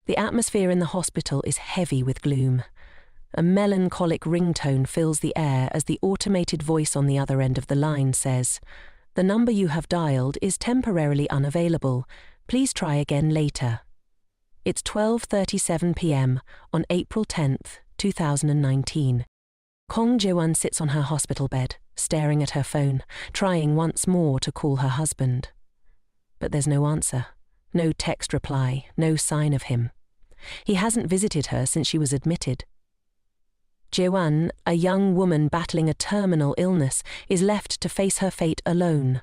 The atmosphere in the hospital is heavy with gloom. A melancholic ringtone fills the air as the automated voice on the other end of the line says, "The number you have dialed is temporarily unavailable. Please try again later." It's 12:37 p.m. on April 10th, 2019. Kong Jae-won sits on her hospital bed, staring at her phone, trying once more to call her husband. But there's no answer, no text reply, no sign of him. He hasn't visited her since she was admitted. Jae-won, a young woman battling a terminal illness, is left to face her fate alone.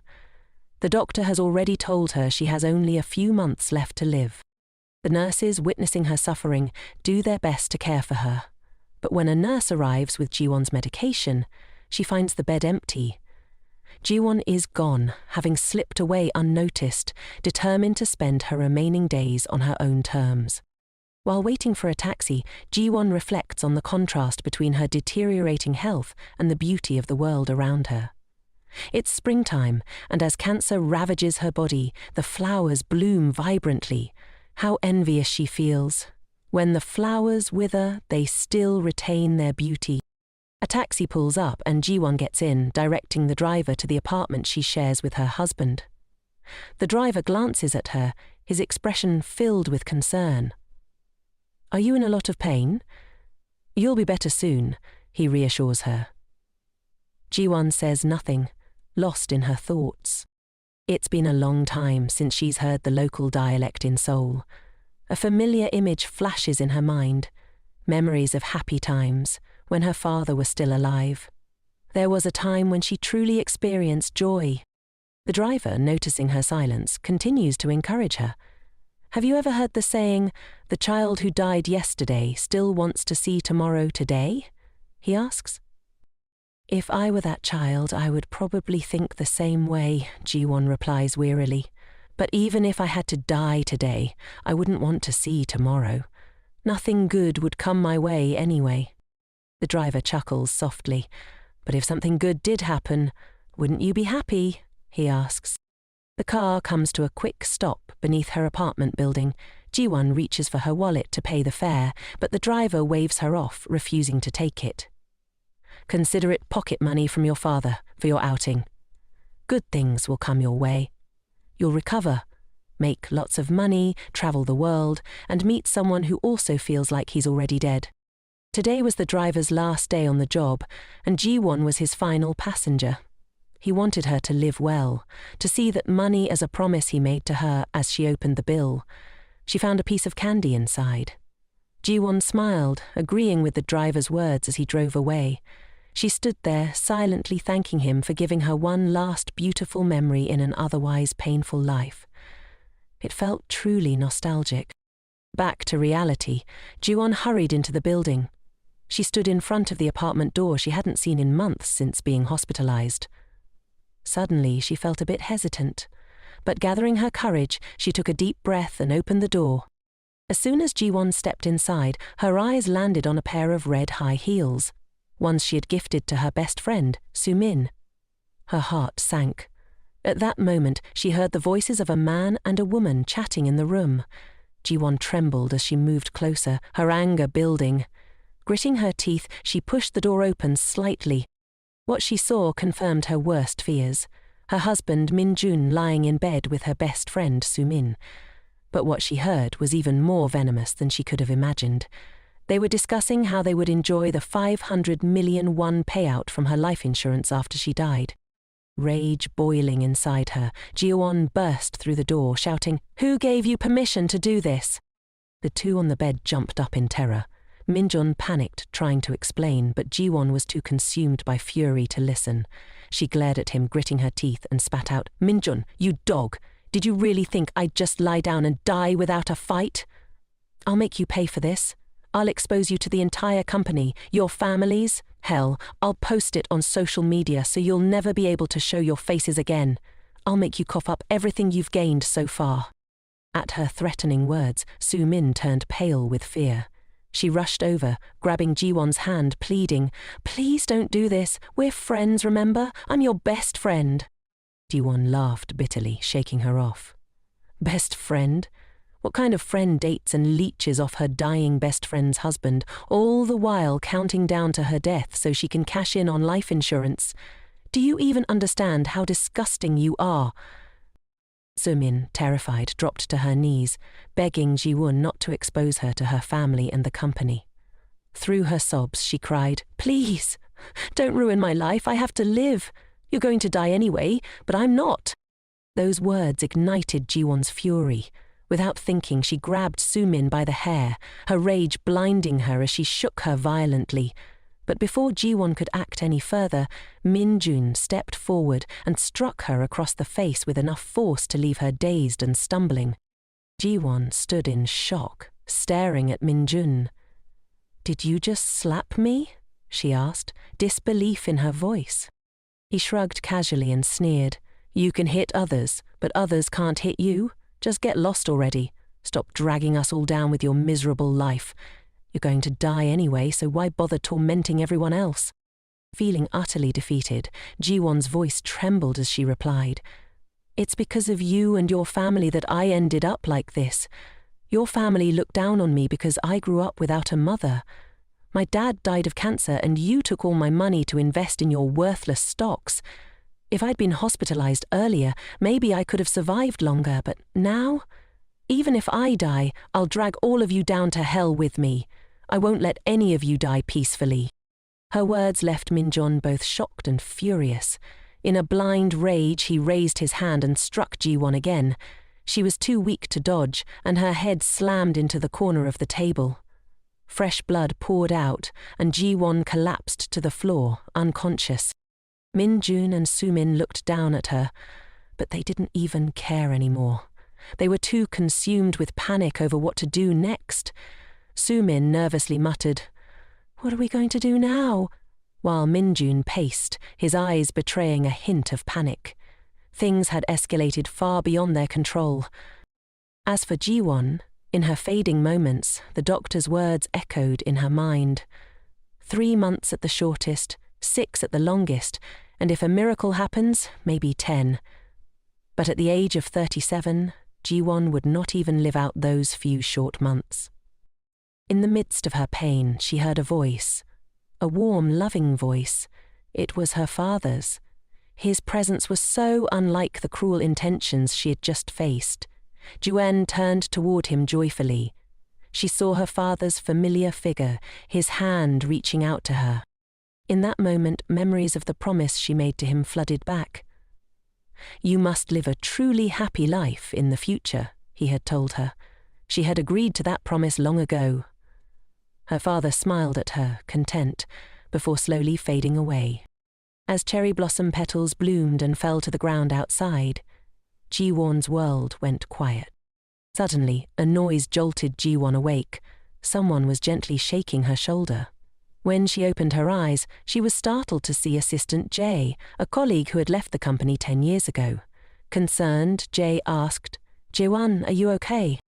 The doctor has already told her she has only a few months left to live. The nurses, witnessing her suffering, do their best to care for her. But when a nurse arrives with Ji-won's medication, she finds the bed empty. Ji-won is gone, having slipped away unnoticed, determined to spend her remaining days on her own terms. While waiting for a taxi, Ji-won reflects on the contrast between her deteriorating health and the beauty of the world around her. It's springtime, and as cancer ravages her body, the flowers bloom vibrantly. How envious she feels. When the flowers wither, they still retain their beauty. A taxi pulls up and Ji-won gets in, directing the driver to the apartment she shares with her husband. The driver glances at her, his expression filled with concern. "Are you in a lot of pain?" "You'll be better soon," he reassures her. Ji-won says nothing, lost in her thoughts. It's been a long time since she's heard the local dialect in Seoul. A familiar image flashes in her mind, memories of happy times, when her father was still alive. There was a time when she truly experienced joy. The driver, noticing her silence, continues to encourage her. "Have you ever heard the saying, 'The child who died yesterday still wants to see tomorrow today'?" he asks. "If I were that child, I would probably think the same way," Ji-won replies wearily. "But even if I had to die today, I wouldn't want to see tomorrow. Nothing good would come my way anyway." The driver chuckles softly. "But if something good did happen, wouldn't you be happy?" he asks. The car comes to a quick stop beneath her apartment building. Ji-won reaches for her wallet to pay the fare, but the driver waves her off, refusing to take it. "Consider it pocket money from your father for your outing. Good things will come your way. You'll recover, make lots of money, travel the world, and meet someone who also feels like he's already dead." Today was the driver's last day on the job, and Ji-won was his final passenger. He wanted her to live well, to see that money as a promise he made to her as she opened the bill. She found a piece of candy inside. Ji-won smiled, agreeing with the driver's words as he drove away. She stood there, silently thanking him for giving her one last beautiful memory in an otherwise painful life. It felt truly nostalgic. Back to reality, Ji-won hurried into the building. She stood in front of the apartment door she hadn't seen in months since being hospitalized. Suddenly, she felt a bit hesitant, but gathering her courage, she took a deep breath and opened the door. As soon as Ji-won stepped inside, her eyes landed on a pair of red high heels, ones she had gifted to her best friend, Soo-min. Her heart sank. At that moment, she heard the voices of a man and a woman chatting in the room. Ji-won trembled as she moved closer, her anger building. Gritting her teeth, she pushed the door open slightly. What she saw confirmed her worst fears. Her husband, Min-jun, lying in bed with her best friend, Soo-min. But what she heard was even more venomous than she could have imagined. They were discussing how they would enjoy the 500 million won payout from her life insurance after she died. Rage boiling inside her, Ji-won burst through the door, shouting, "Who gave you permission to do this?" The two on the bed jumped up in terror. Min-jun panicked, trying to explain, but Ji-won was too consumed by fury to listen. She glared at him, gritting her teeth, and spat out, "Min-jun, you dog! Did you really think I'd just lie down and die without a fight? I'll make you pay for this. I'll expose you to the entire company, your families. Hell, I'll post it on social media so you'll never be able to show your faces again. I'll make you cough up everything you've gained so far." At her threatening words, Soo-min turned pale with fear. She rushed over, grabbing Ji-won's hand, pleading, "Please don't do this. We're friends, remember? I'm your best friend." Ji-won laughed bitterly, shaking her off. "Best friend? What kind of friend dates and leeches off her dying best friend's husband, all the while counting down to her death so she can cash in on life insurance? Do you even understand how disgusting you are? Sumin, terrified, dropped to her knees, begging Ji-won not to expose her to her family and the company. Through her sobs, she cried, "Please, don't ruin my life. I have to live. You're going to die anyway, but I'm not." Those words ignited Ji-won's fury. Without thinking, she grabbed Sumin by the hair, her rage blinding her as she shook her violently. But before Ji-won could act any further, Min-jun stepped forward and struck her across the face with enough force to leave her dazed and stumbling. Ji-won stood in shock, staring at Min-jun. "Did you just slap me?" she asked, disbelief in her voice. He shrugged casually and sneered. "You can hit others, but others can't hit you. Just get lost already. Stop dragging us all down with your miserable life. You're going to die anyway, so why bother tormenting everyone else?" Feeling utterly defeated, Ji-won's voice trembled as she replied, "It's because of you and your family that I ended up like this. Your family looked down on me because I grew up without a mother. My dad died of cancer and you took all my money to invest in your worthless stocks. If I'd been hospitalized earlier, maybe I could have survived longer, but now? Even if I die, I'll drag all of you down to hell with me. I won't let any of you die peacefully." Her words left Min-jun both shocked and furious. In a blind rage, he raised his hand and struck Ji-won again. She was too weak to dodge, and her head slammed into the corner of the table. Fresh blood poured out, and Ji-won collapsed to the floor, unconscious. Min-jun and Sumin looked down at her, but they didn't even care anymore. They were too consumed with panic over what to do next. Sumin nervously muttered, "What are we going to do now?" while Min-jun paced, his eyes betraying a hint of panic. Things had escalated far beyond their control. As for Ji-won, in her fading moments, the doctor's words echoed in her mind. 3 months at the shortest, 6 at the longest, and if a miracle happens, maybe 10. But at the age of 37, Ji-won would not even live out those few short months. In the midst of her pain, she heard a voice, a warm, loving voice. It was her father's. His presence was so unlike the cruel intentions she had just faced. Juen turned toward him joyfully. She saw her father's familiar figure, his hand reaching out to her. In that moment, memories of the promise she made to him flooded back. "You must live a truly happy life in the future," he had told her. She had agreed to that promise long ago. Her father smiled at her, content, before slowly fading away. As cherry blossom petals bloomed and fell to the ground outside, Ji-won's world went quiet. Suddenly, a noise jolted Ji-won awake. Someone was gently shaking her shoulder. When she opened her eyes, she was startled to see Assistant Jae, a colleague who had left the company 10 years ago. Concerned, Jae asked, "Ji-won, are you okay?"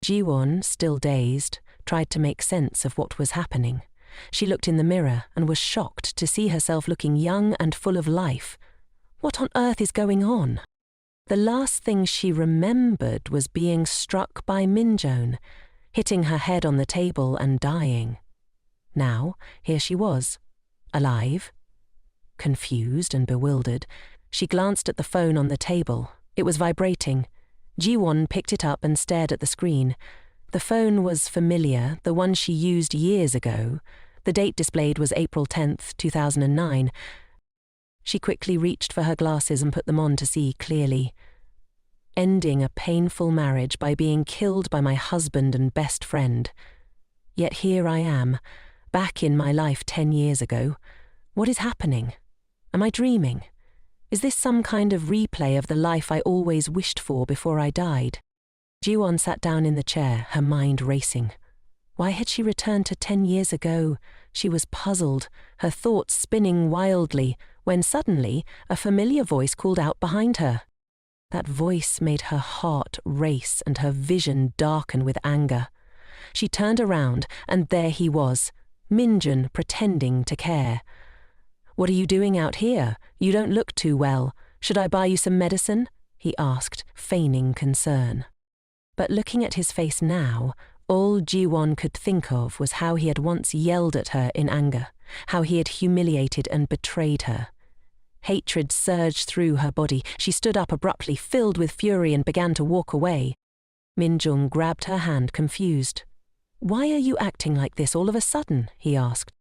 Ji-won, still dazed, tried to make sense of what was happening. She looked in the mirror and was shocked to see herself looking young and full of life. What on earth is going on? The last thing she remembered was being struck by Min-jun, hitting her head on the table and dying. Now, here she was, alive. Confused and bewildered, she glanced at the phone on the table. It was vibrating. Ji-won picked it up and stared at the screen. The phone was familiar, the one she used years ago. The date displayed was April 10th, 2009. She quickly reached for her glasses and put them on to see clearly. "Ending a painful marriage by being killed by my husband and best friend. Yet here I am, back in my life 10 years ago. What is happening? Am I dreaming? Is this some kind of replay of the life I always wished for before I died?" Ji-won sat down in the chair, her mind racing. Why had she returned to 10 years ago? She was puzzled, her thoughts spinning wildly, when suddenly a familiar voice called out behind her. That voice made her heart race and her vision darken with anger. She turned around, and there he was, Min-jun pretending to care. "What are you doing out here? You don't look too well. Should I buy you some medicine?" he asked, feigning concern. But looking at his face now, all Ji-won could think of was how he had once yelled at her in anger, how he had humiliated and betrayed her. Hatred surged through her body. She stood up abruptly, filled with fury, and began to walk away. Min-jung grabbed her hand, confused. "Why are you acting like this all of a sudden?" he asked.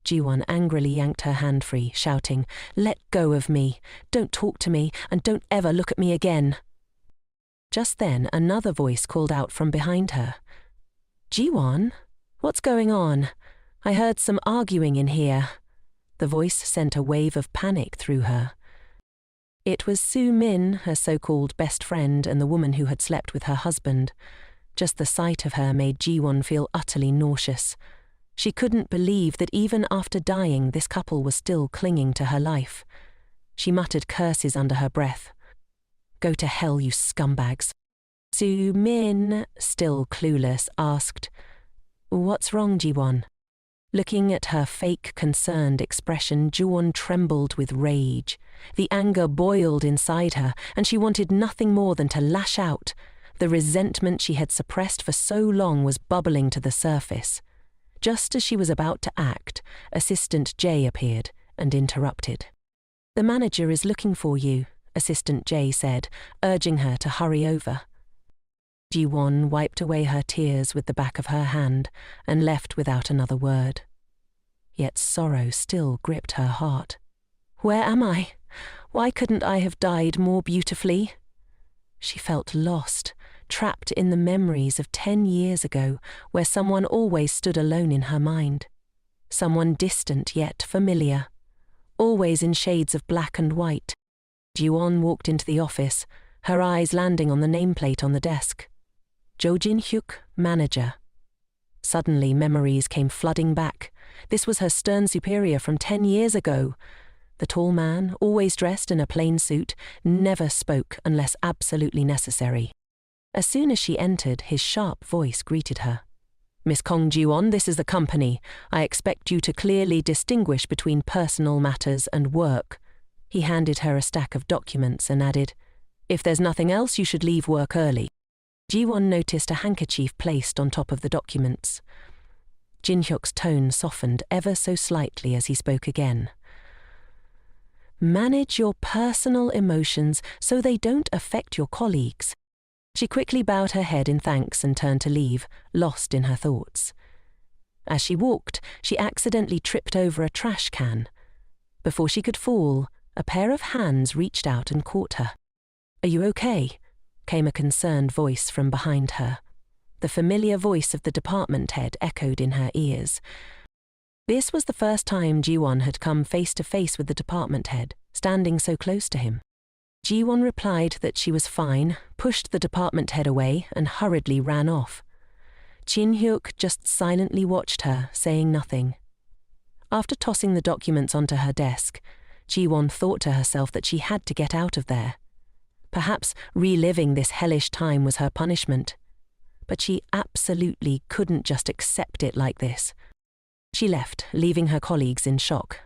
Ji-won angrily yanked her hand free, shouting, "Let go of me! Don't talk to me, and don't ever look at me again!" Just then, another voice called out from behind her. "Ji-won? What's going on? I heard some arguing in here." The voice sent a wave of panic through her. It was Su-min, her so-called best friend and the woman who had slept with her husband. Just the sight of her made Ji-won feel utterly nauseous. She couldn't believe that even after dying, this couple was still clinging to her life. She muttered curses under her breath. "Go to hell, you scumbags." Su-min, still clueless, asked, "What's wrong, Ji-won?" Looking at her fake, concerned expression, Ji-won trembled with rage. The anger boiled inside her, and she wanted nothing more than to lash out. The resentment she had suppressed for so long was bubbling to the surface. Just as she was about to act, Assistant J appeared and interrupted. "The manager is looking for you," Assistant J said, urging her to hurry over. Ji-won wiped away her tears with the back of her hand and left without another word. Yet sorrow still gripped her heart. "Where am I? Why couldn't I have died more beautifully?" She felt lost, trapped in the memories of 10 years ago, where someone always stood alone in her mind. Someone distant yet familiar, always in shades of black and white. Ji-won walked into the office, her eyes landing on the nameplate on the desk. Jo Jin-hyuk, manager. Suddenly memories came flooding back. This was her stern superior from 10 years ago. The tall man, always dressed in a plain suit, never spoke unless absolutely necessary. As soon as she entered, his sharp voice greeted her. "Miss Kong Ji-won, this is the company. I expect you to clearly distinguish between personal matters and work." He handed her a stack of documents and added, "If there's nothing else, you should leave work early." Ji-won noticed a handkerchief placed on top of the documents. Jin-hyuk's tone softened ever so slightly as he spoke again. "Manage your personal emotions so they don't affect your colleagues." She quickly bowed her head in thanks and turned to leave, lost in her thoughts. As she walked, she accidentally tripped over a trash can. Before she could fall, a pair of hands reached out and caught her. "Are you okay?" came a concerned voice from behind her. The familiar voice of the department head echoed in her ears. This was the first time Ji-won had come face to face with the department head, standing so close to him. Ji-won replied that she was fine, pushed the department head away, and hurriedly ran off. Jin-hyuk just silently watched her, saying nothing. After tossing the documents onto her desk, Ji-won thought to herself that she had to get out of there. Perhaps reliving this hellish time was her punishment. But she absolutely couldn't just accept it like this. She left, leaving her colleagues in shock.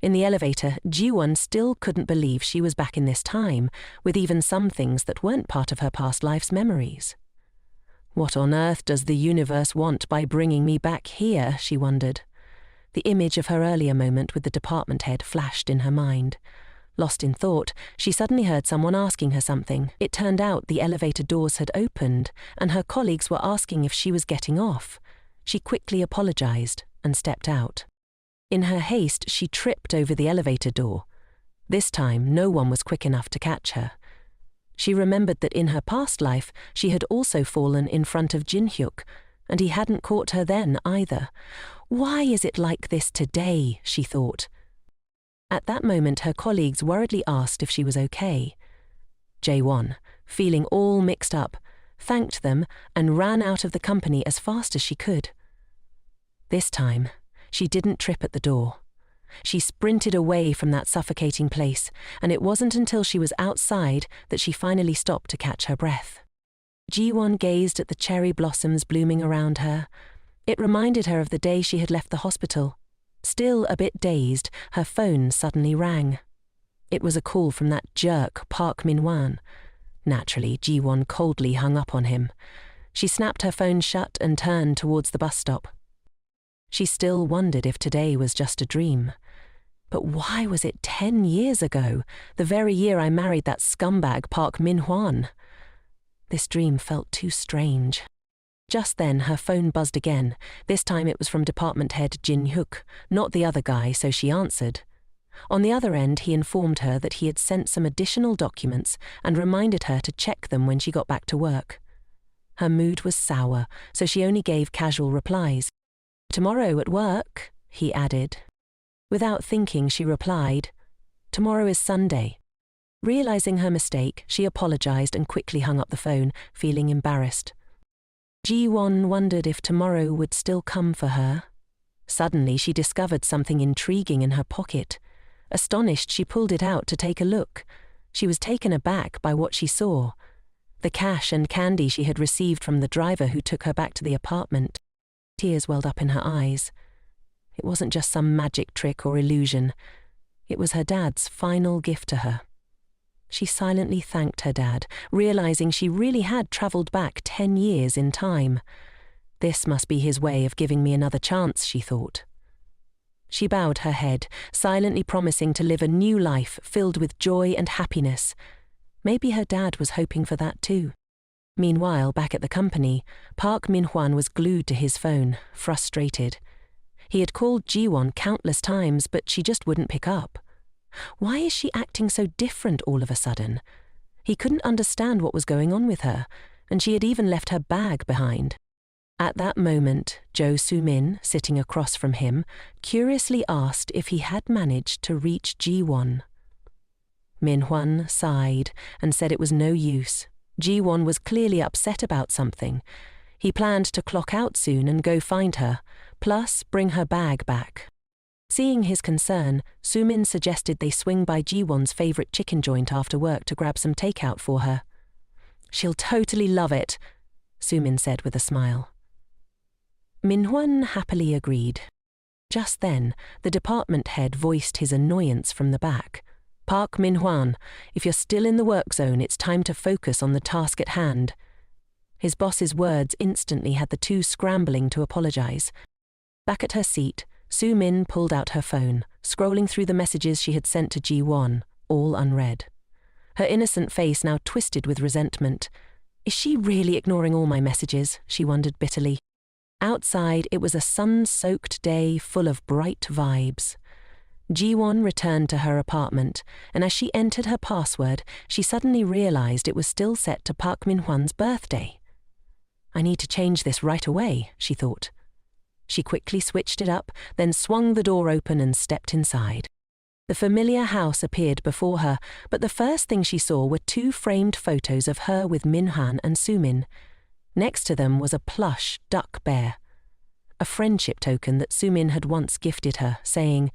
In the elevator, Ji-won still couldn't believe she was back in this time, with even some things that weren't part of her past life's memories. What on earth does the universe want by bringing me back here, she wondered. The image of her earlier moment with the department head flashed in her mind. Lost in thought, she suddenly heard someone asking her something. It turned out the elevator doors had opened, and her colleagues were asking if she was getting off. She quickly apologized and stepped out. In her haste, she tripped over the elevator door. This time, no one was quick enough to catch her. She remembered that in her past life, she had also fallen in front of Jin-hyuk, and he hadn't caught her then either. Why is it like this today, she thought. At that moment, her colleagues worriedly asked if she was okay. Jae-won, feeling all mixed up, thanked them and ran out of the company as fast as she could. This time, she didn't trip at the door. She sprinted away from that suffocating place, and it wasn't until she was outside that she finally stopped to catch her breath. Ji-won gazed at the cherry blossoms blooming around her. It reminded her of the day she had left the hospital. Still a bit dazed, her phone suddenly rang. It was a call from that jerk Park Min-wan. Naturally, Ji-won coldly hung up on him. She snapped her phone shut and turned towards the bus stop. She still wondered if today was just a dream. But why was it 10 years ago, the very year I married that scumbag Park Min-hwan? This dream felt too strange. Just then, her phone buzzed again. This time it was from department head Jin-hyuk, not the other guy, so she answered. On the other end, he informed her that he had sent some additional documents and reminded her to check them when she got back to work. Her mood was sour, so she only gave casual replies. "Tomorrow at work," he added. Without thinking, she replied, "Tomorrow is Sunday." Realizing her mistake, she apologized and quickly hung up the phone, feeling embarrassed. Ji-won wondered if tomorrow would still come for her. Suddenly, she discovered something intriguing in her pocket. Astonished, she pulled it out to take a look. She was taken aback by what she saw. The cash and candy she had received from the driver who took her back to the apartment. Tears welled up in her eyes. It wasn't just some magic trick or illusion. It was her dad's final gift to her. She silently thanked her dad, realizing she really had travelled back 10 years in time. This must be his way of giving me another chance, she thought. She bowed her head, silently promising to live a new life filled with joy and happiness. Maybe her dad was hoping for that too. Meanwhile, back at the company, Park Min-hwan was glued to his phone, frustrated. He had called Ji-won countless times, but she just wouldn't pick up. Why is she acting so different all of a sudden? He couldn't understand what was going on with her, and she had even left her bag behind. At that moment, Jo Soo-min, sitting across from him, curiously asked if he had managed to reach Ji-won. Min-hwan sighed and said it was no use. Ji-won was clearly upset about something. He planned to clock out soon and go find her, plus bring her bag back. Seeing his concern, Soo-min suggested they swing by Ji-won's favourite chicken joint after work to grab some takeout for her. "She'll totally love it," Soo-min said with a smile. Min-hwan happily agreed. Just then, the department head voiced his annoyance from the back. "Park Min-hwan, if you're still in the work zone, it's time to focus on the task at hand." His boss's words instantly had the two scrambling to apologize. Back at her seat, Soo-min pulled out her phone, scrolling through the messages she had sent to Ji-won, all unread. Her innocent face now twisted with resentment. Is she really ignoring all my messages? She wondered bitterly. Outside, it was a sun-soaked day full of bright vibes. Ji-won returned to her apartment, and as she entered her password, she suddenly realized it was still set to Park Min-hwan's birthday. "I need to change this right away," she thought. She quickly switched it up, then swung the door open and stepped inside. The familiar house appeared before her, but the first thing she saw were two framed photos of her with Min-hwan and Soo-min. Next to them was a plush duck bear, a friendship token that Soo-min had once gifted her, saying,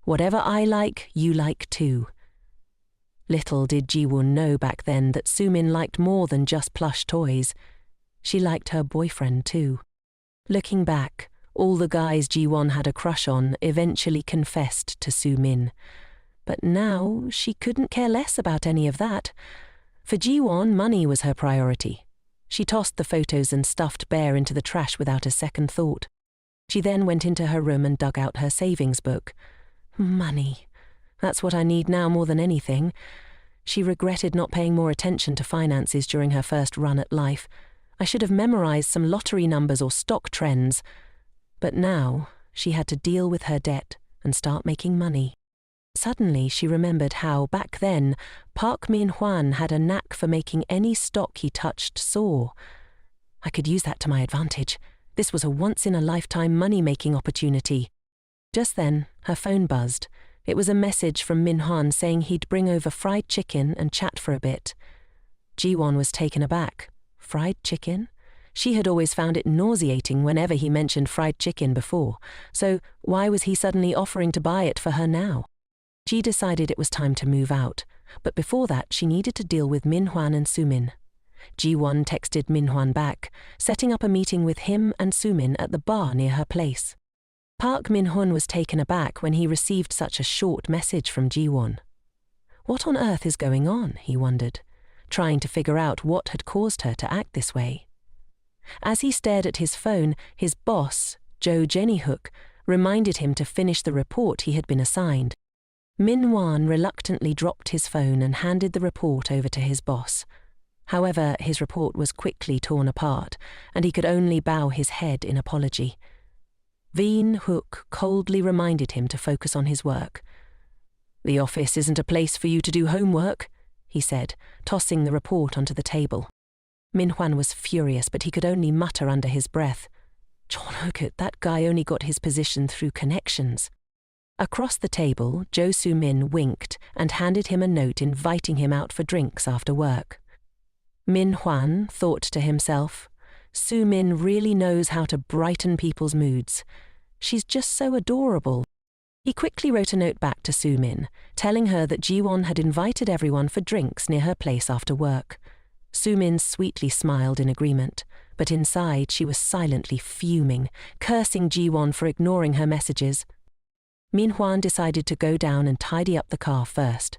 "Whatever I like, you like too." Little did Ji-won know back then that Soo-min liked more than just plush toys. She liked her boyfriend too. Looking back, all the guys Ji-won had a crush on eventually confessed to Soo-min. But now she couldn't care less about any of that. For Ji-won, money was her priority. She tossed the photos and stuffed bear into the trash without a second thought. She then went into her room and dug out her savings book. Money. That's what I need now more than anything. She regretted not paying more attention to finances during her first run at life. I should have memorized some lottery numbers or stock trends. But now she had to deal with her debt and start making money. Suddenly she remembered how, back then, Park Min-hwan had a knack for making any stock he touched soar. I could use that to my advantage. This was a once-in-a-lifetime money-making opportunity. Just then, her phone buzzed. It was a message from Min-hwan saying he'd bring over fried chicken and chat for a bit. Ji-won was taken aback. Fried chicken? She had always found it nauseating whenever he mentioned fried chicken before, so why was he suddenly offering to buy it for her now? She decided it was time to move out, but before that she needed to deal with Min-hwan and Soo-min. Ji-won texted Min-hwan back, setting up a meeting with him and Soo-min at the bar near her place. Park Min-hwan was taken aback when he received such a short message from Ji-won. What on earth is going on, he wondered. trying to figure out what had caused her to act this way. As he stared at his phone, his boss, Joe Jennyhook, reminded him to finish the report he had been assigned. Min-hwan reluctantly dropped his phone and handed the report over to his boss. However, his report was quickly torn apart, and he could only bow his head in apology. Veen Hook coldly reminded him to focus on his work. "The office isn't a place for you to do homework," he said, tossing the report onto the table. Min-hwan was furious, but he could only mutter under his breath, "John Hookett, that guy only got his position through connections." Across the table, Jo Soo-min winked and handed him a note inviting him out for drinks after work. Min-hwan thought to himself, Soo-min really knows how to brighten people's moods. She's just so adorable. He quickly wrote a note back to Soo-min, telling her that Ji-won had invited everyone for drinks near her place after work. Soo-min sweetly smiled in agreement, but inside she was silently fuming, cursing Ji-won for ignoring her messages. Min-hwan decided to go down and tidy up the car first.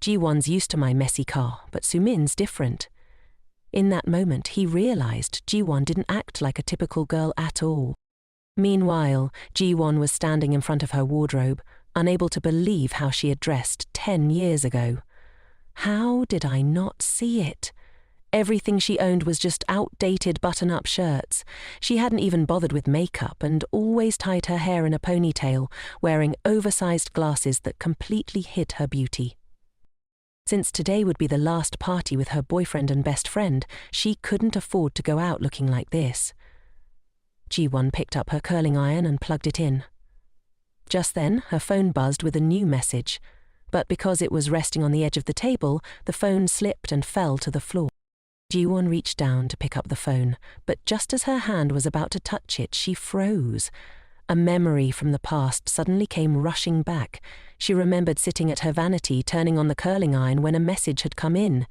Ji-won's used to my messy car, but Soo-min's different. In that moment, he realized Ji-won didn't act like a typical girl at all. Meanwhile, Ji-won was standing in front of her wardrobe, unable to believe how she had dressed 10 years ago. How did I not see it? Everything she owned was just outdated button-up shirts. She hadn't even bothered with makeup and always tied her hair in a ponytail, wearing oversized glasses that completely hid her beauty. Since today would be the last party with her boyfriend and best friend, she couldn't afford to go out looking like this. Ji-won picked up her curling iron and plugged it in. Just then, her phone buzzed with a new message, but because it was resting on the edge of the table, the phone slipped and fell to the floor. Ji-won reached down to pick up the phone, but just as her hand was about to touch it, she froze. A memory from the past suddenly came rushing back. She remembered sitting at her vanity, turning on the curling iron when a message had come in.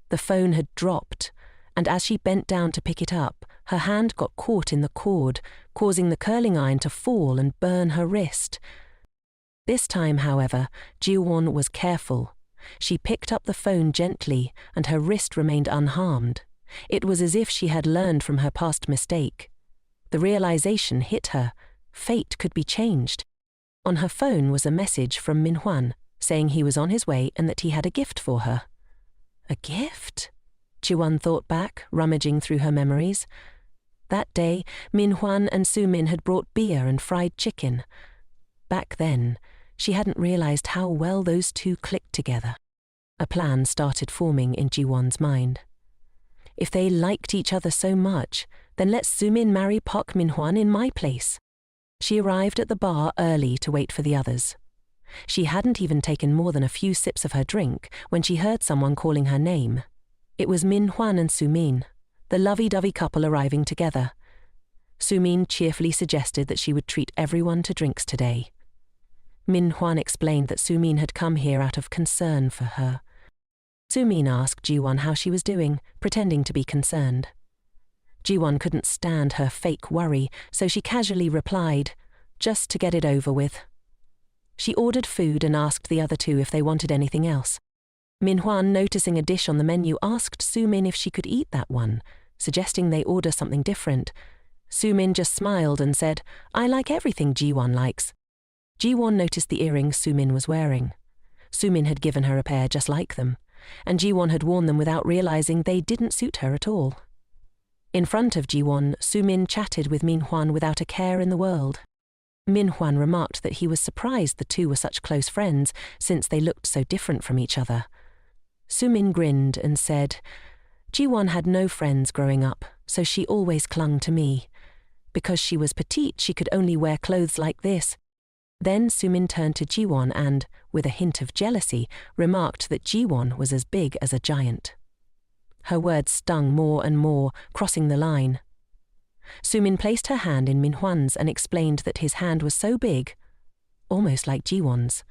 The phone had dropped, and as she bent down to pick it up, her hand got caught in the cord, causing the curling iron to fall and burn her wrist. This time, however, Ji-won was careful. She picked up the phone gently, and her wrist remained unharmed. It was as if she had learned from her past mistake. The realization hit her. Fate could be changed. On her phone was a message from Min-hwan, saying he was on his way and that he had a gift for her. A gift? Ji-won thought back, rummaging through her memories. That day, Min-hwan and Soo-min had brought beer and fried chicken. Back then, she hadn't realized how well those two clicked together. A plan started forming in Ji-won's mind. If they liked each other so much, then let Soo-min marry Park Min-hwan in my place. She arrived at the bar early to wait for the others. She hadn't even taken more than a few sips of her drink when she heard someone calling her name. It was Min-hwan and Soo-min, the lovey-dovey couple arriving together. Soo-min cheerfully suggested that she would treat everyone to drinks today. Min-hwan explained that Soo-min had come here out of concern for her. Soo-min asked Ji-won how she was doing, pretending to be concerned. Ji-won couldn't stand her fake worry, so she casually replied, "Just to get it over with." She ordered food and asked the other two if they wanted anything else. Min-hwan, noticing a dish on the menu, asked Soo-min if she could eat that one, suggesting they order something different. Soo-min just smiled and said, "I like everything Ji-won likes." Ji-won noticed the earrings Soo-min was wearing. Soo-min had given her a pair just like them, and Ji-won had worn them without realizing they didn't suit her at all. In front of Ji-won, Soo-min chatted with Min-hwan without a care in the world. Min-hwan remarked that he was surprised the two were such close friends since they looked so different from each other. Soo-min grinned and said, "Ji-won had no friends growing up, so she always clung to me. Because she was petite, she could only wear clothes like this." Then Soo-min turned to Ji-won and, with a hint of jealousy, remarked that Ji-won was as big as a giant. Her words stung more and more, crossing the line. Soo-min placed her hand in Min-hwan's and explained that his hand was so big, almost like Ji-won's.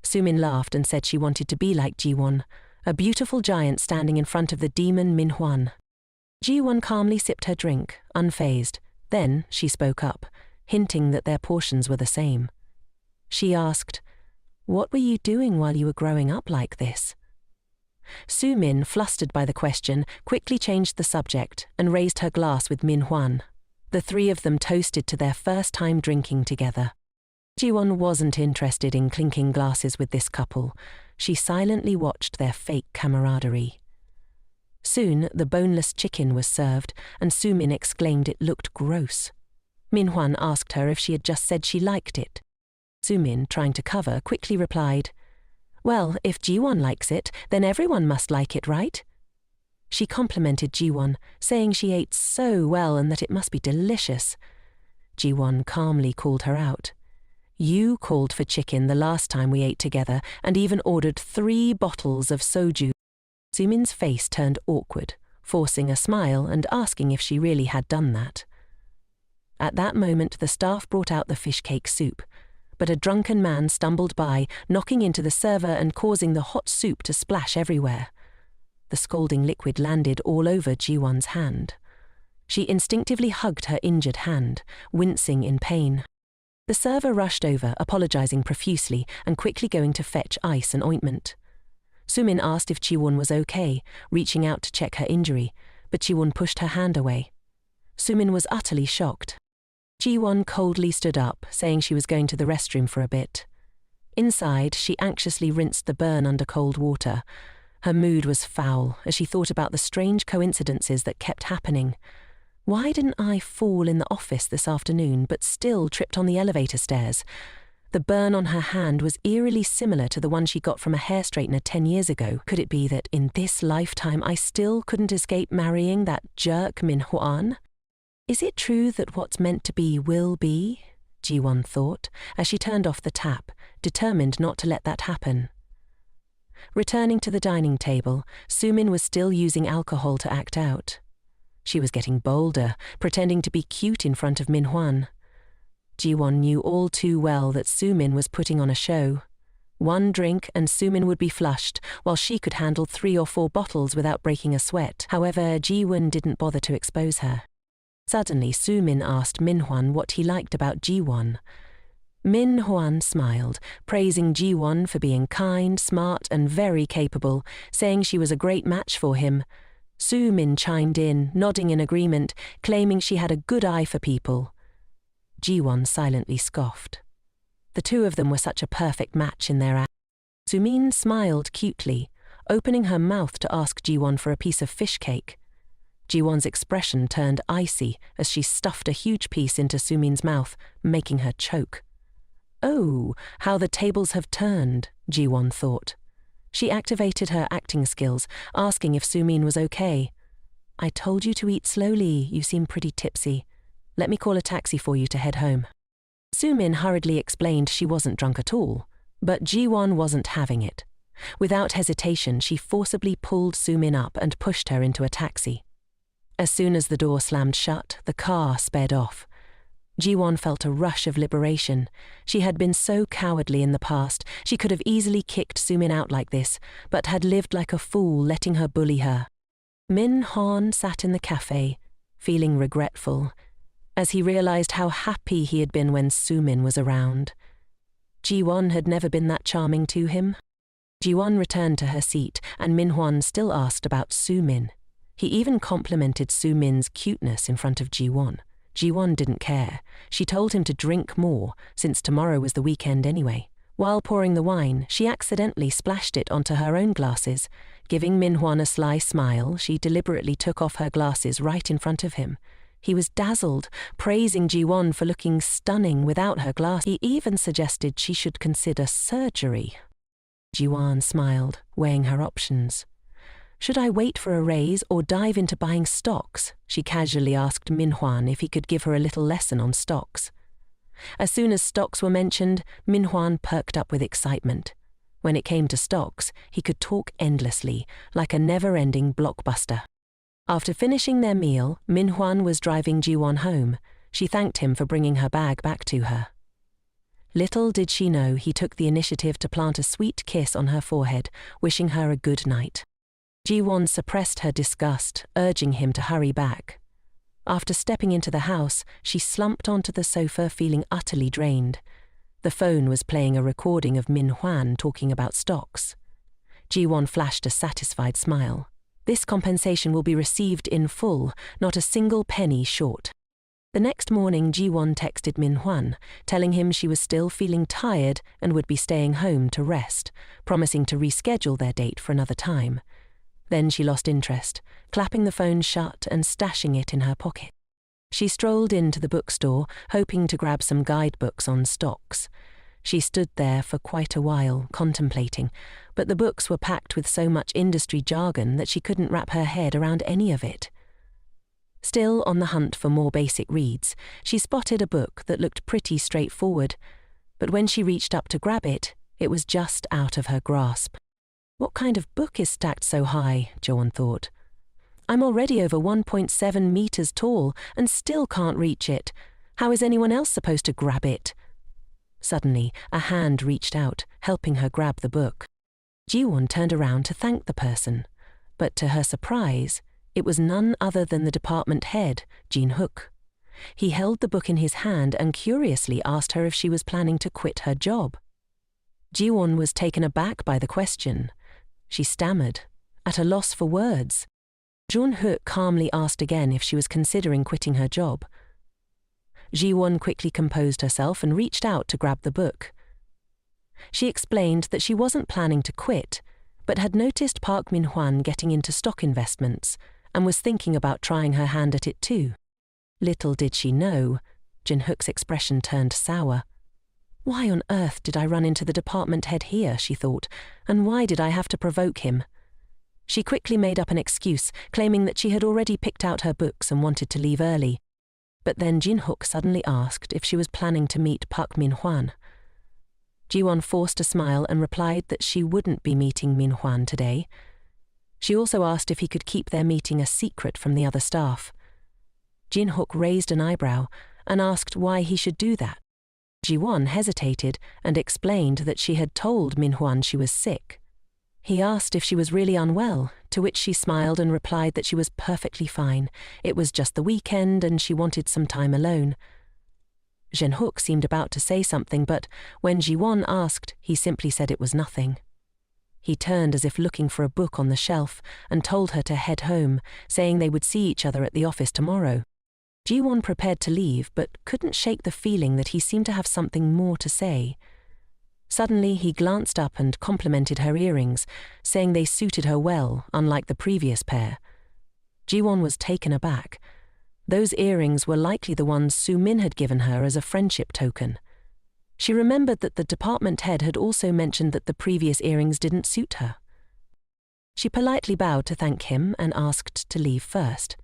Soo-min laughed and said she wanted to be like Ji-won, a beautiful giant standing in front of the demon Min-hwan. Ji-won calmly sipped her drink, unfazed. Then she spoke up, hinting that their portions were the same. She asked, "What were you doing while you were growing up like this?" Su-min, flustered by the question, quickly changed the subject and raised her glass with Min-hwan. The three of them toasted to their first time drinking together. Ji-won wasn't interested in clinking glasses with this couple. She silently watched their fake camaraderie. Soon, the boneless chicken was served, and Su-min exclaimed it looked gross. Min-hwan asked her if she had just said she liked it. Su-min, trying to cover, quickly replied, "Well, if Ji-won likes it, then everyone must like it, right?" She complimented Ji-won, saying she ate so well and that it must be delicious. Ji-won calmly called her out. "You called for chicken the last time we ate together and even ordered 3 bottles of soju." Su-min's face turned awkward, forcing a smile and asking if she really had done that. At that moment, the staff brought out the fish cake soup, but a drunken man stumbled by, knocking into the server and causing the hot soup to splash everywhere. The scalding liquid landed all over Ji-won's hand. She instinctively hugged her injured hand, wincing in pain. The server rushed over, apologizing profusely and quickly going to fetch ice and ointment. Su-min asked if Ji-won was okay, reaching out to check her injury, but Ji-won pushed her hand away. Su-min was utterly shocked. Ji-won coldly stood up, saying she was going to the restroom for a bit. Inside, she anxiously rinsed the burn under cold water. Her mood was foul as she thought about the strange coincidences that kept happening. Why didn't I fall in the office this afternoon but still tripped on the elevator stairs? The burn on her hand was eerily similar to the one she got from a hair straightener 10 years ago. Could it be that in this lifetime I still couldn't escape marrying that jerk Min-hwan? Is it true that what's meant to be will be? Ji-won thought, as she turned off the tap, determined not to let that happen. Returning to the dining table, Su-min was still using alcohol to act out. She was getting bolder, pretending to be cute in front of Min-hwan. Ji-won knew all too well that Su-min was putting on a show. 1 drink and Su-min would be flushed, while she could handle 3 or 4 bottles without breaking a sweat. However, Ji-won didn't bother to expose her. Suddenly, Su-min asked Min-hwan what he liked about Ji-won. Min-hwan smiled, praising Ji-won for being kind, smart, and very capable, saying she was a great match for him. Su-min chimed in, nodding in agreement, claiming she had a good eye for people. Ji-won silently scoffed. The two of them were such a perfect match in their act. Su-min smiled cutely, opening her mouth to ask Ji-won for a piece of fish cake. Ji-won's expression turned icy as she stuffed a huge piece into Su-min's mouth, making her choke. Oh, how the tables have turned, Ji-won thought. She activated her acting skills, asking if Su-min was okay. "I told you to eat slowly, you seem pretty tipsy. Let me call a taxi for you to head home." Su-min hurriedly explained she wasn't drunk at all, but Ji-won wasn't having it. Without hesitation, she forcibly pulled Su-min up and pushed her into a taxi. As soon as the door slammed shut, the car sped off. Ji-won felt a rush of liberation. She had been so cowardly in the past, she could have easily kicked Su-min out like this, but had lived like a fool, letting her bully her. Min-hwan sat in the cafe, feeling regretful, as he realized how happy he had been when Su-min was around. Ji-won had never been that charming to him. Ji-won returned to her seat, and Min-hwan still asked about Su-min. He even complimented Su-min's cuteness in front of Ji-won. Ji-won didn't care. She told him to drink more, since tomorrow was the weekend anyway. While pouring the wine, she accidentally splashed it onto her own glasses. Giving Min-hwan a sly smile, she deliberately took off her glasses right in front of him. He was dazzled, praising Ji-won for looking stunning without her glasses. He even suggested she should consider surgery. Ji-won smiled, weighing her options. "Should I wait for a raise or dive into buying stocks?" She casually asked Min-hwan if he could give her a little lesson on stocks. As soon as stocks were mentioned, Min-hwan perked up with excitement. When it came to stocks, he could talk endlessly, like a never-ending blockbuster. After finishing their meal, Min-hwan was driving Ji-won home. She thanked him for bringing her bag back to her. Little did she know he took the initiative to plant a sweet kiss on her forehead, wishing her a good night. Ji-won suppressed her disgust, urging him to hurry back. After stepping into the house, she slumped onto the sofa feeling utterly drained. The phone was playing a recording of Min-hwan talking about stocks. Ji-won flashed a satisfied smile. This compensation will be received in full, not a single penny short. The next morning, Ji-won texted Min-hwan, telling him she was still feeling tired and would be staying home to rest, promising to reschedule their date for another time. Then she lost interest, clapping the phone shut and stashing it in her pocket. She strolled into the bookstore, hoping to grab some guidebooks on stocks. She stood there for quite a while, contemplating, but the books were packed with so much industry jargon that she couldn't wrap her head around any of it. Still on the hunt for more basic reads, she spotted a book that looked pretty straightforward, but when she reached up to grab it, it was just out of her grasp. What kind of book is stacked so high, Ji-won thought. I'm already over 1.7 meters tall and still can't reach it. How is anyone else supposed to grab it? Suddenly, a hand reached out, helping her grab the book. Ji-won turned around to thank the person, but to her surprise, it was none other than the department head, Jin-hook. He held the book in his hand and curiously asked her if she was planning to quit her job. Ji-won was taken aback by the question. She stammered, at a loss for words. Jin-hook calmly asked again if she was considering quitting her job. Ji-won quickly composed herself and reached out to grab the book. She explained that she wasn't planning to quit, but had noticed Park Min-hwan getting into stock investments and was thinking about trying her hand at it too. Little did she know, Jin-hook's expression turned sour. Why on earth did I run into the department head here, she thought, and why did I have to provoke him? She quickly made up an excuse, claiming that she had already picked out her books and wanted to leave early. But then Jin-hook suddenly asked if she was planning to meet Park Min-hwan. Ji-won forced a smile and replied that she wouldn't be meeting Min-hwan today. She also asked if he could keep their meeting a secret from the other staff. Jin-hook raised an eyebrow and asked why he should do that. Ji-won hesitated and explained that she had told Min-hwan she was sick. He asked if she was really unwell, to which she smiled and replied that she was perfectly fine. It was just the weekend and she wanted some time alone. Jin-hook seemed about to say something, but when Ji-won asked, he simply said it was nothing. He turned as if looking for a book on the shelf and told her to head home, saying they would see each other at the office tomorrow. Ji-won prepared to leave, but couldn't shake the feeling that he seemed to have something more to say. Suddenly, he glanced up and complimented her earrings, saying they suited her well, unlike the previous pair. Ji-won was taken aback. Those earrings were likely the ones Soo-min had given her as a friendship token. She remembered that the department head had also mentioned that the previous earrings didn't suit her. She politely bowed to thank him and asked to leave first.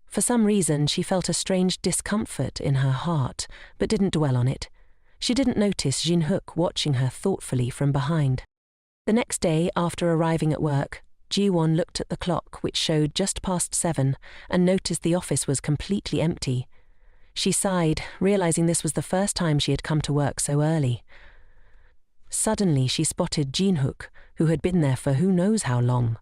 For some reason, she felt a strange discomfort in her heart, but didn't dwell on it. She didn't notice Jin-hook watching her thoughtfully from behind. The next day, after arriving at work, Ji-won looked at the clock, which showed just past 7, and noticed the office was completely empty. She sighed, realizing this was the first time she had come to work so early. Suddenly, she spotted Jin-hook, who had been there for who knows how long.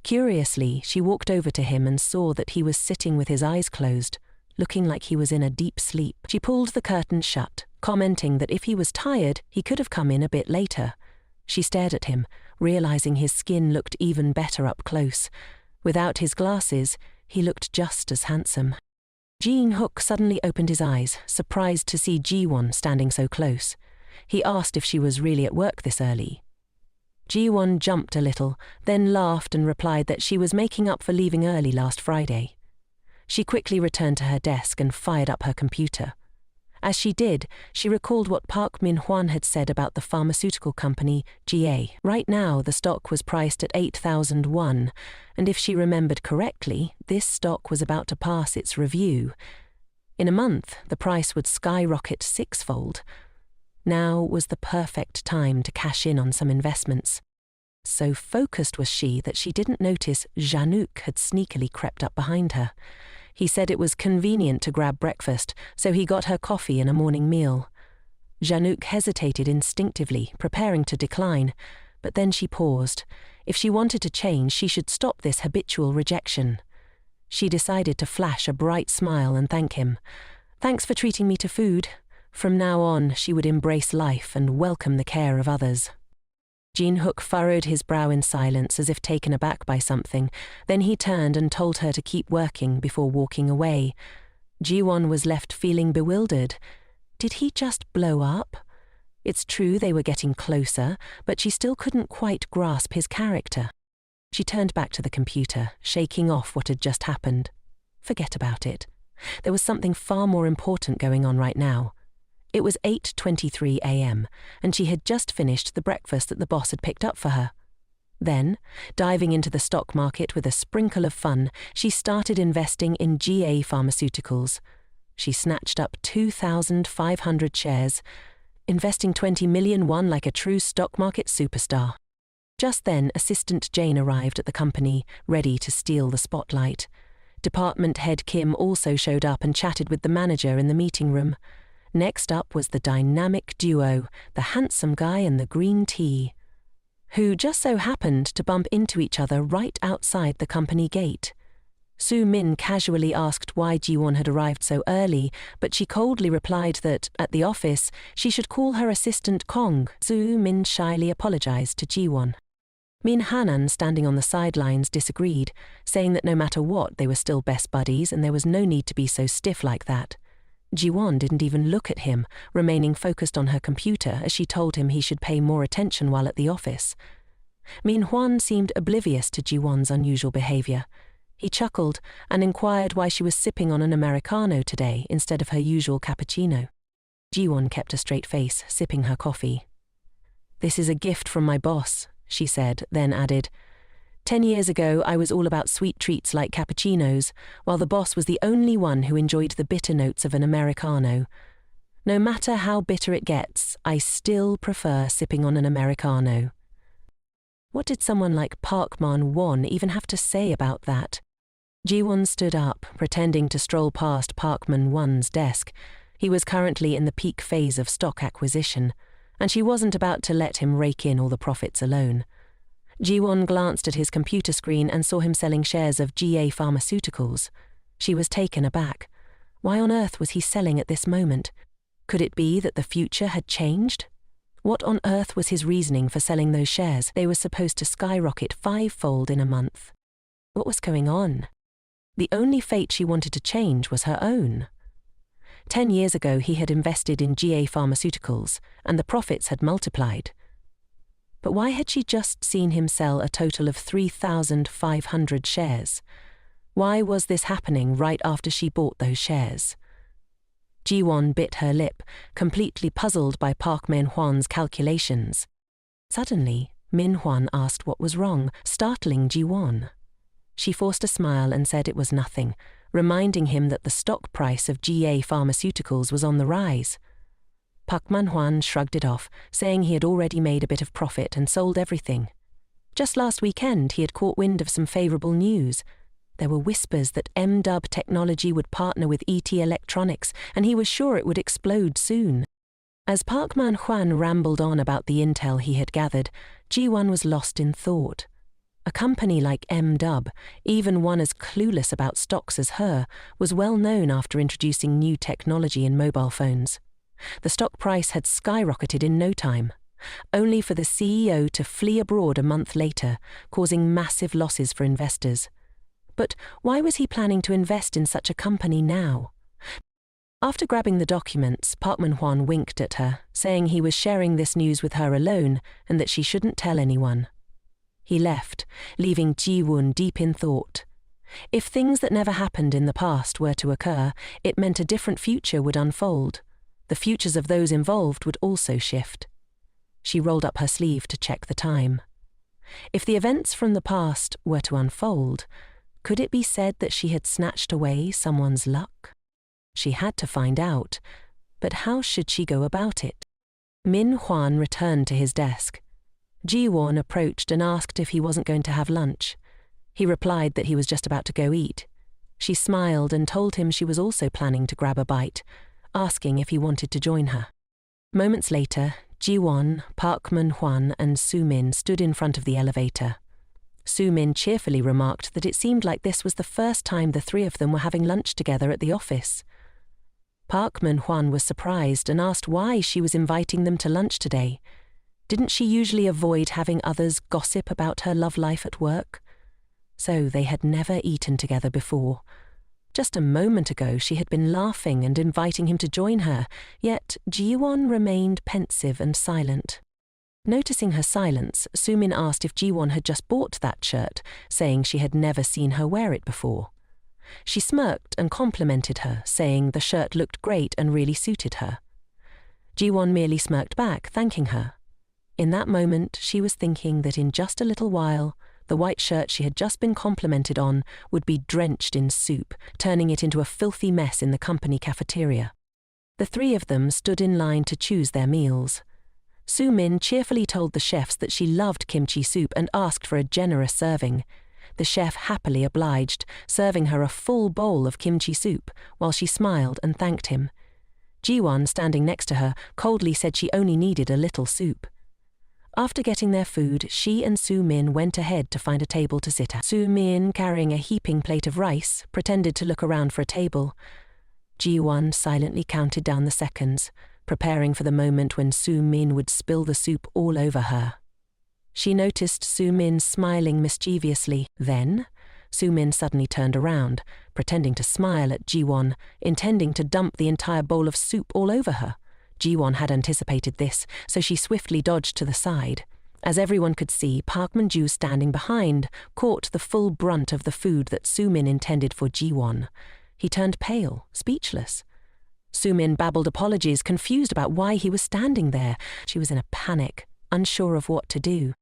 Curiously, she walked over to him and saw that he was sitting with his eyes closed, looking like he was in a deep sleep. She pulled the curtain shut, commenting that if he was tired, he could have come in a bit later. She stared at him, realizing his skin looked even better up close. Without his glasses, he looked just as handsome. Jin-hook suddenly opened his eyes, surprised to see Ji-won standing so close. He asked if she was really at work this early. Ji-won jumped a little, then laughed and replied that she was making up for leaving early last Friday. She quickly returned to her desk and fired up her computer. As she did, she recalled what Park Min-hwan had said about the pharmaceutical company, GA. Right now, the stock was priced at 8,001, and if she remembered correctly, this stock was about to pass its review. In a month, the price would skyrocket 6-fold. Now was the perfect time to cash in on some investments. So focused was she that she didn't notice Janook had sneakily crept up behind her. He said it was convenient to grab breakfast, so he got her coffee and a morning meal. Janook hesitated instinctively, preparing to decline, but then she paused. If she wanted to change, she should stop this habitual rejection. She decided to flash a bright smile and thank him. Thanks for treating me to food. From now on, she would embrace life and welcome the care of others. Jin-hook furrowed his brow in silence as if taken aback by something. Then he turned and told her to keep working before walking away. Ji-won was left feeling bewildered. Did he just blow up? It's true they were getting closer, but she still couldn't quite grasp his character. She turned back to the computer, shaking off what had just happened. Forget about it. There was something far more important going on right now. It was 8:23 a.m., and she had just finished the breakfast that the boss had picked up for her. Then, diving into the stock market with a sprinkle of fun, she started investing in GA Pharmaceuticals. She snatched up 2,500 shares, investing 20 million won like a true stock market superstar. Just then, Assistant Jane arrived at the company, ready to steal the spotlight. Department head Kim also showed up and chatted with the manager in the meeting room. Next up was the dynamic duo, the handsome guy and the green tea, who just so happened to bump into each other right outside the company gate. Soo-min casually asked why Ji-won had arrived so early, but she coldly replied that, at the office, she should call her assistant Kong. Soo-min shyly apologized to Ji-won. Min Hanan, standing on the sidelines, disagreed, saying that no matter what, they were still best buddies and there was no need to be so stiff like that. Ji-won didn't even look at him, remaining focused on her computer as she told him he should pay more attention while at the office. Min Hwan seemed oblivious to Ji-won's unusual behavior. He chuckled and inquired why she was sipping on an Americano today instead of her usual cappuccino. Ji-won kept a straight face, sipping her coffee. "This is a gift from my boss," she said, then added, 10 years ago, I was all about sweet treats like cappuccinos, while the boss was the only one who enjoyed the bitter notes of an Americano. No matter how bitter it gets, I still prefer sipping on an Americano." What did someone like Park Man-won even have to say about that? Ji-won stood up, pretending to stroll past Park Man-won's desk. He was currently in the peak phase of stock acquisition, and she wasn't about to let him rake in all the profits alone. Ji-won glanced at his computer screen and saw him selling shares of GA Pharmaceuticals. She was taken aback. Why on earth was he selling at this moment? Could it be that the future had changed? What on earth was his reasoning for selling those shares? They were supposed to skyrocket 5-fold in a month. What was going on? The only fate she wanted to change was her own. 10 years ago he had invested in GA Pharmaceuticals, and the profits had multiplied. But why had she just seen him sell a total of 3,500 shares? Why was this happening right after she bought those shares? Ji-won bit her lip, completely puzzled by Park Min-hwan's calculations. Suddenly, Min-hwan asked what was wrong, startling Ji-won. She forced a smile and said it was nothing, reminding him that the stock price of GA Pharmaceuticals was on the rise. Park Man-hwan shrugged it off, saying he had already made a bit of profit and sold everything. Just last weekend he had caught wind of some favourable news. There were whispers that M-Dub Technology would partner with ET Electronics, and he was sure it would explode soon. As Park Man-hwan rambled on about the intel he had gathered, Ji-won was lost in thought. A company like M-Dub, even one as clueless about stocks as her, was well known after introducing new technology in mobile phones. The stock price had skyrocketed in no time, only for the CEO to flee abroad a month later, causing massive losses for investors. But why was he planning to invest in such a company now? After grabbing the documents, Park Man-hwan winked at her, saying he was sharing this news with her alone and that she shouldn't tell anyone. He left, leaving Ji-won deep in thought. If things that never happened in the past were to occur, it meant a different future would unfold. The futures of those involved would also shift. She rolled up her sleeve to check the time. If the events from the past were to unfold, could it be said that she had snatched away someone's luck? She had to find out, but how should she go about it? Min-hwan returned to his desk. Ji-won approached and asked if he wasn't going to have lunch. He replied that he was just about to go eat. She smiled and told him she was also planning to grab a bite, asking if he wanted to join her. Moments later, Ji-won, Park Man-hwan and Soo-min stood in front of the elevator. Soo-min cheerfully remarked that it seemed like this was the first time the three of them were having lunch together at the office. Park Man-hwan was surprised and asked why she was inviting them to lunch today. Didn't she usually avoid having others gossip about her love life at work? So they had never eaten together before. Just a moment ago she had been laughing and inviting him to join her, yet Ji-won remained pensive and silent. Noticing her silence, Soo-min asked if Ji-won had just bought that shirt, saying she had never seen her wear it before. She smirked and complimented her, saying the shirt looked great and really suited her. Ji-won merely smirked back, thanking her. In that moment, she was thinking that in just a little while, the white shirt she had just been complimented on would be drenched in soup, turning it into a filthy mess in the company cafeteria. The three of them stood in line to choose their meals. Soo-min cheerfully told the chefs that she loved kimchi soup and asked for a generous serving. The chef happily obliged, serving her a full bowl of kimchi soup, while she smiled and thanked him. Ji-won, standing next to her, coldly said she only needed a little soup. After getting their food, she and Soo-min went ahead to find a table to sit at. Soo-min, carrying a heaping plate of rice, pretended to look around for a table. Ji-won silently counted down the seconds, preparing for the moment when Soo-min would spill the soup all over her. She noticed Soo-min smiling mischievously. Then, Soo-min suddenly turned around, pretending to smile at Ji-won, intending to dump the entire bowl of soup all over her. Ji-won had anticipated this, so she swiftly dodged to the side. As everyone could see, Park Min-ju, standing behind, caught the full brunt of the food that Soo-min intended for Ji-won. He turned pale, speechless. Soo-min babbled apologies, confused about why he was standing there. She was in a panic, unsure of what to do.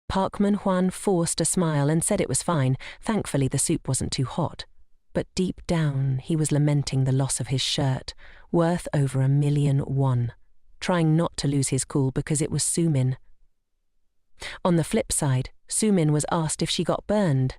Park Min-hwan forced a smile and said it was fine. Thankfully, the soup wasn't too hot. But deep down, he was lamenting the loss of his shirt, worth over 1,000,000 won, trying not to lose his cool because it was Soo-min. On the flip side, Soo-min was asked if she got burned.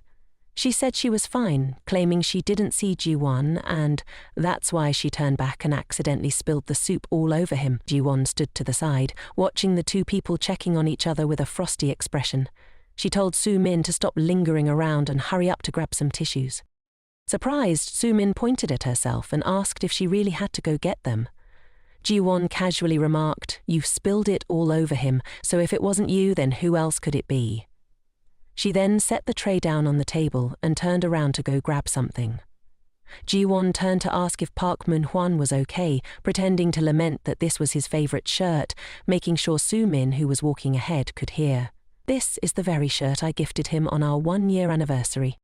She said she was fine, claiming she didn't see Ji-won, and that's why she turned back and accidentally spilled the soup all over him. Ji-won stood to the side, watching the two people checking on each other with a frosty expression. She told Soo-min to stop lingering around and hurry up to grab some tissues. Surprised, Soo-min pointed at herself and asked if she really had to go get them. Ji-won casually remarked, "You spilled it all over him, so if it wasn't you, then who else could it be?" She then set the tray down on the table and turned around to go grab something. Ji-won turned to ask if Park Min-hwan was okay, pretending to lament that this was his favorite shirt, making sure Soo-min, who was walking ahead, could hear. "This is the very shirt I gifted him on our 1-year anniversary."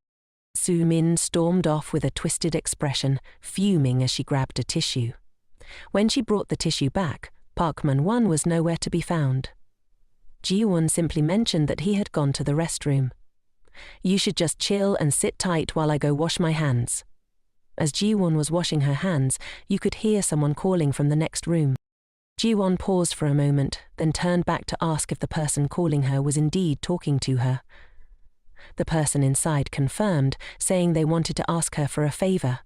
Soo-min stormed off with a twisted expression, fuming as she grabbed a tissue. When she brought the tissue back, Park Min-hwan was nowhere to be found. Ji-won simply mentioned that he had gone to the restroom. "You should just chill and sit tight while I go wash my hands." As Ji-won was washing her hands, you could hear someone calling from the next room. Ji-won paused for a moment, then turned back to ask if the person calling her was indeed talking to her. The person inside confirmed, saying they wanted to ask her for a favor.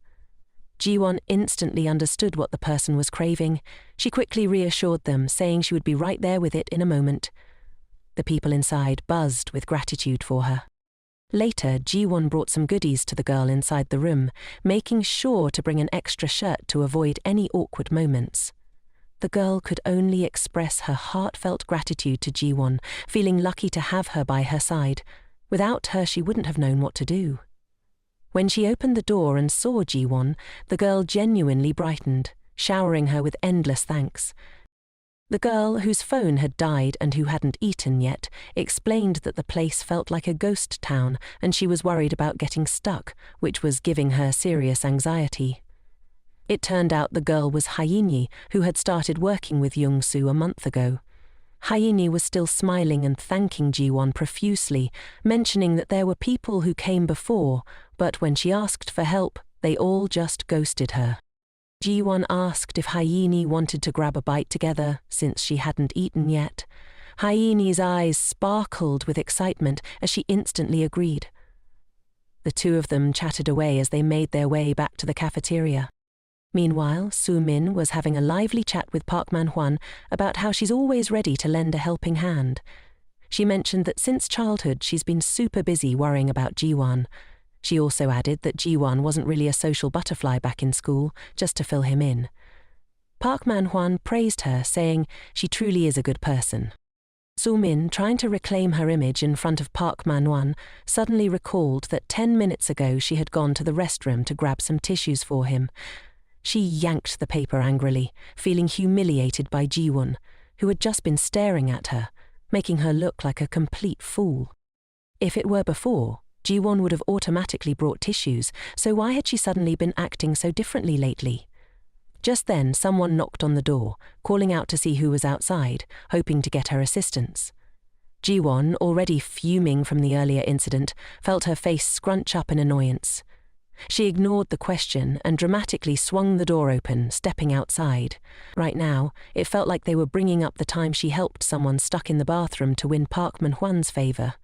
Ji-won instantly understood what the person was craving. She quickly reassured them, saying she would be right there with it in a moment. The people inside buzzed with gratitude for her. Later, Ji-won brought some goodies to the girl inside the room, making sure to bring an extra shirt to avoid any awkward moments. The girl could only express her heartfelt gratitude to Ji-won, feeling lucky to have her by her side. Without her, she wouldn't have known what to do. When she opened the door and saw Ji-won, the girl genuinely brightened, showering her with endless thanks. The girl, whose phone had died and who hadn't eaten yet, explained that the place felt like a ghost town and she was worried about getting stuck, which was giving her serious anxiety. It turned out the girl was Hyeni, who had started working with Young-soo a month ago. Hyeni was still smiling and thanking Ji-won profusely, mentioning that there were people who came before, but when she asked for help, they all just ghosted her. Ji-won asked if Hyeni wanted to grab a bite together, since she hadn't eaten yet. Hyeni's eyes sparkled with excitement as she instantly agreed. The two of them chatted away as they made their way back to the cafeteria. Meanwhile, Soo-min was having a lively chat with Park Man-hwan about how she's always ready to lend a helping hand. She mentioned that since childhood she's been super busy worrying about Ji-won. She also added that Ji-won wasn't really a social butterfly back in school, just to fill him in. Park Man-hwan praised her, saying she truly is a good person. Sumin, trying to reclaim her image in front of Park Man-won, suddenly recalled that 10 minutes ago she had gone to the restroom to grab some tissues for him. She yanked the paper angrily, feeling humiliated by Ji-won, who had just been staring at her, making her look like a complete fool. If it were before, Ji-won would have automatically brought tissues, so why had she suddenly been acting so differently lately? Just then, someone knocked on the door, calling out to see who was outside, hoping to get her assistance. Ji-won, already fuming from the earlier incident, felt her face scrunch up in annoyance. She ignored the question and dramatically swung the door open, stepping outside. Right now, it felt like they were bringing up the time she helped someone stuck in the bathroom to win Park Man-hwan's favor.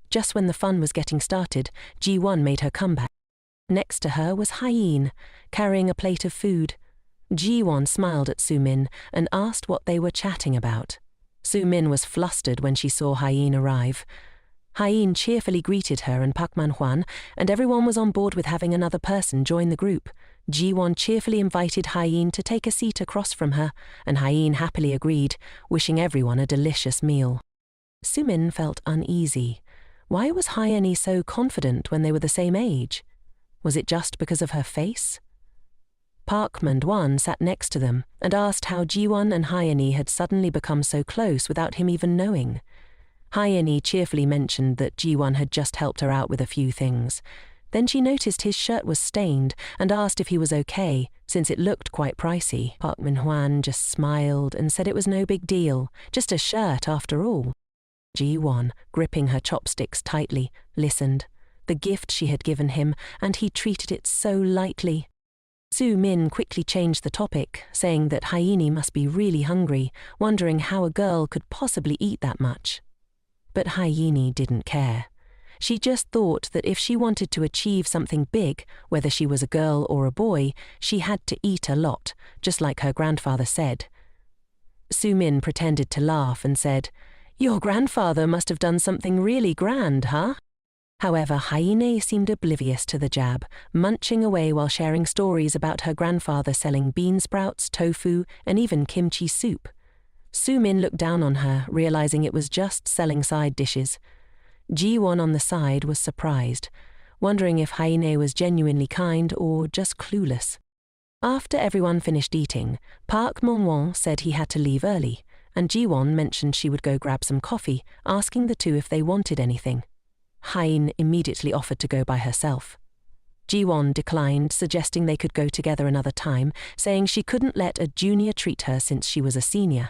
Just when the fun was getting started, Ji-won made her comeback. Next to her was Hyeen, carrying a plate of food. Ji-won smiled at Sumin and asked what they were chatting about. Sumin was flustered when she saw Hyeen arrive. Hyeen cheerfully greeted her and Park Man-hwan, and everyone was on board with having another person join the group. Ji-won cheerfully invited Hyeen to take a seat across from her, and Hyeen happily agreed, wishing everyone a delicious meal. Sumin felt uneasy. Why was Hyeen so confident when they were the same age? Was it just because of her face? Park Man-hwan sat next to them and asked how Ji-won and Hyeen had suddenly become so close without him even knowing. Hyeen cheerfully mentioned that Ji-won had just helped her out with a few things. Then she noticed his shirt was stained and asked if he was okay, since it looked quite pricey. Park Man-hwan just smiled and said it was no big deal, just a shirt after all. Ji-won, gripping her chopsticks tightly, listened. The gift she had given him, and he treated it so lightly. Sumin quickly changed the topic, saying that Hyeen must be really hungry, wondering how a girl could possibly eat that much. But Hyeen didn't care. She just thought that if she wanted to achieve something big, whether she was a girl or a boy, she had to eat a lot, just like her grandfather said. Sumin pretended to laugh and said, "Your grandfather must have done something really grand, huh?" However, Hyeen seemed oblivious to the jab, munching away while sharing stories about her grandfather selling bean sprouts, tofu, and even kimchi soup. Sumin looked down on her, realizing it was just selling side dishes. Ji-won on the side was surprised, wondering if Hyeen was genuinely kind or just clueless. After everyone finished eating, Park Man-won said he had to leave early, and Ji-won mentioned she would go grab some coffee, asking the two if they wanted anything. Hyeen immediately offered to go by herself. Ji-won declined, suggesting they could go together another time, saying she couldn't let a junior treat her since she was a senior.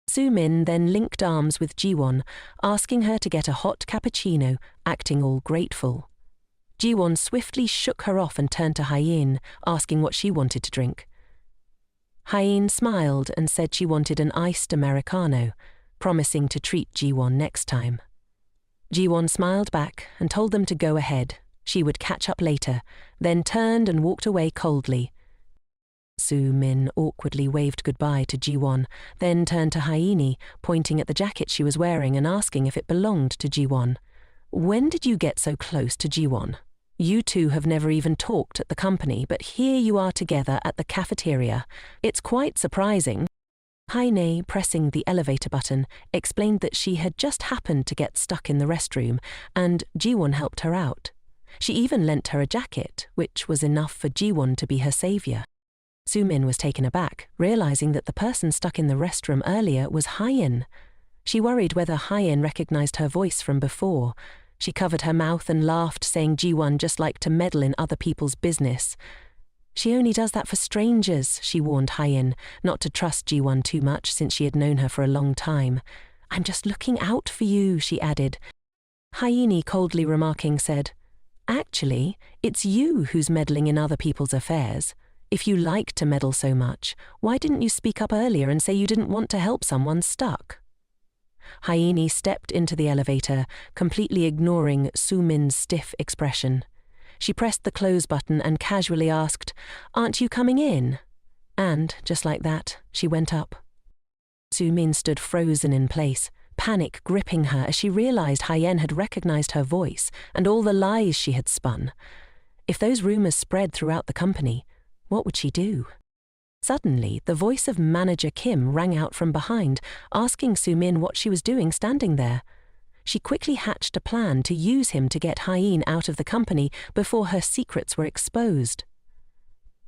Sumin then linked arms with Ji-won, asking her to get a hot cappuccino, acting all grateful. Ji-won swiftly shook her off and turned to Hyeen, asking what she wanted to drink. Hyeen smiled and said she wanted an iced Americano, promising to treat Ji-won next time. Ji-won smiled back and told them to go ahead. She would catch up later, then turned and walked away coldly. Sumin awkwardly waved goodbye to Ji-won, then turned to Hyeen, pointing at the jacket she was wearing and asking if it belonged to Ji-won. "When did you get so close to Ji-won? You two have never even talked at the company, but here you are together at the cafeteria. It's quite surprising." Hyeen, pressing the elevator button, explained that she had just happened to get stuck in the restroom, and Ji-won helped her out. She even lent her a jacket, which was enough for Ji-won to be her savior. Sumin was taken aback, realizing that the person stuck in the restroom earlier was Hyeen. She worried whether Hyeen recognized her voice from before. She covered her mouth and laughed, saying Ji-won just liked to meddle in other people's business. "She only does that for strangers," she warned Hyeen, not to trust Ji-won too much since she had known her for a long time. "I'm just looking out for you," she added. Hyeen, coldly remarking, said, "Actually, it's you who's meddling in other people's affairs. If you like to meddle so much, why didn't you speak up earlier and say you didn't want to help someone stuck?" Hyeen stepped into the elevator, completely ignoring Sumin's stiff expression. She pressed the close button and casually asked, "Aren't you coming in?" And, just like that, she went up. Sumin stood frozen in place, panic gripping her as she realized Hyeen had recognized her voice and all the lies she had spun. If those rumors spread throughout the company, what would she do? Suddenly, the voice of Manager Kim rang out from behind, asking Soo-min what she was doing standing there. She quickly hatched a plan to use him to get Hyeen out of the company before her secrets were exposed.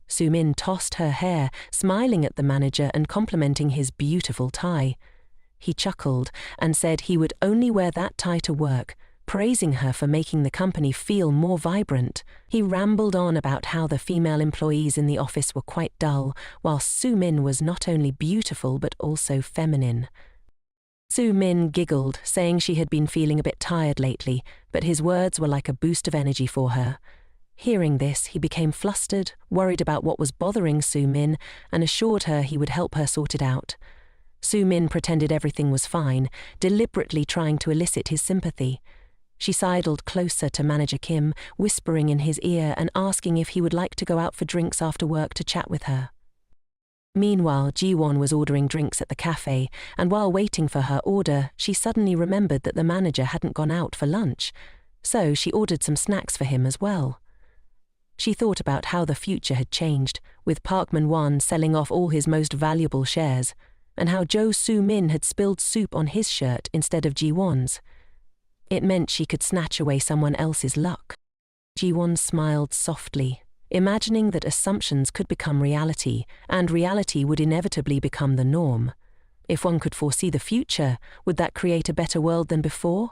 Soo-min tossed her hair, smiling at the manager and complimenting his beautiful tie. He chuckled and said he would only wear that tie to work, praising her for making the company feel more vibrant. He rambled on about how the female employees in the office were quite dull, while Soo-min was not only beautiful but also feminine. Soo-min giggled, saying she had been feeling a bit tired lately, but his words were like a boost of energy for her. Hearing this, he became flustered, worried about what was bothering Soo-min, and assured her he would help her sort it out. Soo-min pretended everything was fine, deliberately trying to elicit his sympathy. She sidled closer to Manager Kim, whispering in his ear and asking if he would like to go out for drinks after work to chat with her. Meanwhile, Ji-won was ordering drinks at the cafe, and while waiting for her order, she suddenly remembered that the manager hadn't gone out for lunch, so she ordered some snacks for him as well. She thought about how the future had changed, with Park Man-won selling off all his most valuable shares, and how Jo Soo-min had spilled soup on his shirt instead of Ji-won's. It meant she could snatch away someone else's luck. Ji-won smiled softly, imagining that assumptions could become reality, and reality would inevitably become the norm. If one could foresee the future, would that create a better world than before?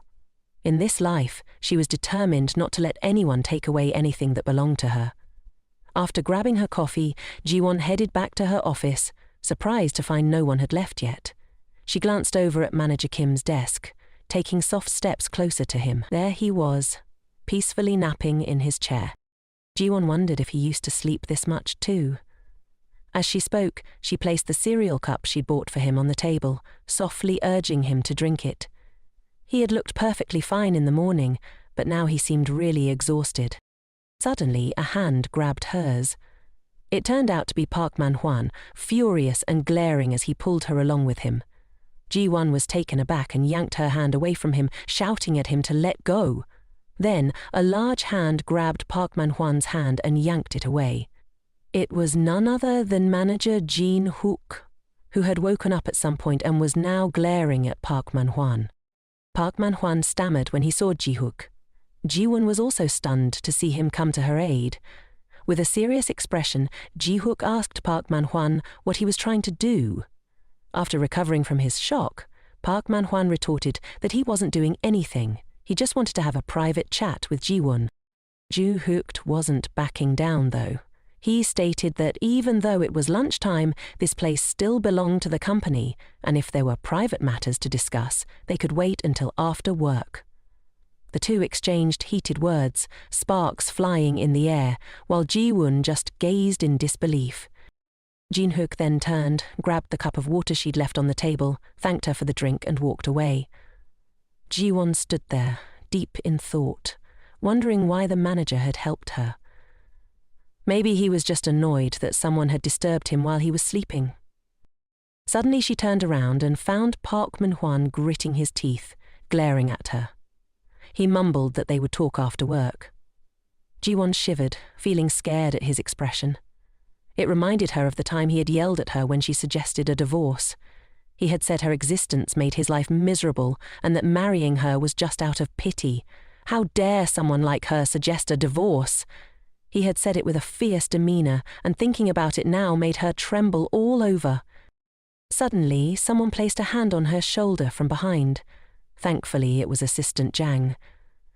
In this life, she was determined not to let anyone take away anything that belonged to her. After grabbing her coffee, Ji-won headed back to her office, surprised to find no one had left yet. She glanced over at Manager Kim's desk, taking soft steps closer to him. There he was, peacefully napping in his chair. Ji-won wondered if he used to sleep this much too. As she spoke, she placed the cereal cup she'd bought for him on the table, softly urging him to drink it. He had looked perfectly fine in the morning, but now he seemed really exhausted. Suddenly, a hand grabbed hers. It turned out to be Park Man-hwan, furious and glaring as he pulled her along with him. Ji-won was taken aback and yanked her hand away from him, shouting at him to let go. Then, a large hand grabbed Park Man-hwan's hand and yanked it away. It was none other than manager Jin-hook, who had woken up at some point and was now glaring at Park Man-hwan. Park Man-hwan stammered when he saw Ji-hook. Ji-won was also stunned to see him come to her aid. With a serious expression, Ji-hook asked Park Man-hwan what he was trying to do. After recovering from his shock, Park Man-hwan retorted that he wasn't doing anything. He just wanted to have a private chat with Ji-won. Ji-hook wasn't backing down, though. He stated that even though it was lunchtime, this place still belonged to the company, and if there were private matters to discuss, they could wait until after work. The two exchanged heated words, sparks flying in the air, while Ji-won just gazed in disbelief. Jin-hook then turned, grabbed the cup of water she'd left on the table, thanked her for the drink and walked away. Ji-won stood there, deep in thought, wondering why the manager had helped her. Maybe he was just annoyed that someone had disturbed him while he was sleeping. Suddenly she turned around and found Park Man-hwan gritting his teeth, glaring at her. He mumbled that they would talk after work. Ji-won shivered, feeling scared at his expression. It reminded her of the time he had yelled at her when she suggested a divorce. He had said her existence made his life miserable and that marrying her was just out of pity. How dare someone like her suggest a divorce? He had said it with a fierce demeanor, and thinking about it now made her tremble all over. Suddenly, someone placed a hand on her shoulder from behind. Thankfully, it was Assistant Jang.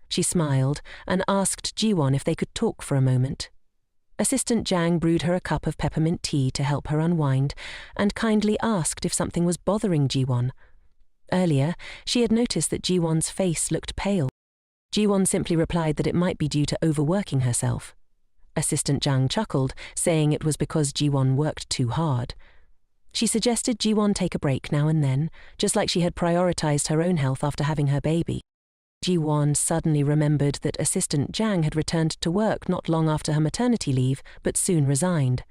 She smiled and asked Ji-won if they could talk for a moment. Assistant Jang brewed her a cup of peppermint tea to help her unwind and kindly asked if something was bothering Ji-won. Earlier, she had noticed that Ji-won's face looked pale. Ji-won simply replied that it might be due to overworking herself. Assistant Jang chuckled, saying it was because Ji-won worked too hard. She suggested Ji-won take a break now and then, just like she had prioritized her own health after having her baby. Ji-won suddenly remembered that Assistant Jang had returned to work not long after her maternity leave, but soon resigned.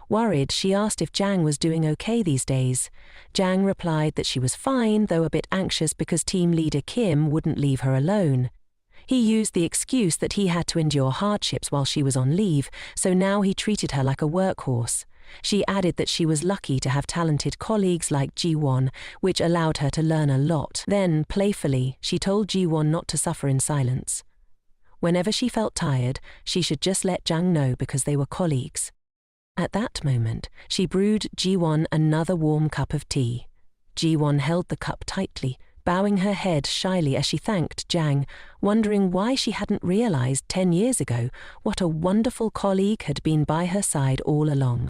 Worried, she asked if Jang was doing okay these days. Jang replied that she was fine, though a bit anxious because team leader Kim wouldn't leave her alone. He used the excuse that he had to endure hardships while she was on leave, so now he treated her like a workhorse. She added that she was lucky to have talented colleagues like Ji-won, which allowed her to learn a lot. Then, playfully, she told Ji-won not to suffer in silence. Whenever she felt tired, she should just let Jang know because they were colleagues. At that moment, she brewed Ji-won another warm cup of tea. Ji-won held the cup tightly, bowing her head shyly as she thanked Jang, wondering why she hadn't realized 10 years ago what a wonderful colleague had been by her side all along.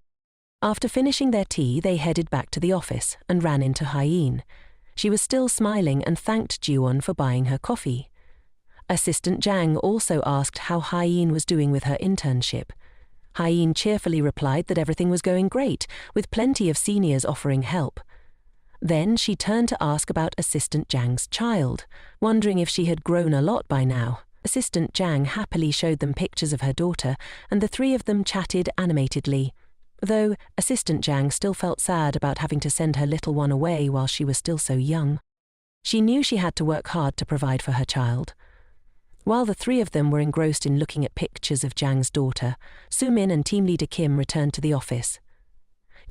After finishing their tea, they headed back to the office and ran into Hyeen. She was still smiling and thanked Ji-won for buying her coffee. Assistant Jang also asked how Hyeen was doing with her internship. Hyeen cheerfully replied that everything was going great, with plenty of seniors offering help. Then she turned to ask about Assistant Jang's child, wondering if she had grown a lot by now. Assistant Jang happily showed them pictures of her daughter, and the three of them chatted animatedly, though Assistant Jang still felt sad about having to send her little one away while she was still so young. She knew she had to work hard to provide for her child. While the three of them were engrossed in looking at pictures of Jang's daughter, Soo-min and team leader Kim returned to the office.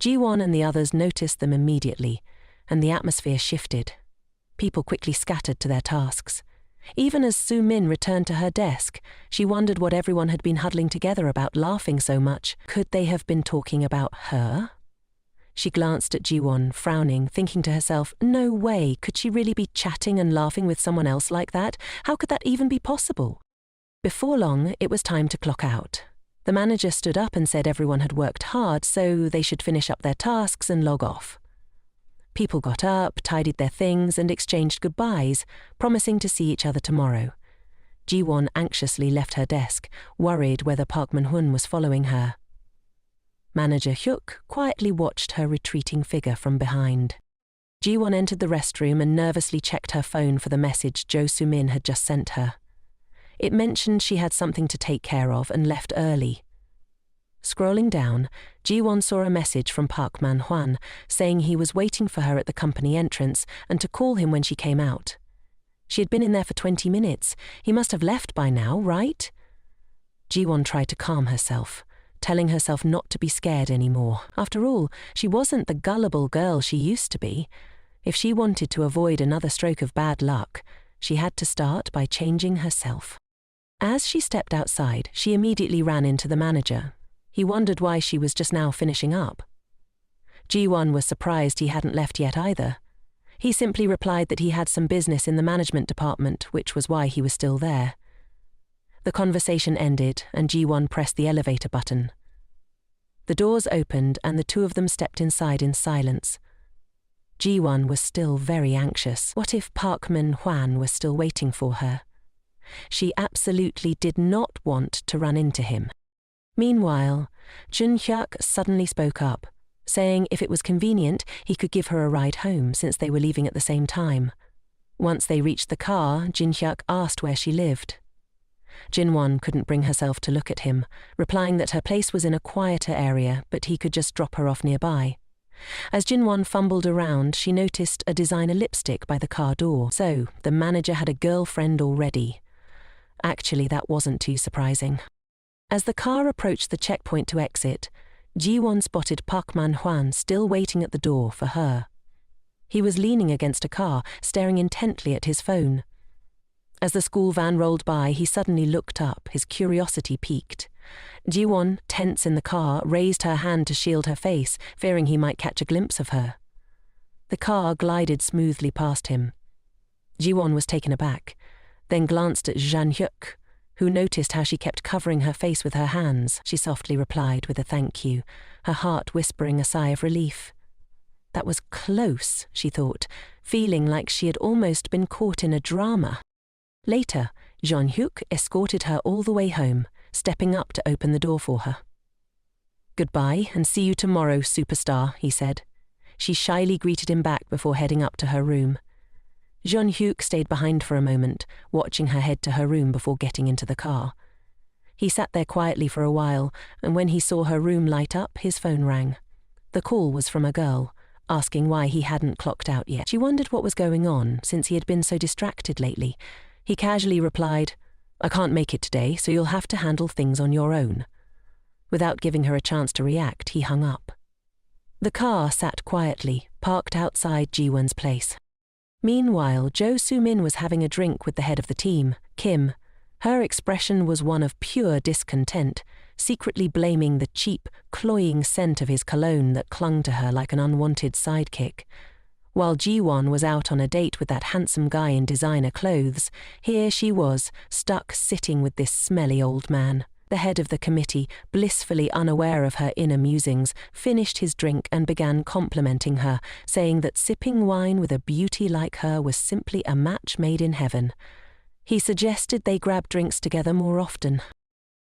Ji-won and the others noticed them immediately, and the atmosphere shifted. People quickly scattered to their tasks. Even as Soo-min returned to her desk, she wondered what everyone had been huddling together about, laughing so much. Could they have been talking about her? She glanced at Ji-won, frowning, thinking to herself, no way, could she really be chatting and laughing with someone else like that? How could that even be possible? Before long, it was time to clock out. The manager stood up and said everyone had worked hard, so they should finish up their tasks and log off. People got up, tidied their things, and exchanged goodbyes, promising to see each other tomorrow. Ji-won anxiously left her desk, worried whether Park Man-hun was following her. Manager Hyuk quietly watched her retreating figure from behind. Ji-won entered the restroom and nervously checked her phone for the message Jo Soo-min had just sent her. It mentioned she had something to take care of and left early. Scrolling down, Ji-won saw a message from Park Man-hwan saying he was waiting for her at the company entrance and to call him when she came out. She had been in there for 20 minutes. He must have left by now, right? Ji-won tried to calm herself, telling herself not to be scared anymore. After all, she wasn't the gullible girl she used to be. If she wanted to avoid another stroke of bad luck, she had to start by changing herself. As she stepped outside, she immediately ran into the manager. He wondered why she was just now finishing up. Ji-won was surprised he hadn't left yet either. He simply replied that he had some business in the management department, which was why he was still there. The conversation ended, and Ji-won pressed the elevator button. The doors opened, and the two of them stepped inside in silence. Ji-won was still very anxious. What if Park Man-hwan was still waiting for her? She absolutely did not want to run into him. Meanwhile, Jun-hyuk suddenly spoke up, saying if it was convenient, he could give her a ride home since they were leaving at the same time. Once they reached the car, Jun-hyuk asked where she lived. Jin-won couldn't bring herself to look at him, replying that her place was in a quieter area, but he could just drop her off nearby. As Jin-won fumbled around, she noticed a designer lipstick by the car door. So, the manager had a girlfriend already. Actually, that wasn't too surprising. As the car approached the checkpoint to exit, Ji-won spotted Park Man-hwan still waiting at the door for her. He was leaning against a car, staring intently at his phone. As the school van rolled by, he suddenly looked up, his curiosity piqued. Ji-won, tense in the car, raised her hand to shield her face, fearing he might catch a glimpse of her. The car glided smoothly past him. Ji-won was taken aback, then glanced at Jun-hyuk, who noticed how she kept covering her face with her hands. She softly replied with a thank you, her heart whispering a sigh of relief. That was close, she thought, feeling like she had almost been caught in a drama. Later, Jun-hyuk escorted her all the way home, stepping up to open the door for her. Goodbye, and see you tomorrow, superstar, he said. She shyly greeted him back before heading up to her room. Jun-hyuk stayed behind for a moment, watching her head to her room before getting into the car. He sat there quietly for a while, and when he saw her room light up, his phone rang. The call was from a girl, asking why he hadn't clocked out yet. She wondered what was going on, since he had been so distracted lately. He casually replied, "I can't make it today, so you'll have to handle things on your own." Without giving her a chance to react, he hung up. The car sat quietly, parked outside Ji-won's place. Meanwhile, Jo Soo-min was having a drink with the head of the team, Kim. Her expression was one of pure discontent, secretly blaming the cheap, cloying scent of his cologne that clung to her like an unwanted sidekick. While Ji-won was out on a date with that handsome guy in designer clothes, here she was, stuck sitting with this smelly old man. The head of the committee, blissfully unaware of her inner musings, finished his drink and began complimenting her, saying that sipping wine with a beauty like her was simply a match made in heaven. He suggested they grab drinks together more often.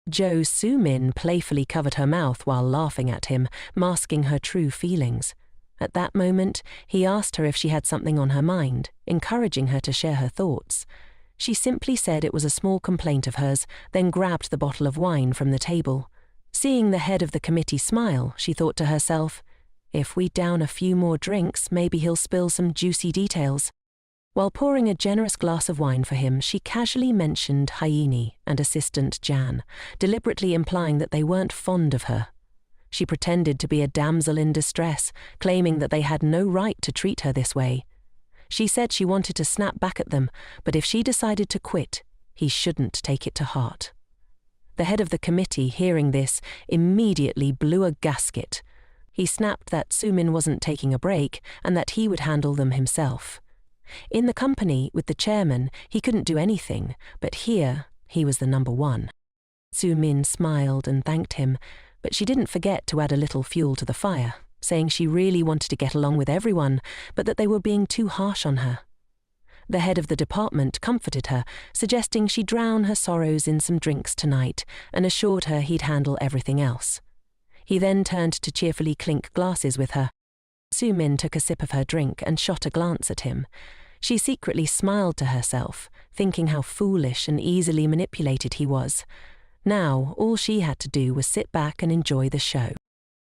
Jo Soo-min playfully covered her mouth while laughing at him, masking her true feelings. At that moment, he asked her if she had something on her mind, encouraging her to share her thoughts. She simply said it was a small complaint of hers, then grabbed the bottle of wine from the table. Seeing the head of the committee smile, she thought to herself, if we down a few more drinks, maybe he'll spill some juicy details. While pouring a generous glass of wine for him, she casually mentioned Hyeni and assistant Jan, deliberately implying that they weren't fond of her. She pretended to be a damsel in distress, claiming that they had no right to treat her this way. She said she wanted to snap back at them, but if she decided to quit, he shouldn't take it to heart. The head of the committee, hearing this, immediately blew a gasket. He snapped that Soo-min wasn't taking a break and that he would handle them himself. In the company, with the chairman, he couldn't do anything, but here, he was the number one. Soo-min smiled and thanked him, but she didn't forget to add a little fuel to the fire, saying she really wanted to get along with everyone, but that they were being too harsh on her. The head of the department comforted her, suggesting she drown her sorrows in some drinks tonight, and assured her he'd handle everything else. He then turned to cheerfully clink glasses with her. Soo-min took a sip of her drink and shot a glance at him. She secretly smiled to herself, thinking how foolish and easily manipulated he was. Now, all she had to do was sit back and enjoy the show.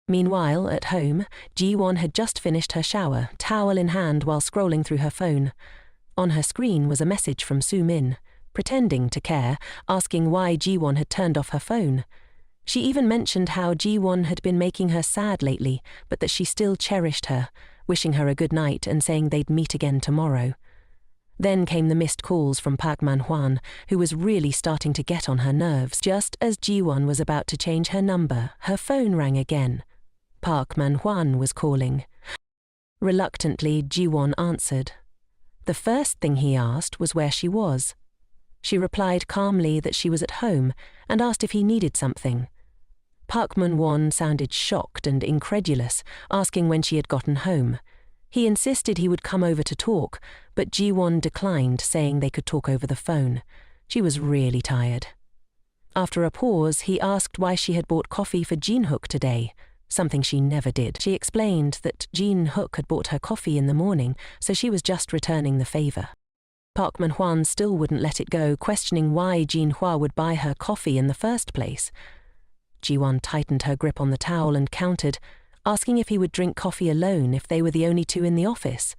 Meanwhile, at home, Ji-won had just finished her shower, towel in hand while scrolling through her phone. On her screen was a message from Soo-min, pretending to care, asking why Ji-won had turned off her phone. She even mentioned how Ji-won had been making her sad lately, but that she still cherished her, wishing her a good night and saying they'd meet again tomorrow. Then came the missed calls from Park Man-hwan, who was really starting to get on her nerves. Just as Ji-won was about to change her number, her phone rang again. Park Man-hwan was calling. Reluctantly, Ji-won answered. The first thing he asked was where she was. She replied calmly that she was at home and asked if he needed something. Park Man-hwan sounded shocked and incredulous, asking when she had gotten home. He insisted he would come over to talk, but Ji-won declined, saying they could talk over the phone. She was really tired. After a pause, he asked why she had bought coffee for Jin-hook today, something she never did. She explained that Jin-hook had bought her coffee in the morning, so she was just returning the favor. Park Man-hwan still wouldn't let it go, questioning why Jin-hwa would buy her coffee in the first place. Ji-won tightened her grip on the towel and countered, asking if he would drink coffee alone if they were the only two in the office.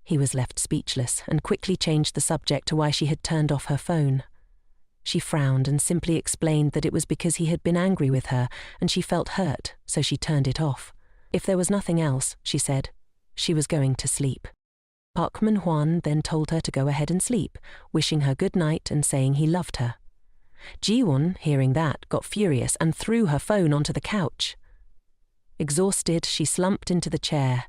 He was left speechless and quickly changed the subject to why she had turned off her phone. She frowned and simply explained that it was because he had been angry with her and she felt hurt, so she turned it off. If there was nothing else, she said, she was going to sleep. Park Man-hwan then told her to go ahead and sleep, wishing her good night and saying he loved her. Ji-won, hearing that, got furious and threw her phone onto the couch. Exhausted, she slumped into the chair,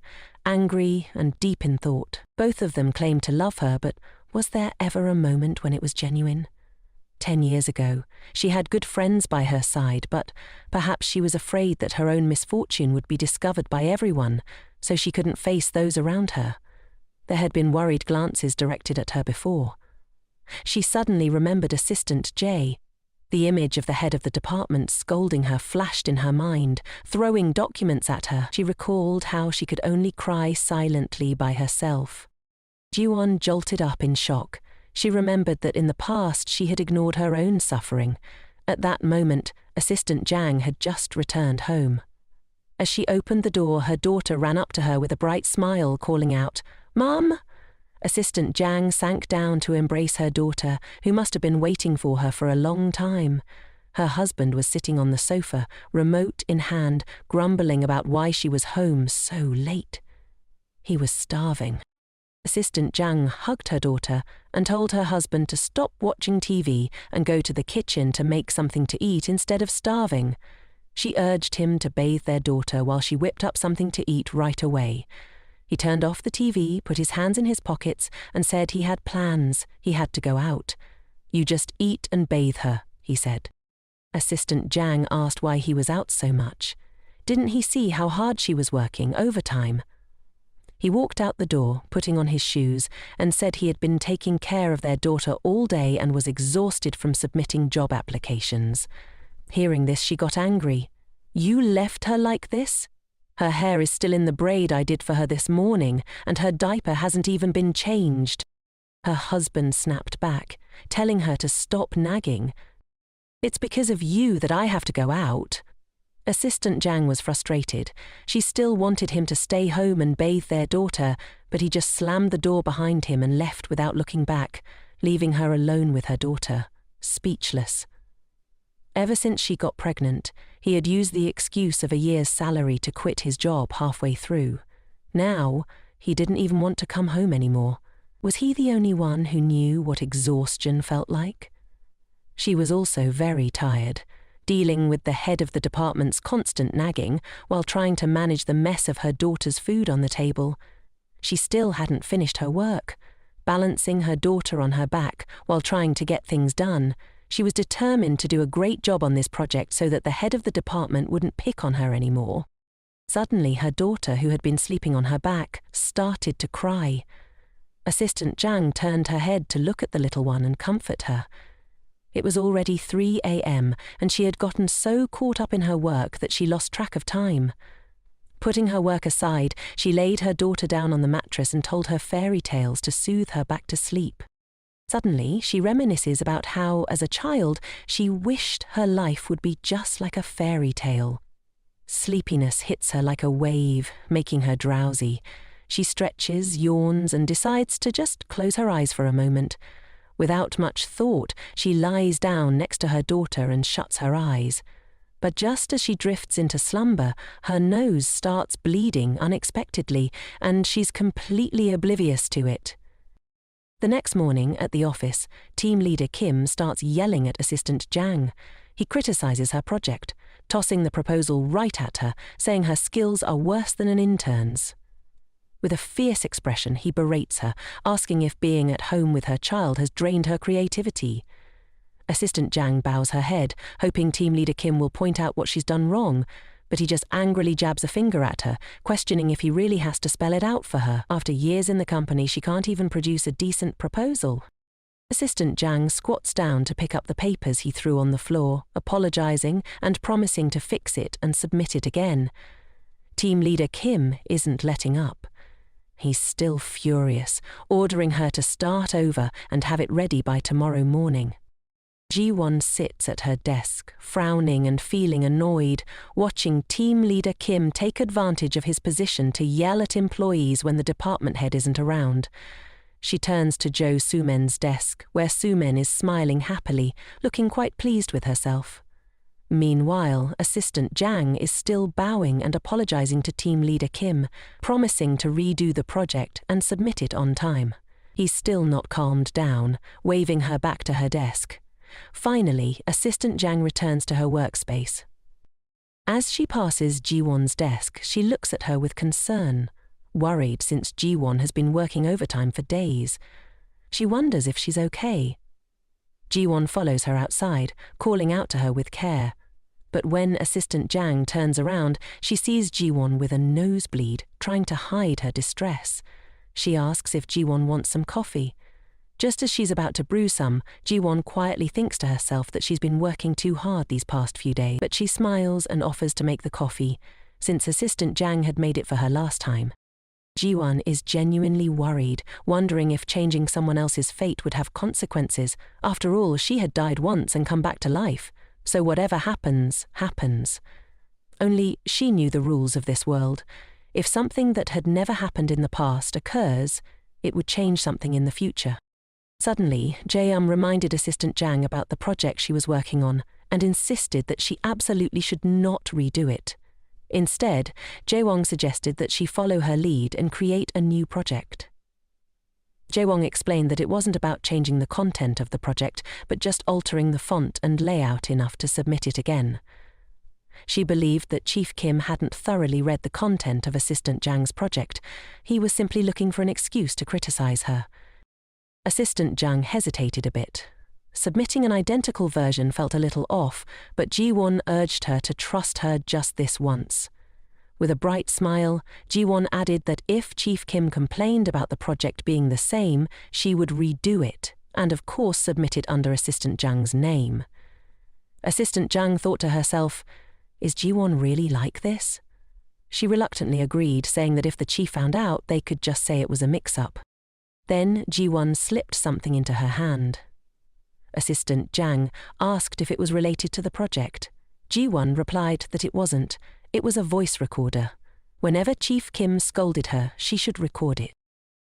angry and deep in thought. Both of them claimed to love her, but was there ever a moment when it was genuine? 10 years ago, she had good friends by her side, but perhaps she was afraid that her own misfortune would be discovered by everyone, so she couldn't face those around her. There had been worried glances directed at her before. She suddenly remembered Assistant J. The image of the head of the department scolding her flashed in her mind, throwing documents at her. She recalled how she could only cry silently by herself. Ji-won jolted up in shock. She remembered that in the past she had ignored her own suffering. At that moment, Assistant Jang had just returned home. As she opened the door, her daughter ran up to her with a bright smile, calling out, "Mom!" Assistant Jang sank down to embrace her daughter, who must have been waiting for her for a long time. Her husband was sitting on the sofa, remote in hand, grumbling about why she was home so late. He was starving. Assistant Zhang hugged her daughter and told her husband to stop watching TV and go to the kitchen to make something to eat instead of starving. She urged him to bathe their daughter while she whipped up something to eat right away. He turned off the TV, put his hands in his pockets, and said he had plans. He had to go out. "You just eat and bathe her," he said. Assistant Zhang asked why he was out so much. Didn't he see how hard she was working overtime? He walked out the door, putting on his shoes, and said he had been taking care of their daughter all day and was exhausted from submitting job applications. Hearing this, she got angry. "You left her like this? Her hair is still in the braid I did for her this morning, and her diaper hasn't even been changed." Her husband snapped back, telling her to stop nagging. "It's because of you that I have to go out." Assistant Zhang was frustrated. She still wanted him to stay home and bathe their daughter, but he just slammed the door behind him and left without looking back, leaving her alone with her daughter, speechless. Ever since she got pregnant, he had used the excuse of a year's salary to quit his job halfway through. Now, he didn't even want to come home anymore. Was he the only one who knew what exhaustion felt like? She was also very tired, dealing with the head of the department's constant nagging while trying to manage the mess of her daughter's food on the table. She still hadn't finished her work. Balancing her daughter on her back while trying to get things done, she was determined to do a great job on this project so that the head of the department wouldn't pick on her anymore. Suddenly, her daughter, who had been sleeping on her back, started to cry. Assistant Zhang turned her head to look at the little one and comfort her. It was already 3 a.m., and she had gotten so caught up in her work that she lost track of time. Putting her work aside, she laid her daughter down on the mattress and told her fairy tales to soothe her back to sleep. Suddenly, she reminisces about how, as a child, she wished her life would be just like a fairy tale. Sleepiness hits her like a wave, making her drowsy. She stretches, yawns, and decides to just close her eyes for a moment. Without much thought, she lies down next to her daughter and shuts her eyes. But just as she drifts into slumber, her nose starts bleeding unexpectedly, and she's completely oblivious to it. The next morning at the office, team leader Kim starts yelling at Assistant Zhang. He criticizes her project, tossing the proposal right at her, saying her skills are worse than an intern's. With a fierce expression, he berates her, asking if being at home with her child has drained her creativity. Assistant Zhang bows her head, hoping team leader Kim will point out what she's done wrong, but he just angrily jabs a finger at her, questioning if he really has to spell it out for her. After years in the company, she can't even produce a decent proposal. Assistant Zhang squats down to pick up the papers he threw on the floor, apologizing and promising to fix it and submit it again. Team leader Kim isn't letting up. He's still furious, ordering her to start over and have it ready by tomorrow morning. Ji-won sits at her desk, frowning and feeling annoyed, watching team leader Kim take advantage of his position to yell at employees when the department head isn't around. She turns to Jo Sumen's desk, where Sumen is smiling happily, looking quite pleased with herself. Meanwhile, Assistant Zhang is still bowing and apologizing to team leader Kim, promising to redo the project and submit it on time. He's still not calmed down, waving her back to her desk. Finally, Assistant Zhang returns to her workspace. As she passes Ji-won's desk, she looks at her with concern, worried since Ji-won has been working overtime for days. She wonders if she's okay. Ji-won follows her outside, calling out to her with care. But when Assistant Zhang turns around, she sees Ji-won with a nosebleed, trying to hide her distress. She asks if Ji-won wants some coffee. Just as she's about to brew some, Ji-won quietly thinks to herself that she's been working too hard these past few days, but she smiles and offers to make the coffee, since Assistant Zhang had made it for her last time. Ji-won is genuinely worried, wondering if changing someone else's fate would have consequences. After all, she had died once and come back to life, so whatever happens, happens. Only she knew the rules of this world. If something that had never happened in the past occurs, it would change something in the future. Suddenly, Jae-um reminded Assistant Zhang about the project she was working on, and insisted that she absolutely should not redo it. Instead, Jae-won suggested that she follow her lead and create a new project. Jae-won explained that it wasn't about changing the content of the project, but just altering the font and layout enough to submit it again. She believed that Chief Kim hadn't thoroughly read the content of Assistant Jang's project. He was simply looking for an excuse to criticize her. Assistant Jang hesitated a bit. Submitting an identical version felt a little off, but Ji-won urged her to trust her just this once. With a bright smile, Ji-won added that if Chief Kim complained about the project being the same, she would redo it, and of course submit it under Assistant Jang's name. Assistant Jang thought to herself, "Is Ji-won really like this?" She reluctantly agreed, saying that if the chief found out, they could just say it was a mix-up. Then Ji-won slipped something into her hand. Assistant Jang asked if it was related to the project. Ji-won replied that it wasn't. It was a voice recorder. Whenever Chief Kim scolded her, she should record it.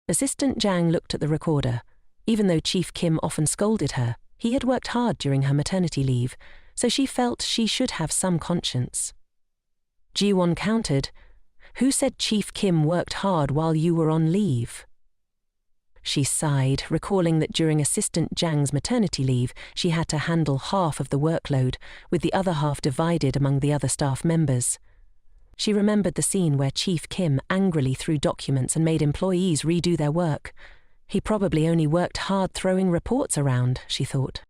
Assistant Jang looked at the recorder. Even though Chief Kim often scolded her, he had worked hard during her maternity leave, so she felt she should have some conscience. Ji-won countered, "Who said Chief Kim worked hard while you were on leave?" She sighed, recalling that during Assistant Jang's maternity leave, she had to handle half of the workload, with the other half divided among the other staff members. She remembered the scene where Chief Kim angrily threw documents and made employees redo their work. He probably only worked hard throwing reports around, she thought.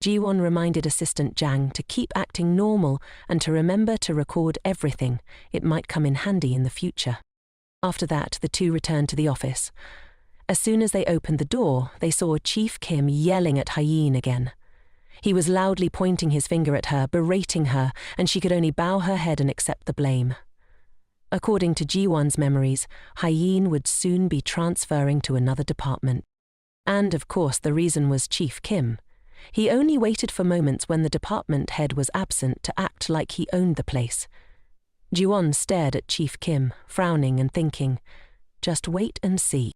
Ji-won reminded Assistant Jang to keep acting normal and to remember to record everything. It might come in handy in the future. After that, the two returned to the office. As soon as they opened the door, they saw Chief Kim yelling at Hye-in again. He was loudly pointing his finger at her, berating her, and she could only bow her head and accept the blame. According to Ji-won's memories, Hye-in would soon be transferring to another department. And, of course, the reason was Chief Kim. He only waited for moments when the department head was absent to act like he owned the place. Ji-won stared at Chief Kim, frowning and thinking, "Just wait and see."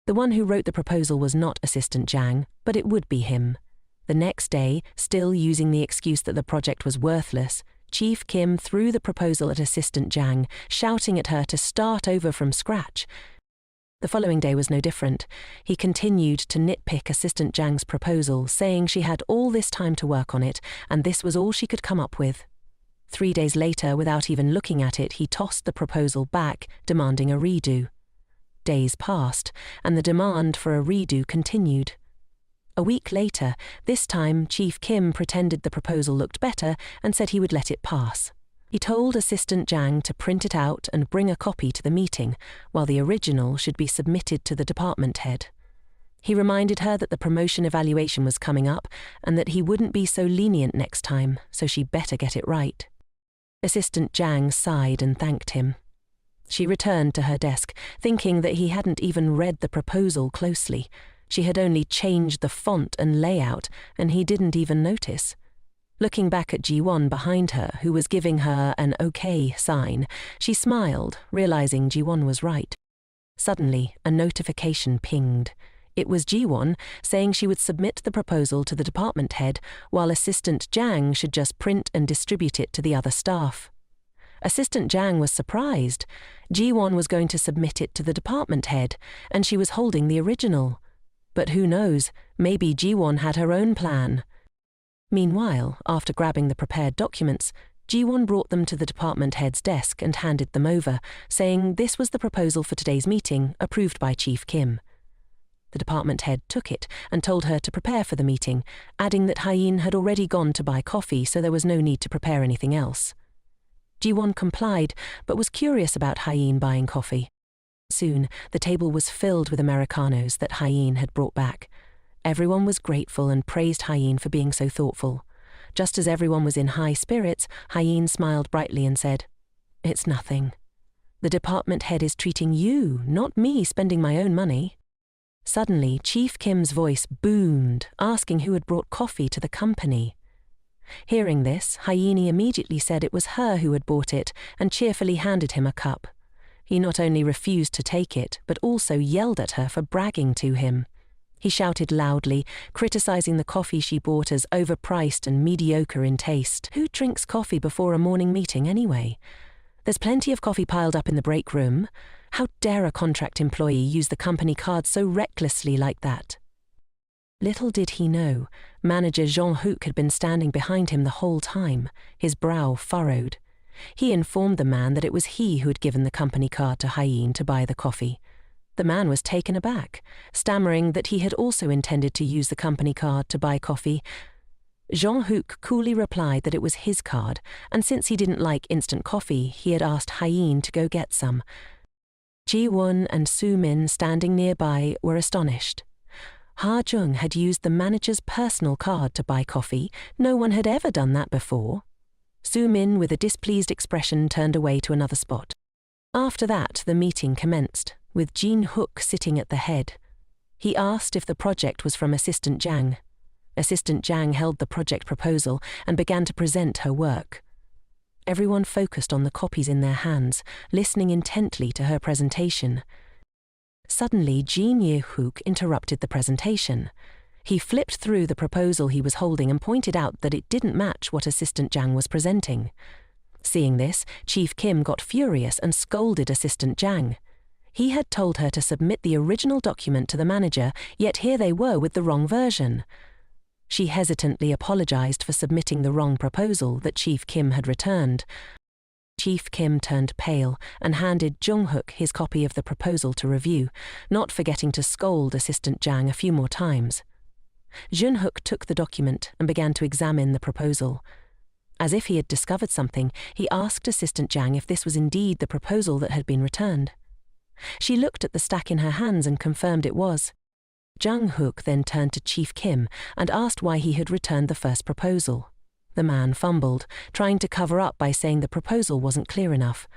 The one who wrote the proposal was not Assistant Jang, but it would be him. The next day, still using the excuse that the project was worthless, Chief Kim threw the proposal at Assistant Jang, shouting at her to start over from scratch. The following day was no different. He continued to nitpick Assistant Jang's proposal, saying she had all this time to work on it, and this was all she could come up with. 3 days later, without even looking at it, he tossed the proposal back, demanding a redo. Days passed, and the demand for a redo continued. A week later, this time Chief Kim pretended the proposal looked better and said he would let it pass. He told Assistant Jang to print it out and bring a copy to the meeting, while the original should be submitted to the department head. He reminded her that the promotion evaluation was coming up and that he wouldn't be so lenient next time, so she better get it right. Assistant Jang sighed and thanked him. She returned to her desk, thinking that he hadn't even read the proposal closely. She had only changed the font and layout, and he didn't even notice. Looking back at Ji-won behind her, who was giving her an okay sign, she smiled, realizing Ji-won was right. Suddenly, a notification pinged. It was Ji-won saying she would submit the proposal to the department head, while Assistant Jang should just print and distribute it to the other staff. Assistant Jang was surprised. Ji-won was going to submit it to the department head, and she was holding the original. But who knows, maybe Ji-won had her own plan. Meanwhile, after grabbing the prepared documents, Ji-won brought them to the department head's desk and handed them over, saying this was the proposal for today's meeting, approved by Chief Kim. The department head took it and told her to prepare for the meeting, adding that Hye-in had already gone to buy coffee, so there was no need to prepare anything else. Ji-won complied, but was curious about Hye-in buying coffee. Soon, the table was filled with Americanos that Hye-in had brought back. Everyone was grateful and praised Hye-in for being so thoughtful. Just as everyone was in high spirits, Hye-in smiled brightly and said, "It's nothing. The department head is treating you, not me spending my own money." Suddenly, Chief Kim's voice boomed, asking who had brought coffee to the company. Hearing this, Hye-in immediately said it was her who had bought it and cheerfully handed him a cup. He not only refused to take it, but also yelled at her for bragging to him. He shouted loudly, criticizing the coffee she bought as overpriced and mediocre in taste. Who drinks coffee before a morning meeting anyway? There's plenty of coffee piled up in the break room. How dare a contract employee use the company card so recklessly like that? Little did he know, manager Jean-Hook had been standing behind him the whole time, his brow furrowed. He informed the man that it was he who had given the company card to Hyene to buy the coffee. The man was taken aback, stammering that he had also intended to use the company card to buy coffee. Jean-Hook coolly replied that it was his card, and since he didn't like instant coffee, he had asked Hyene to go get some. Ji-won and Soo-min, standing nearby, were astonished. Ha-jung had used the manager's personal card to buy coffee. No one had ever done that before. Soo-min, with a displeased expression, turned away to another spot. After that, the meeting commenced, with Jin-hook sitting at the head. He asked if the project was from Assistant Jang. Assistant Jang held the project proposal and began to present her work. Everyone focused on the copies in their hands, listening intently to her presentation. Suddenly, Jin Ye-hook interrupted the presentation. He flipped through the proposal he was holding and pointed out that it didn't match what Assistant Jang was presenting. Seeing this, Chief Kim got furious and scolded Assistant Jang. He had told her to submit the original document to the manager, yet here they were with the wrong version. She hesitantly apologized for submitting the wrong proposal that Chief Kim had returned. Chief Kim turned pale and handed Jung-hook his copy of the proposal to review, not forgetting to scold Assistant Jang a few more times. Jun-hook took the document and began to examine the proposal. As if he had discovered something, he asked Assistant Jang if this was indeed the proposal that had been returned. She looked at the stack in her hands and confirmed it was. Jung-hook then turned to Chief Kim and asked why he had returned the first proposal. The man fumbled, trying to cover up by saying the proposal wasn't clear enough.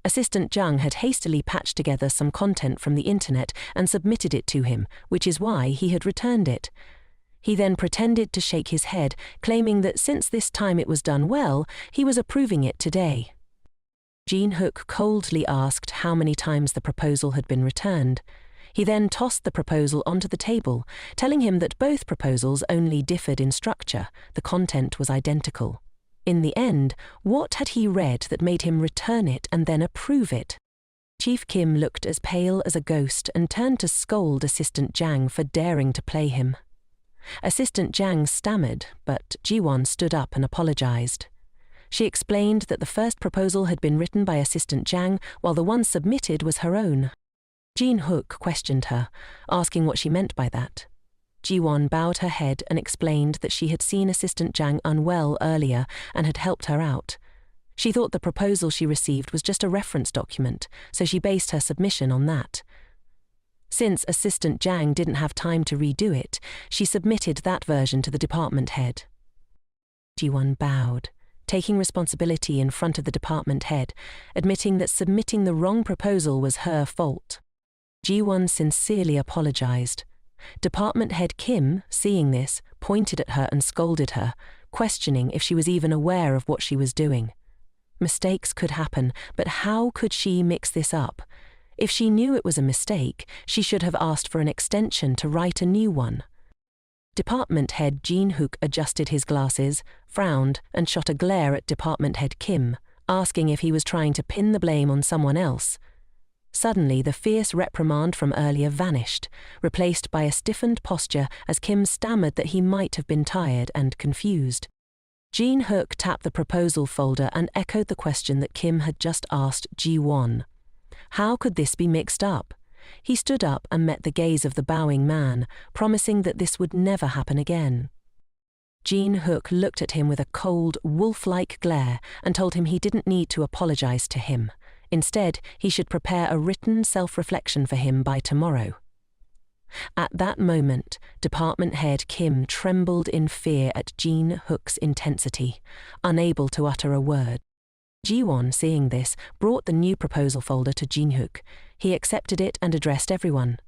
Assistant Jung had hastily patched together some content from the internet and submitted it to him, which is why he had returned it. He then pretended to shake his head, claiming that since this time it was done well, he was approving it today. Jin-hook coldly asked how many times the proposal had been returned. He then tossed the proposal onto the table, telling him that both proposals only differed in structure, the content was identical. In the end, what had he read that made him return it and then approve it? Chief Kim looked as pale as a ghost and turned to scold Assistant Jang for daring to play him. Assistant Jang stammered, but Ji-won stood up and apologized. She explained that the first proposal had been written by Assistant Jang, while the one submitted was her own. Jin-hook questioned her, asking what she meant by that. Ji-won bowed her head and explained that she had seen Assistant Jang unwell earlier and had helped her out. She thought the proposal she received was just a reference document, so she based her submission on that. Since Assistant Jang didn't have time to redo it, she submitted that version to the department head. Ji-won bowed, taking responsibility in front of the department head, admitting that submitting the wrong proposal was her fault. Ji-won sincerely apologized. Department head Kim, seeing this, pointed at her and scolded her, questioning if she was even aware of what she was doing. Mistakes could happen, but how could she mix this up? If she knew it was a mistake, she should have asked for an extension to write a new one. Department head Jin-hook adjusted his glasses, frowned, and shot a glare at department head Kim, asking if he was trying to pin the blame on someone else. Suddenly, the fierce reprimand from earlier vanished, replaced by a stiffened posture as Kim stammered that he might have been tired and confused. Jin-hook tapped the proposal folder and echoed the question that Kim had just asked Ji-won. How could this be mixed up? He stood up and met the gaze of the bowing man, promising that this would never happen again. Jin-hook looked at him with a cold, wolf-like glare and told him he didn't need to apologize to him. Instead, he should prepare a written self-reflection for him by tomorrow. At that moment, department head Kim trembled in fear at Jin-hook's intensity, unable to utter a word. Ji-won, seeing this, brought the new proposal folder to Jin-hook. He accepted it and addressed everyone.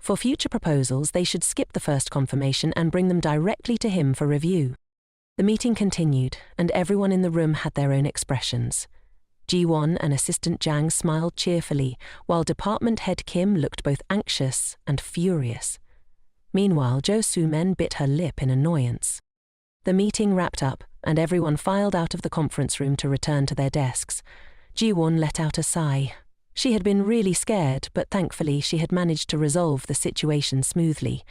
For future proposals, they should skip the first confirmation and bring them directly to him for review. The meeting continued, and everyone in the room had their own expressions. Ji-won and Assistant Jang smiled cheerfully, while Department Head Kim looked both anxious and furious. Meanwhile, Jo Soo-men bit her lip in annoyance. The meeting wrapped up, and everyone filed out of the conference room to return to their desks. Ji-won let out a sigh. She had been really scared, but thankfully she had managed to resolve the situation smoothly.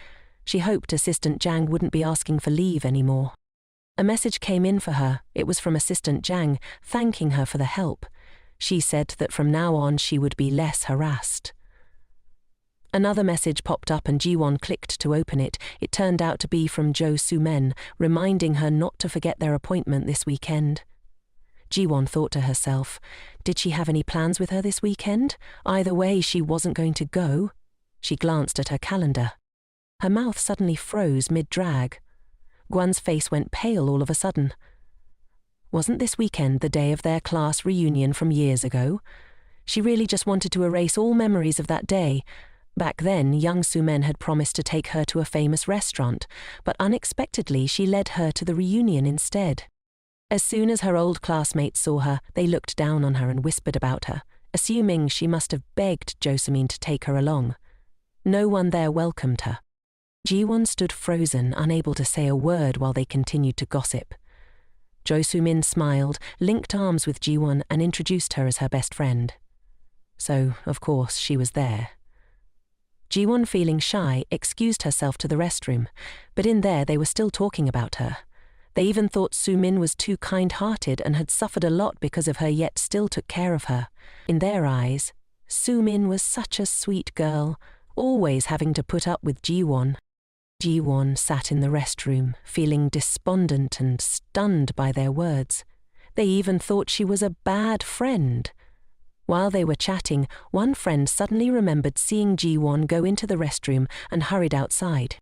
She hoped Assistant Jang wouldn't be asking for leave anymore. A message came in for her. It was from Assistant Jang, thanking her for the help. She said that from now on she would be less harassed. Another message popped up and Ji-won clicked to open it. It turned out to be from Jo Soo-men, reminding her not to forget their appointment this weekend. Ji-won thought to herself, did she have any plans with her this weekend? Either way, she wasn't going to go. She glanced at her calendar. Her mouth suddenly froze mid-drag. Gwan's face went pale all of a sudden. Wasn't this weekend the day of their class reunion from years ago? She really just wanted to erase all memories of that day. Back then, young Soo-men had promised to take her to a famous restaurant, but unexpectedly she led her to the reunion instead. As soon as her old classmates saw her, they looked down on her and whispered about her, assuming she must have begged Jo Soo-min to take her along. No one there welcomed her. Ji-won stood frozen, unable to say a word while they continued to gossip. Jo Soo-min smiled, linked arms with Ji-won and introduced her as her best friend. So, of course, she was there. Ji-won, feeling shy, excused herself to the restroom, but in there they were still talking about her. They even thought Soo-min was too kind-hearted and had suffered a lot because of her, yet still took care of her. In their eyes, Soo-min was such a sweet girl, always having to put up with Ji-won. Ji-won sat in the restroom, feeling despondent and stunned by their words. They even thought she was a bad friend. While they were chatting, one friend suddenly remembered seeing Ji-won go into the restroom and hurried outside.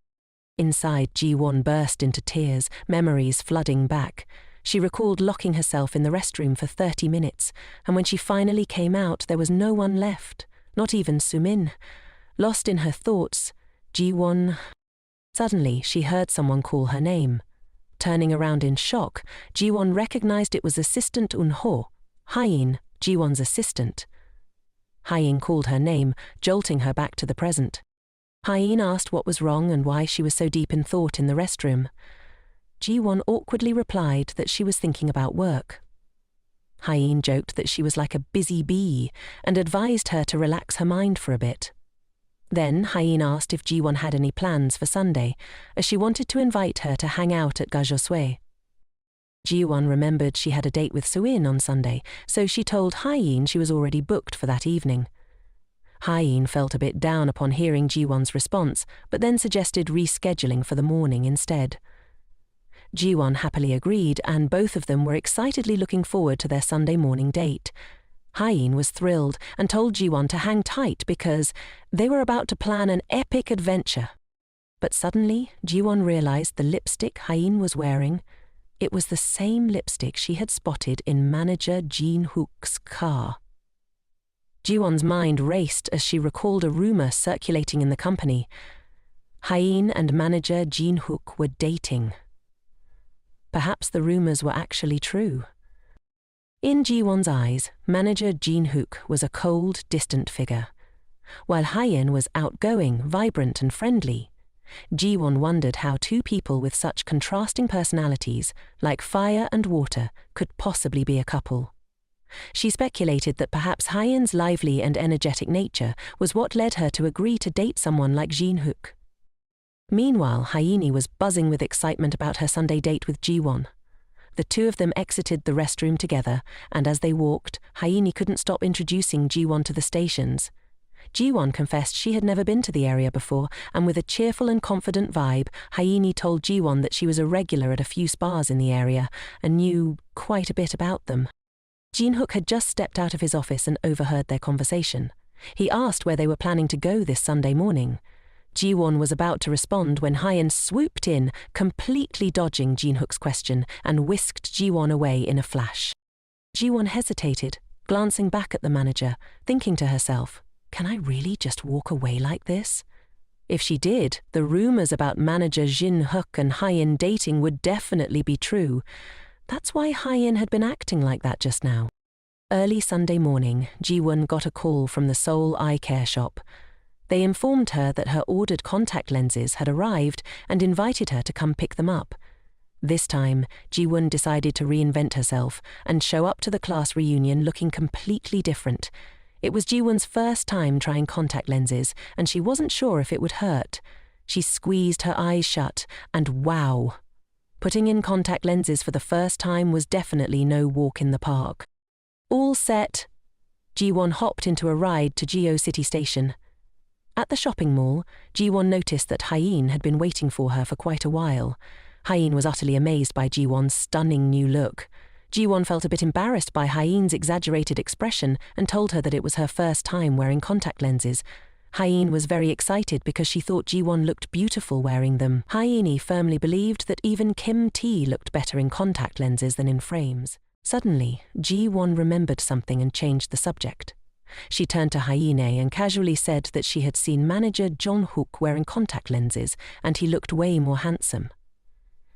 Inside, Ji-won burst into tears, memories flooding back. She recalled locking herself in the restroom for 30 minutes, and when she finally came out, there was no one left, not even Soo-min. Lost in her thoughts, Ji-won... Suddenly, she heard someone call her name. Turning around in shock, Ji-won recognized it was Assistant Un-ho, Hye-in, Ji-won's assistant. Hye-in called her name, jolting her back to the present. Hye-in asked what was wrong and why she was so deep in thought in the restroom. Ji-won awkwardly replied that she was thinking about work. Hye-in joked that she was like a busy bee and advised her to relax her mind for a bit. Then Hye-in asked if Ji-won had any plans for Sunday, as she wanted to invite her to hang out at Gajosue. Ji-won remembered she had a date with Soo-in on Sunday, so she told Hye-in she was already booked for that evening. Hye-in felt a bit down upon hearing Ji-won's response, but then suggested rescheduling for the morning instead. Ji-won happily agreed, and both of them were excitedly looking forward to their Sunday morning date. Hye-in was thrilled and told Ji-won to hang tight because they were about to plan an epic adventure. But suddenly, Ji-won realized the lipstick Hye-in was wearing. It was the same lipstick she had spotted in manager Jin-hook's car. Ji-won's mind raced as she recalled a rumor circulating in the company. Hye-in and manager Jin-hook were dating. Perhaps the rumors were actually true. In Ji-won's eyes, manager Jin-hook was a cold, distant figure, while Hye-in was outgoing, vibrant and friendly. Ji-won wondered how two people with such contrasting personalities, like fire and water, could possibly be a couple. She speculated that perhaps Hye-in's lively and energetic nature was what led her to agree to date someone like Jin-hook. Meanwhile, Hye-in was buzzing with excitement about her Sunday date with Ji-won. The two of them exited the restroom together, and as they walked, Hye-in couldn't stop introducing Ji-won to the stations. Ji-won confessed she had never been to the area before, and with a cheerful and confident vibe, Hye-in told Ji-won that she was a regular at a few spas in the area and knew quite a bit about them. Jin-hook had just stepped out of his office and overheard their conversation. He asked where they were planning to go this Sunday morning. Ji-won was about to respond when Hye-in swooped in, completely dodging Jin-hook's question, and whisked Ji-won away in a flash. Ji-won hesitated, glancing back at the manager, thinking to herself, can I really just walk away like this? If she did, the rumors about manager Jin-hook and Hye-in dating would definitely be true. That's why Hye-in had been acting like that just now. Early Sunday morning, Ji-won got a call from the Seoul eye care shop. They informed her that her ordered contact lenses had arrived and invited her to come pick them up. This time, Ji-won decided to reinvent herself and show up to the class reunion looking completely different. It was Ji-won's first time trying contact lenses, and she wasn't sure if it would hurt. She squeezed her eyes shut, and wow! Putting in contact lenses for the first time was definitely no walk in the park. All set, Ji-won hopped into a ride to Geo City Station. At the shopping mall, Ji-won noticed that Hyeen had been waiting for her for quite a while. Hyeen was utterly amazed by Ji-won's stunning new look. Ji-won felt a bit embarrassed by Hyeen's exaggerated expression and told her that it was her first time wearing contact lenses. Hyeen was very excited because she thought Ji-won looked beautiful wearing them. Hyeen firmly believed that even Kim Tae looked better in contact lenses than in frames. Suddenly, Ji-won remembered something and changed the subject. She turned to Hyeen and casually said that she had seen manager Jong-hook wearing contact lenses, and he looked way more handsome.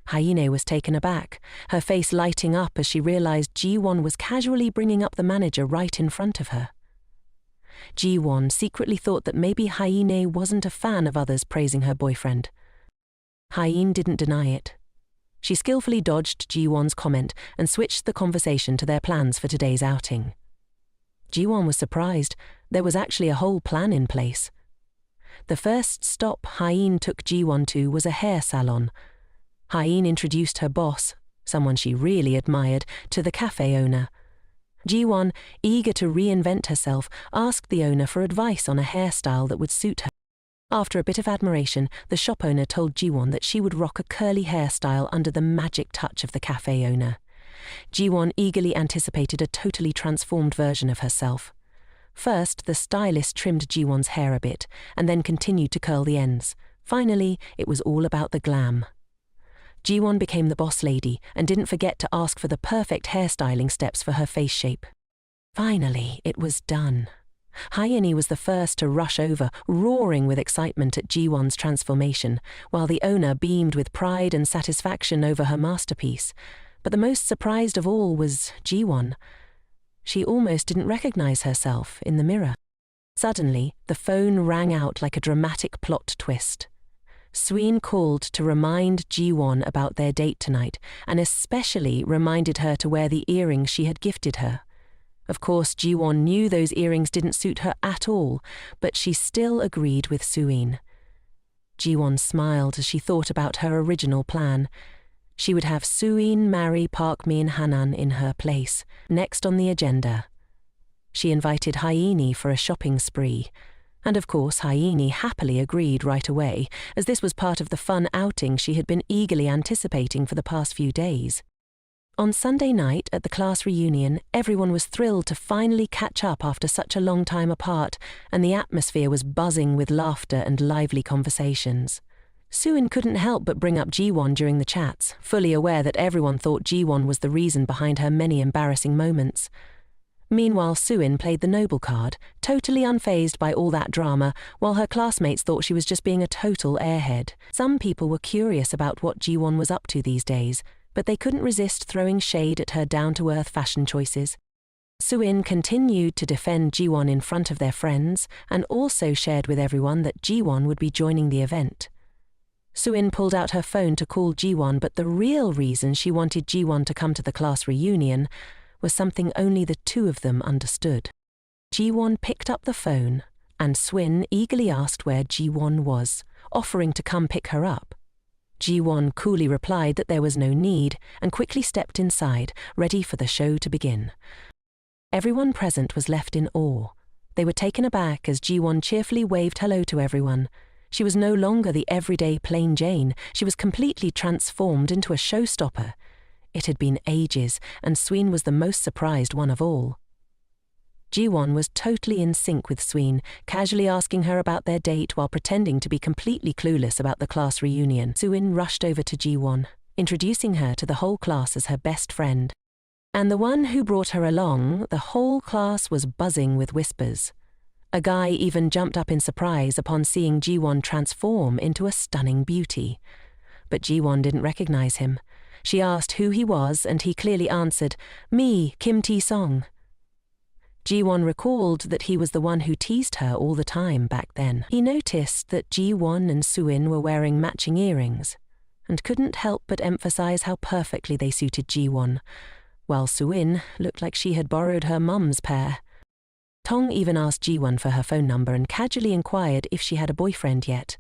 Hyeen was taken aback, her face lighting up as she realized Ji-won was casually bringing up the manager right in front of her. Ji-won secretly thought that maybe Hyeen wasn't a fan of others praising her boyfriend. Hyeen didn't deny it. She skillfully dodged Ji-won's comment and switched the conversation to their plans for today's outing. Ji-won was surprised. There was actually a whole plan in place. The first stop Hyeen took Ji-won to was a hair salon. Hyeen introduced her boss, someone she really admired, to the cafe owner. Ji-won, eager to reinvent herself, asked the owner for advice on a hairstyle that would suit her. After a bit of admiration, the shop owner told Ji-won that she would rock a curly hairstyle under the magic touch of the cafe owner. Ji-won eagerly anticipated a totally transformed version of herself. First, the stylist trimmed Ji-won's hair a bit, and then continued to curl the ends. Finally, it was all about the glam. Ji-won became the boss lady and didn't forget to ask for the perfect hairstyling steps for her face shape. Finally, it was done. Hyeen was the first to rush over, roaring with excitement at Ji-won's transformation, while the owner beamed with pride and satisfaction over her masterpiece. But the most surprised of all was Ji-won. She almost didn't recognize herself in the mirror. Suddenly, the phone rang out like a dramatic plot twist. Sween called to remind Ji-won about their date tonight, and especially reminded her to wear the earrings she had gifted her. Of course, Ji-won knew those earrings didn't suit her at all, but she still agreed with Sween. Ji-won smiled as she thought about her original plan. She would have Sween marry Park Min-hanan in her place, next on the agenda. She invited Hyeen for a shopping spree. And of course, Hyeen happily agreed right away, as this was part of the fun outing she had been eagerly anticipating for the past few days. On Sunday night at the class reunion, everyone was thrilled to finally catch up after such a long time apart, and the atmosphere was buzzing with laughter and lively conversations. Suin couldn't help but bring up Ji-won during the chats, fully aware that everyone thought Ji-won was the reason behind her many embarrassing moments. Meanwhile, Suin played the noble card, totally unfazed by all that drama, while her classmates thought she was just being a total airhead. Some people were curious about what Ji-won was up to these days, but they couldn't resist throwing shade at her down-to-earth fashion choices. Suin continued to defend Ji-won in front of their friends, and also shared with everyone that Ji-won would be joining the event. Suin pulled out her phone to call Ji-won, but the real reason she wanted Ji-won to come to the class reunion was something only the two of them understood. Ji-won picked up the phone, and Swin eagerly asked where Ji-won was, offering to come pick her up. Ji-won coolly replied that there was no need, and quickly stepped inside, ready for the show to begin. Everyone present was left in awe. They were taken aback as Ji-won cheerfully waved hello to everyone. She was no longer the everyday plain Jane. She was completely transformed into a showstopper. It had been ages, and Sween was the most surprised one of all. Ji-won was totally in sync with Sween, casually asking her about their date while pretending to be completely clueless about the class reunion. Sween rushed over to Ji-won, introducing her to the whole class as her best friend. And the one who brought her along, the whole class was buzzing with whispers. A guy even jumped up in surprise upon seeing Ji-won transform into a stunning beauty. But Ji-won didn't recognize him. She asked who he was, and he clearly answered, "Me, Kim Tae-song." Ji-won recalled that he was the one who teased her all the time back then. He noticed that Ji-won and Soo-in were wearing matching earrings, and couldn't help but emphasize how perfectly they suited Ji-won, while Soo-in looked like she had borrowed her mum's pair. Tong even asked Ji-won for her phone number and casually inquired if she had a boyfriend yet.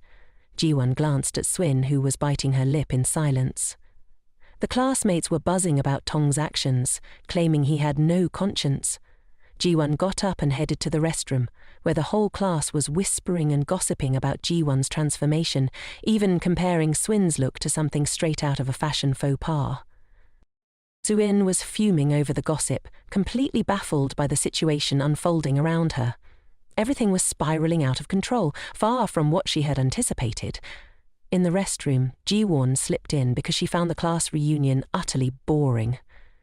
Ji-won glanced at Swin, who was biting her lip in silence. The classmates were buzzing about Tong's actions, claiming he had no conscience. Ji-won got up and headed to the restroom, where the whole class was whispering and gossiping about Ji-won's transformation, even comparing Swin's look to something straight out of a fashion faux pas. Soo-in was fuming over the gossip, completely baffled by the situation unfolding around her. Everything was spiraling out of control, far from what she had anticipated. In the restroom, Ji-won slipped in because she found the class reunion utterly boring.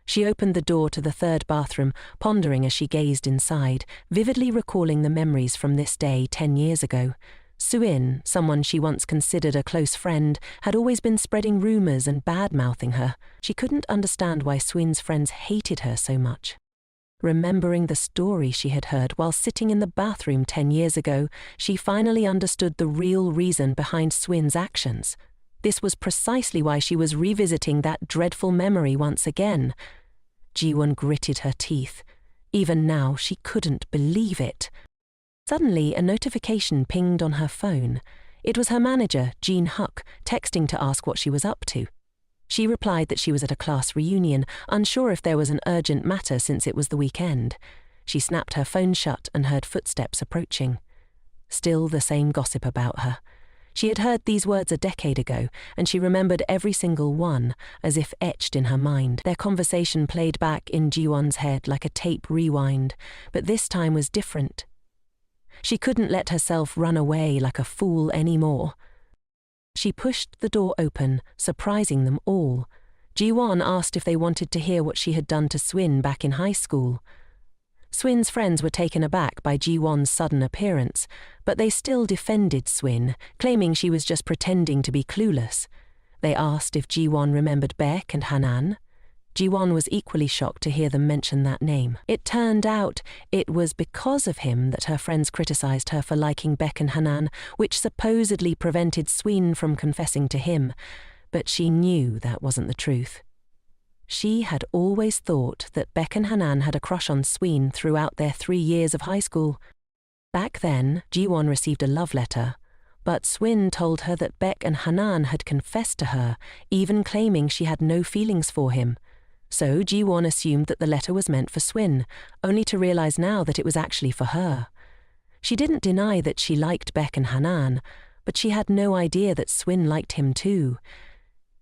She opened the door to the third bathroom, pondering as she gazed inside, vividly recalling the memories from this day 10 years ago. Soo-in, someone she once considered a close friend, had always been spreading rumors and bad-mouthing her. She couldn't understand why Swin's friends hated her so much. Remembering the story she had heard while sitting in the bathroom 10 years ago, she finally understood the real reason behind Swin's actions. This was precisely why she was revisiting that dreadful memory once again. Ji-won gritted her teeth. Even now, she couldn't believe it. Suddenly, a notification pinged on her phone. It was her manager, Jean Huck, texting to ask what she was up to. She replied that she was at a class reunion, unsure if there was an urgent matter since it was the weekend. She snapped her phone shut and heard footsteps approaching. Still the same gossip about her. She had heard these words a decade ago, and she remembered every single one, as if etched in her mind. Their conversation played back in Ji-won's head like a tape rewind, but this time was different. She couldn't let herself run away like a fool anymore. She pushed the door open, surprising them all. Ji-won asked if they wanted to hear what she had done to Swin back in high school. Swin's friends were taken aback by Ji-won's sudden appearance, but they still defended Swin, claiming she was just pretending to be clueless. They asked if Ji-won remembered Baek and Hanan. Ji-won was equally shocked to hear them mention that name. It turned out it was because of him that her friends criticized her for liking Baek and Hanan, which supposedly prevented Swin from confessing to him, but she knew that wasn't the truth. She had always thought that Baek and Hanan had a crush on Swin throughout their 3 years of high school. Back then, Ji-won received a love letter, but Swin told her that Baek and Hanan had confessed to her, even claiming she had no feelings for him. So Ji-won assumed that the letter was meant for Swin, only to realize now that it was actually for her. She didn't deny that she liked Baek and Hanan, but she had no idea that Swin liked him too.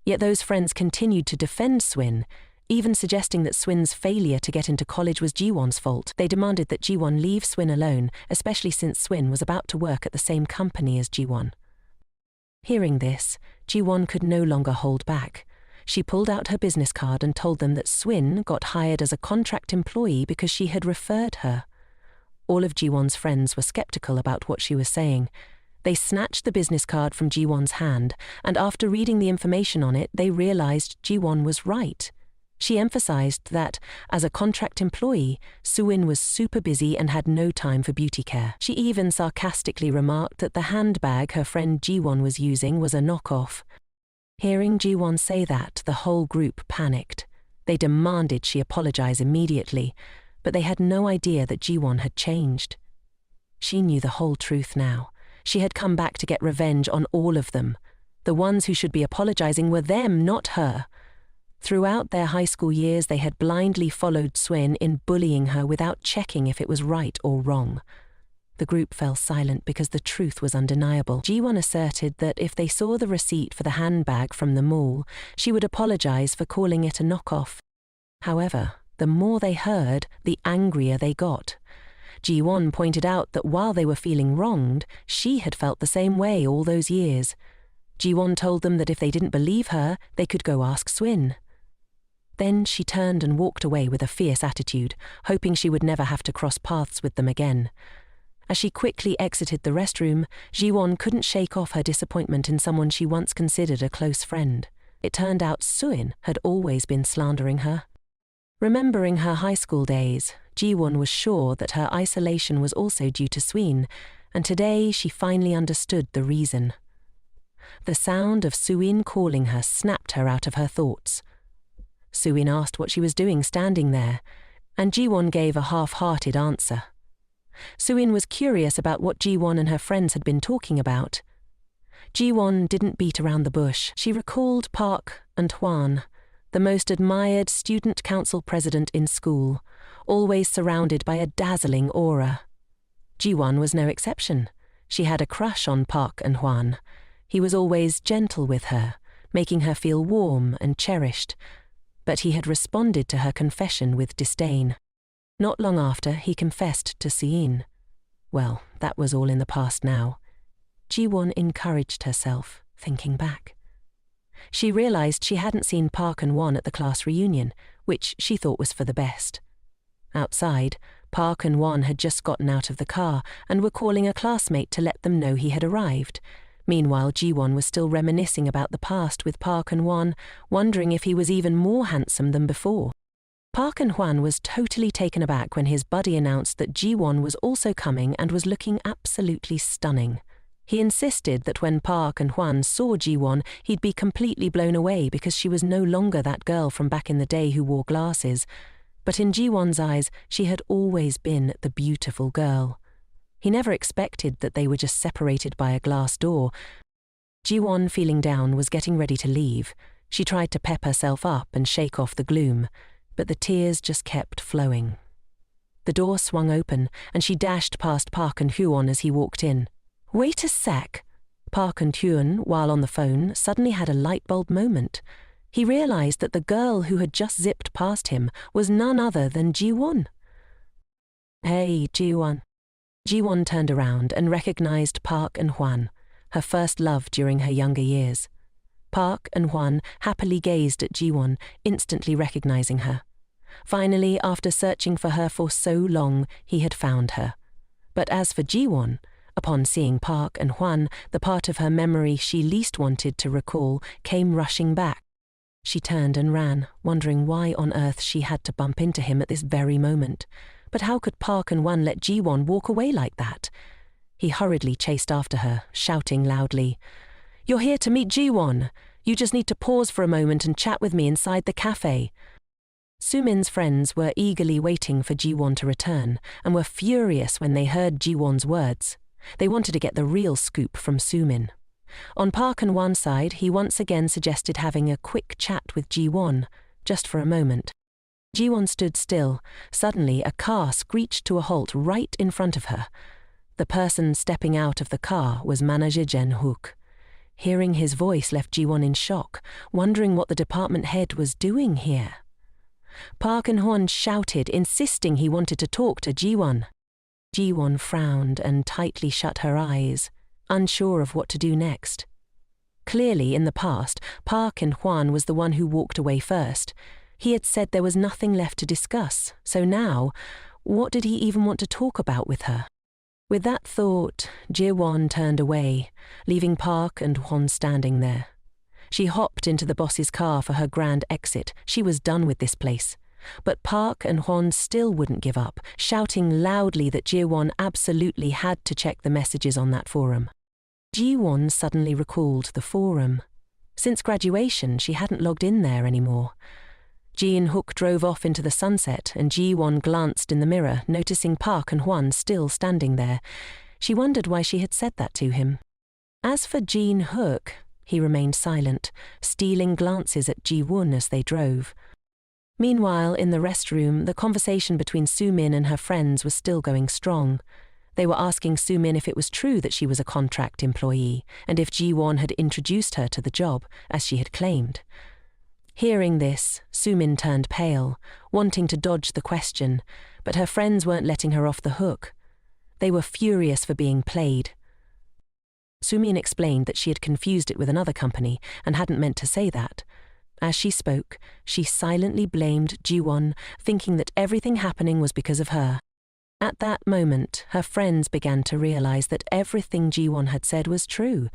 Yet those friends continued to defend Swin, even suggesting that Swin's failure to get into college was Ji-won's fault. They demanded that Ji-won leave Swin alone, especially since Swin was about to work at the same company as Ji-won. Hearing this, Ji-won could no longer hold back. She pulled out her business card and told them that Swin got hired as a contract employee because she had referred her. All of Ji-won's friends were skeptical about what she was saying. They snatched the business card from Ji-won's hand, and after reading the information on it, they realized Ji-won was right. She emphasized that, as a contract employee, Soo-in was super busy and had no time for beauty care. She even sarcastically remarked that the handbag her friend Ji-won was using was a knockoff. Hearing Ji-won say that, the whole group panicked. They demanded she apologize immediately, but they had no idea that Ji-won had changed. She knew the whole truth now. She had come back to get revenge on all of them. The ones who should be apologizing were them, not her. Throughout their high school years, they had blindly followed Swin in bullying her without checking if it was right or wrong. The group fell silent because the truth was undeniable. Ji-won asserted that if they saw the receipt for the handbag from the mall, she would apologize for calling it a knockoff. However, the more they heard, the angrier they got. Ji-won pointed out that while they were feeling wronged, she had felt the same way all those years. Ji-won told them that if they didn't believe her, they could go ask Swin. Then she turned and walked away with a fierce attitude, hoping she would never have to cross paths with them again. As she quickly exited the restroom, Ji-won couldn't shake off her disappointment in someone she once considered a close friend. It turned out Soo-in had always been slandering her. Remembering her high school days, Ji-won was sure that her isolation was also due to Sween, and today she finally understood the reason. The sound of Suin calling her snapped her out of her thoughts. Suin asked what she was doing standing there, and Ji-won gave a half-hearted answer. Suin was curious about what Ji-won and her friends had been talking about. Ji-won didn't beat around the bush. She recalled Park and Hwan, the most admired student council president in school, always surrounded by a dazzling aura. Ji-won was no exception. She had a crush on Park and Hwan. He was always gentle with her, making her feel warm and cherished, but he had responded to her confession with disdain. Not long after, he confessed to Suin. Well, that was all in the past now. Ji-won encouraged herself, thinking back. She realized she hadn't seen Park and Hwan at the class reunion, which she thought was for the best. Outside, Park and Hwan had just gotten out of the car and were calling a classmate to let them know he had arrived. Meanwhile, Ji-won was still reminiscing about the past with Park and Hwan, wondering if he was even more handsome than before. Park and Hwan was totally taken aback when his buddy announced that Ji-won was also coming and was looking absolutely stunning. He insisted that when Park and Hwan saw Ji-won, he'd be completely blown away because she was no longer that girl from back in the day who wore glasses. But in Ji-won's eyes, she had always been the beautiful girl. He never expected that they were just separated by a glass door. Ji-won, feeling down, was getting ready to leave. She tried to pep herself up and shake off the gloom, but the tears just kept flowing. The door swung open, and she dashed past Park and Hwan as he walked in. "Wait a sec." Park and Hwan, while on the phone, suddenly had a light bulb moment. He realized that the girl who had just zipped past him was none other than Ji-won. "Hey, Ji-won." Ji-won turned around and recognized Park and Hwan, her first love during her younger years. Park and Hwan happily gazed at Ji-won, instantly recognizing her. Finally, after searching for her for so long, he had found her. But as for Ji-won, upon seeing Park and Hwan, the part of her memory she least wanted to recall came rushing back. She turned and ran, wondering why on earth she had to bump into him at this very moment. But how could Park and Hwan let Ji-won walk away like that? He hurriedly chased after her, shouting loudly, "You're here to meet Ji-won. You just need to pause for a moment and chat with me inside the cafe." Sumin's friends were eagerly waiting for Ji-won to return and were furious when they heard Ji-won's words. They wanted to get the real scoop from Sumin. On Park and Hwan's side, he once again suggested having a quick chat with Ji-won, just for a moment. Ji-won stood still. Suddenly, a car screeched to a halt right in front of her. The person stepping out of the car was manager Jin-hook. Hearing his voice left Ji-won in shock, wondering what the department head was doing here. Park and Hwan shouted, insisting he wanted to talk to Ji-won. Ji-won frowned and tightly shut her eyes, unsure of what to do next. Clearly, in the past, Park and Hwan was the one who walked away first. He had said there was nothing left to discuss, so now, what did he even want to talk about with her? With that thought, Ji-won turned away, leaving Park and Hwan standing there. She hopped into the boss's car for her grand exit. She was done with this place. But Park and Hwan still wouldn't give up, shouting loudly that Ji-won absolutely had to check the messages on that forum. Ji-won suddenly recalled the forum. Since graduation, she hadn't logged in there anymore. Jin-hook drove off into the sunset, and Ji-won glanced in the mirror, noticing Park and Hwan still standing there. She wondered why she had said that to him. As for Jin-hook, he remained silent, stealing glances at Ji-won as they drove. Meanwhile, in the restroom, the conversation between Sumin and her friends was still going strong. They were asking Sumin if it was true that she was a contract employee, and if Ji-won had introduced her to the job, as she had claimed. Hearing this, Sumin turned pale, wanting to dodge the question, but her friends weren't letting her off the hook. They were furious for being played. Sumin explained that she had confused it with another company and hadn't meant to say that. As she spoke, she silently blamed Ji-won, thinking that everything happening was because of her. At that moment, her friends began to realize that everything Ji-won had said was true,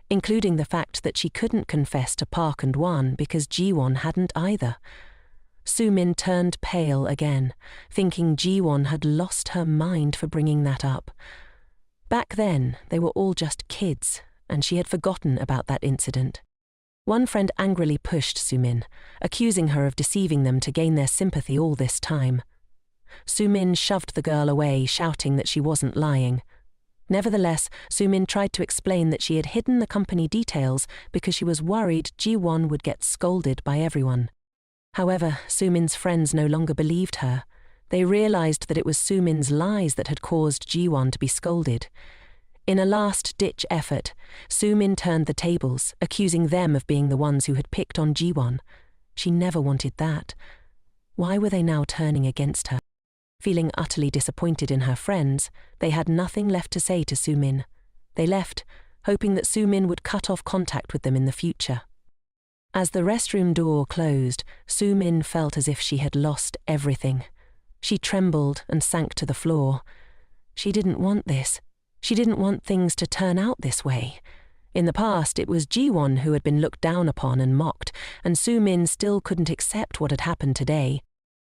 including the fact that she couldn't confess to Park and Hwan because Ji-won hadn't either. Soo-min turned pale again, thinking Ji-won had lost her mind for bringing that up. Back then, they were all just kids, and she had forgotten about that incident. One friend angrily pushed Soo-min, accusing her of deceiving them to gain their sympathy all this time. Soo-min shoved the girl away, shouting that she wasn't lying. Nevertheless, Soo-min tried to explain that she had hidden the company details because she was worried Ji-won would get scolded by everyone. However, Soo-min's friends no longer believed her. They realized that it was Soo-min's lies that had caused Ji-won to be scolded. In a last-ditch effort, Soo-min turned the tables, accusing them of being the ones who had picked on Ji-won. She never wanted that. Why were they now turning against her? Feeling utterly disappointed in her friends, they had nothing left to say to Soo-min. They left, hoping that Soo-min would cut off contact with them in the future. As the restroom door closed, Soo-min felt as if she had lost everything. She trembled and sank to the floor. She didn't want this. She didn't want things to turn out this way. In the past, it was Ji-won who had been looked down upon and mocked, and Soo-min still couldn't accept what had happened today.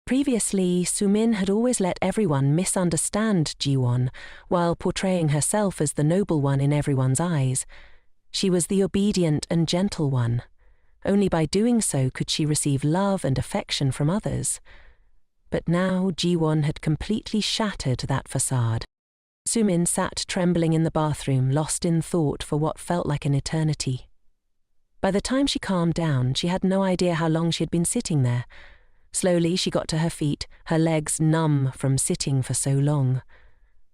Previously, Soo-min had always let everyone misunderstand Ji-won, while portraying herself as the noble one in everyone's eyes. She was the obedient and gentle one. Only by doing so could she receive love and affection from others. But now Ji-won had completely shattered that facade. Soo-min sat trembling in the bathroom, lost in thought for what felt like an eternity. By the time she calmed down, she had no idea how long she had been sitting there. Slowly she got to her feet, her legs numb from sitting for so long.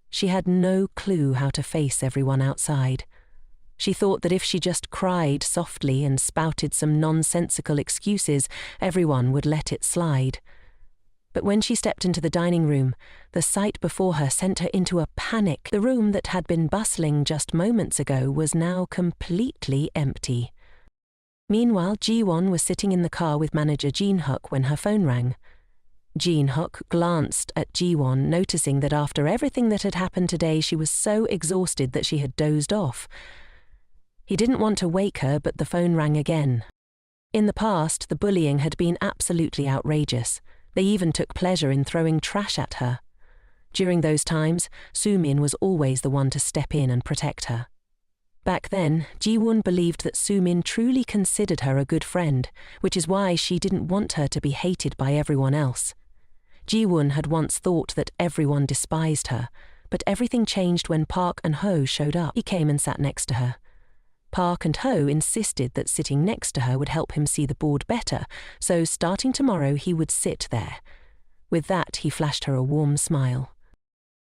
She had no clue how to face everyone outside. She thought that if she just cried softly and spouted some nonsensical excuses, everyone would let it slide. But when she stepped into the dining room, the sight before her sent her into a panic. The room that had been bustling just moments ago was now completely empty. Meanwhile, Ji-won was sitting in the car with manager Jin-hook when her phone rang. Jin-hook glanced at Ji-won, noticing that after everything that had happened today, she was so exhausted that she had dozed off. He didn't want to wake her, but the phone rang again. In the past, the bullying had been absolutely outrageous. They even took pleasure in throwing trash at her. During those times, Soo-min was always the one to step in and protect her. Back then, Ji-won believed that Soo-min truly considered her a good friend, which is why she didn't want her to be hated by everyone else. Ji-won had once thought that everyone despised her, but everything changed when Park and Ho showed up. He came and sat next to her. Park and Ho insisted that sitting next to her would help him see the board better, so starting tomorrow he would sit there. With that, he flashed her a warm smile.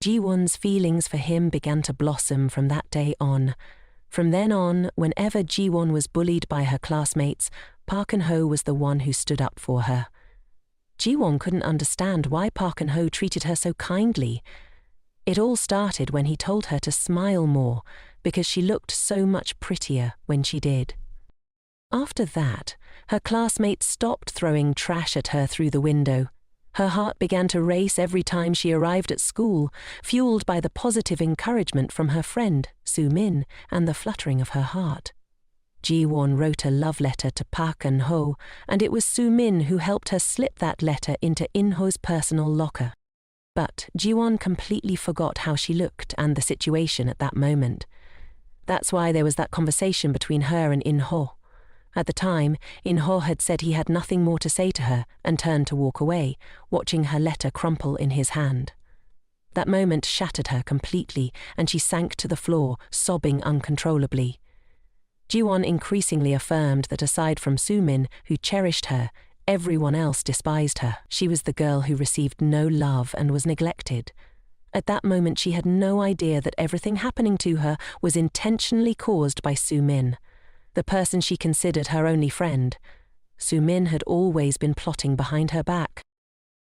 Ji-won's feelings for him began to blossom from that day on. From then on, whenever Ji-won was bullied by her classmates, Park and Ho was the one who stood up for her. Ji-won couldn't understand why Park and Ho treated her so kindly. It all started when he told her to smile more, because she looked so much prettier when she did. After that, her classmates stopped throwing trash at her through the window. Her heart began to race every time she arrived at school, fueled by the positive encouragement from her friend, Soo-min, and the fluttering of her heart. Ji-won wrote a love letter to Park and Ho, and it was Soo-min who helped her slip that letter into In-ho's personal locker. But Ji-won completely forgot how she looked and the situation at that moment. That's why there was that conversation between her and In-ho. At the time, In-ho had said he had nothing more to say to her and turned to walk away, watching her letter crumple in his hand. That moment shattered her completely, and she sank to the floor, sobbing uncontrollably. Ji-won increasingly affirmed that aside from Soo-min, who cherished her, everyone else despised her. She was the girl who received no love and was neglected. At that moment, she had no idea that everything happening to her was intentionally caused by Soo-min, the person she considered her only friend. Soo-min had always been plotting behind her back.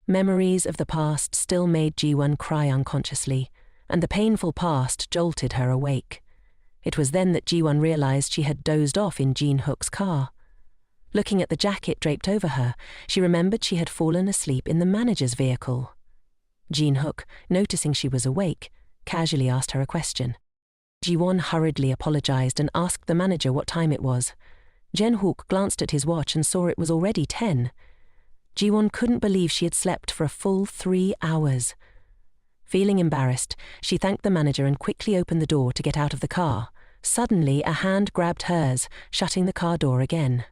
Memories of the past still made Ji-won cry unconsciously, and the painful past jolted her awake. It was then that Ji-won realized she had dozed off in Jin-hook's car. Looking at the jacket draped over her, she remembered she had fallen asleep in the manager's vehicle. Jin-hook, noticing she was awake, casually asked her a question. Ji-won hurriedly apologized and asked the manager what time it was. Jin-hook glanced at his watch and saw it was already 10. Jiwon couldn't believe she had slept for a full 3 hours. Feeling embarrassed, she thanked the manager and quickly opened the door to get out of the car. Suddenly, a hand grabbed hers, shutting the car door again.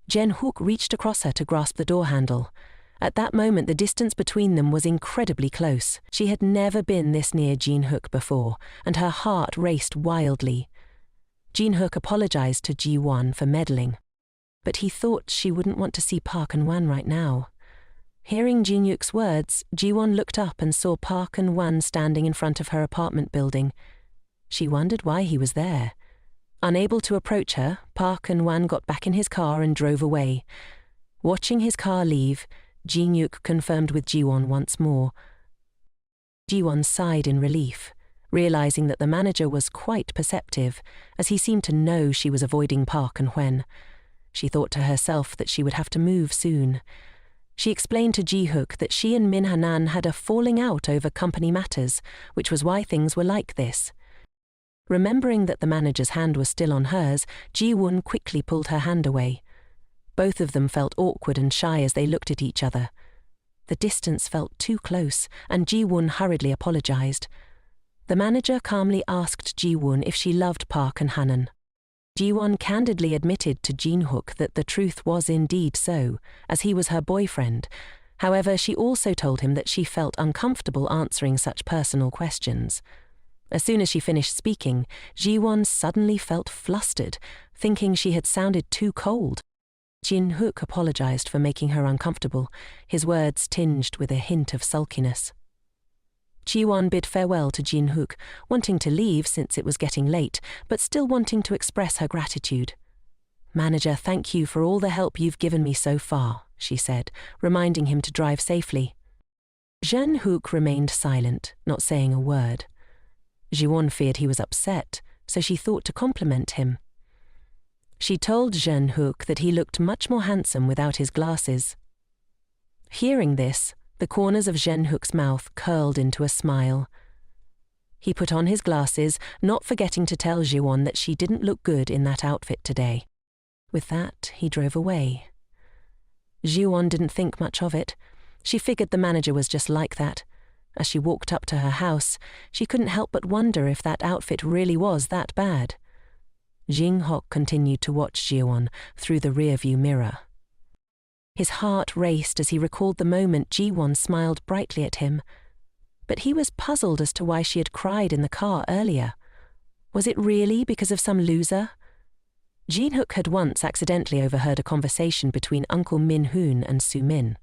Jin-hook reached across her to grasp the door handle. At that moment, the distance between them was incredibly close. She had never been this near Jin-hook before, and her heart raced wildly. Jin-hook apologized to Ji-won for meddling, but he thought she wouldn't want to see Park and-wan right now. Hearing Jin-hook's words, Ji-won looked up and saw Park and-wan standing in front of her apartment building. She wondered why he was there. Unable to approach her, Park and-wan got back in his car and drove away. Watching his car leave, Jin-hook confirmed with Ji-won once more. Ji-won sighed in relief, realizing that the manager was quite perceptive, as he seemed to know she was avoiding Park and-wan. She thought to herself that she would have to move soon. She explained to Ji-hook that she and Min Hanan had a falling out over company matters, which was why things were like this. Remembering that the manager's hand was still on hers, Ji-won quickly pulled her hand away. Both of them felt awkward and shy as they looked at each other. The distance felt too close, and Ji-won hurriedly apologized. The manager calmly asked Ji-won if she loved Park and Hanan. Ji-won candidly admitted to Jin-hook that the truth was indeed so, as he was her boyfriend. However, she also told him that she felt uncomfortable answering such personal questions. As soon as she finished speaking, Ji-won suddenly felt flustered, thinking she had sounded too cold. Jin-hook apologized for making her uncomfortable, his words tinged with a hint of sulkiness. Ji-won bid farewell to Jin-hook, wanting to leave since it was getting late, but still wanting to express her gratitude. "Manager, thank you for all the help you've given me so far," she said, reminding him to drive safely. Jin-hook remained silent, not saying a word. Ji-won feared he was upset, so she thought to compliment him. She told Jin-hook that he looked much more handsome without his glasses. Hearing this, the corners of Jin-hook's mouth curled into a smile. He put on his glasses, not forgetting to tell Ji-won that she didn't look good in that outfit today. With that, he drove away. Ji-won didn't think much of it. She figured the manager was just like that. As she walked up to her house, she couldn't help but wonder if that outfit really was that bad. Jin-hook continued to watch Ji-won through the rearview mirror. His heart raced as he recalled the moment Ji-won smiled brightly at him. But he was puzzled as to why she had cried in the car earlier. Was it really because of some loser? Jin-hook had once accidentally overheard a conversation between Uncle Min-hoon and Soo-min.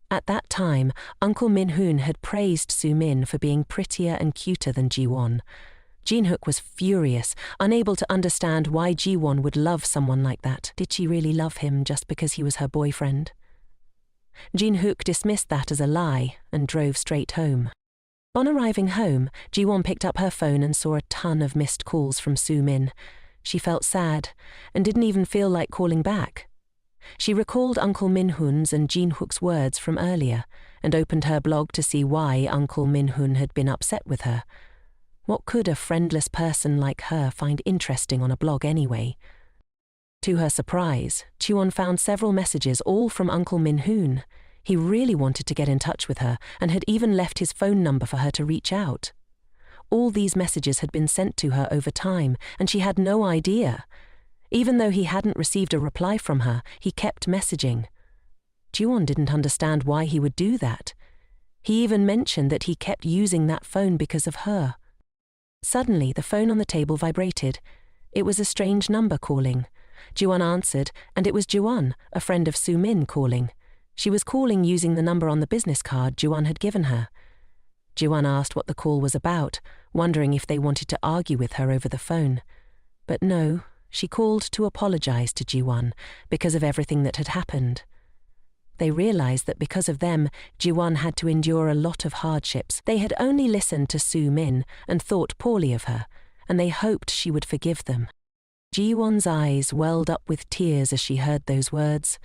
At that time, Uncle Min-hoon had praised Soo-min for being prettier and cuter than Ji-won. Jin-hook was furious, unable to understand why Ji-won would love someone like that. Did she really love him just because he was her boyfriend? Jin-hook dismissed that as a lie and drove straight home. On arriving home, Ji-won picked up her phone and saw a ton of missed calls from Soo-min. She felt sad and didn't even feel like calling back. She recalled Uncle Min-hoon's and Jin-hook's words from earlier and opened her blog to see why Uncle Min-hoon had been upset with her. What could a friendless person like her find interesting on a blog anyway? To her surprise, Ji-won found several messages, all from Uncle Min-hoon. He really wanted to get in touch with her and had even left his phone number for her to reach out. All these messages had been sent to her over time, and she had no idea. Even though he hadn't received a reply from her, he kept messaging. Ji-won didn't understand why he would do that. He even mentioned that he kept using that phone because of her. Suddenly, the phone on the table vibrated. It was a strange number calling. Ji-won answered, and it was Ji-won, a friend of Soo-min, calling. She was calling using the number on the business card Ji-won had given her. Ji-won asked what the call was about, wondering if they wanted to argue with her over the phone. But no, she called to apologize to Ji-won because of everything that had happened. They realized that because of them, Ji-won had to endure a lot of hardships. They had only listened to Soo-min and thought poorly of her, and they hoped she would forgive them. Ji-won's eyes welled up with tears as she heard those words.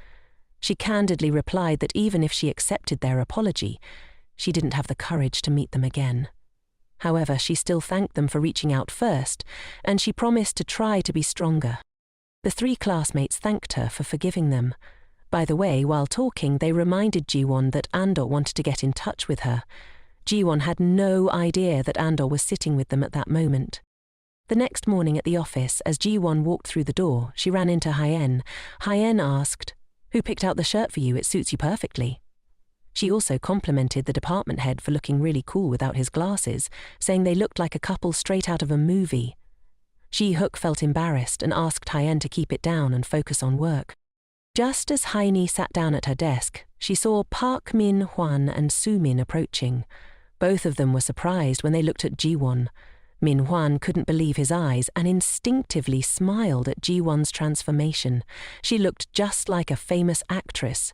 She candidly replied that even if she accepted their apology, she didn't have the courage to meet them again. However, she still thanked them for reaching out first, and she promised to try to be stronger. The 3 classmates thanked her for forgiving them, By the way, while talking, they reminded Jiwon that Andor wanted to get in touch with her. Jiwon had no idea that Andor was sitting with them at that moment. The next morning at the office, as Jiwon walked through the door, she ran into Hyen. Hyen asked, "Who picked out the shirt for you? It suits you perfectly." She also complimented the department head for looking really cool without his glasses, saying they looked like a couple straight out of a movie. Ji-hook felt embarrassed and asked Hyen to keep it down and focus on work. Just as Haini sat down at her desk, she saw Park Min-hwan and Soo-min approaching. Both of them were surprised when they looked at Ji-won. Min-hwan couldn't believe his eyes and instinctively smiled at Ji-won's transformation. She looked just like a famous actress.